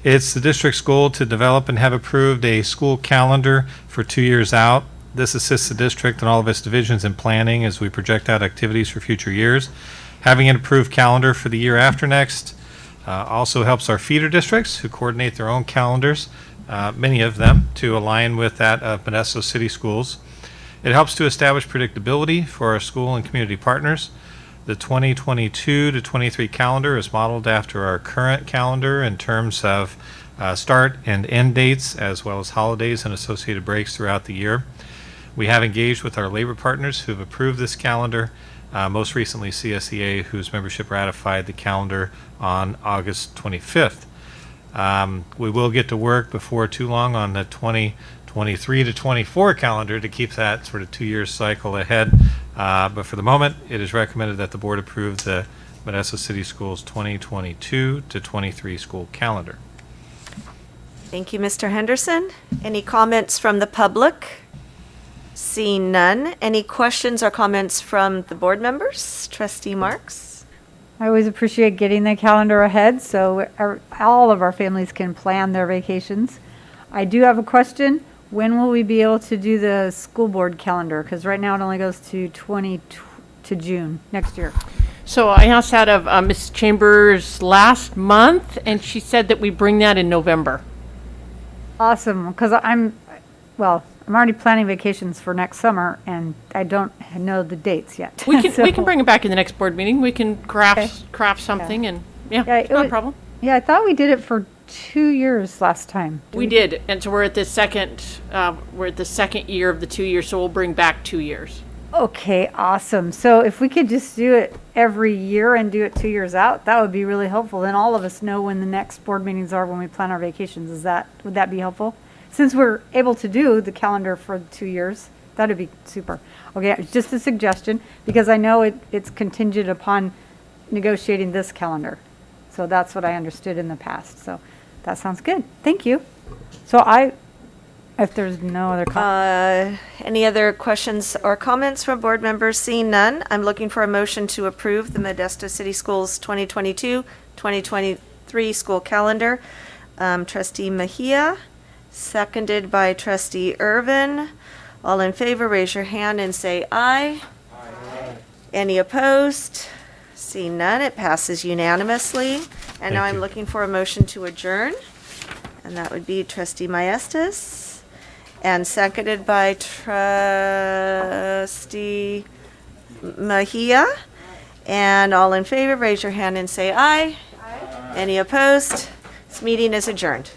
It's the district's goal to develop and have approved a school calendar for 2 years out. This assists the district and all of its divisions in planning as we project out activities for future years. Having an approved calendar for the year after next also helps our feeder districts who coordinate their own calendars, many of them, to align with that of Modesto City Schools. It helps to establish predictability for our school and community partners. The 2022-23 calendar is modeled after our current calendar in terms of start and end dates, as well as holidays and associated breaks throughout the year. We have engaged with our labor partners who have approved this calendar, most recently CSEA, whose membership ratified the calendar on August 25th. We will get to work before too long on the 2023-24 calendar to keep that sort of 2-year cycle ahead. But for the moment, it is recommended that the board approve the Modesto City Schools 2022-23 school calendar. Thank you, Mr. Henderson. Any comments from the public? Seeing none. Any questions or comments from the board members? Trustee Marks? I always appreciate getting the calendar ahead so all of our families can plan their vacations. I do have a question. When will we be able to do the school board calendar? Because right now it only goes to June next year. So I asked that of Ms. Chambers last month, and she said that we bring that in November. Awesome, because I'm already planning vacations for next summer, and I don't know the dates yet. We can bring it back in the next board meeting. We can craft something, and it's not a problem. Yeah, I thought we did it for 2 years last time. We did, and so we're at the second year of the 2 years, so we'll bring back 2 years. Okay, awesome. So if we could just do it every year and do it 2 years out, that would be really helpful. Then all of us know when the next board meetings are when we plan our vacations. Would that be helpful? Since we're able to do the calendar for 2 years, that'd be super. Okay, it's just a suggestion because I know it's contingent upon negotiating this calendar. So that's what I understood in the past. So that sounds good. Thank you. So if there's no other comments. Any other questions or comments from board members? Seeing none, I'm looking for a motion to approve the Modesto City Schools 2022-2023 school calendar. Trustee Mejia, seconded by Trustee Irvin. All in favor, raise your hand and say aye. Aye. Any opposed? Seeing none, it passes unanimously. And now I'm looking for a motion to adjourn. And that would be Trustee Maestas. And seconded by Trustee Mejia. And all in favor, raise your hand and say aye. Aye. Any opposed? This meeting is adjourned.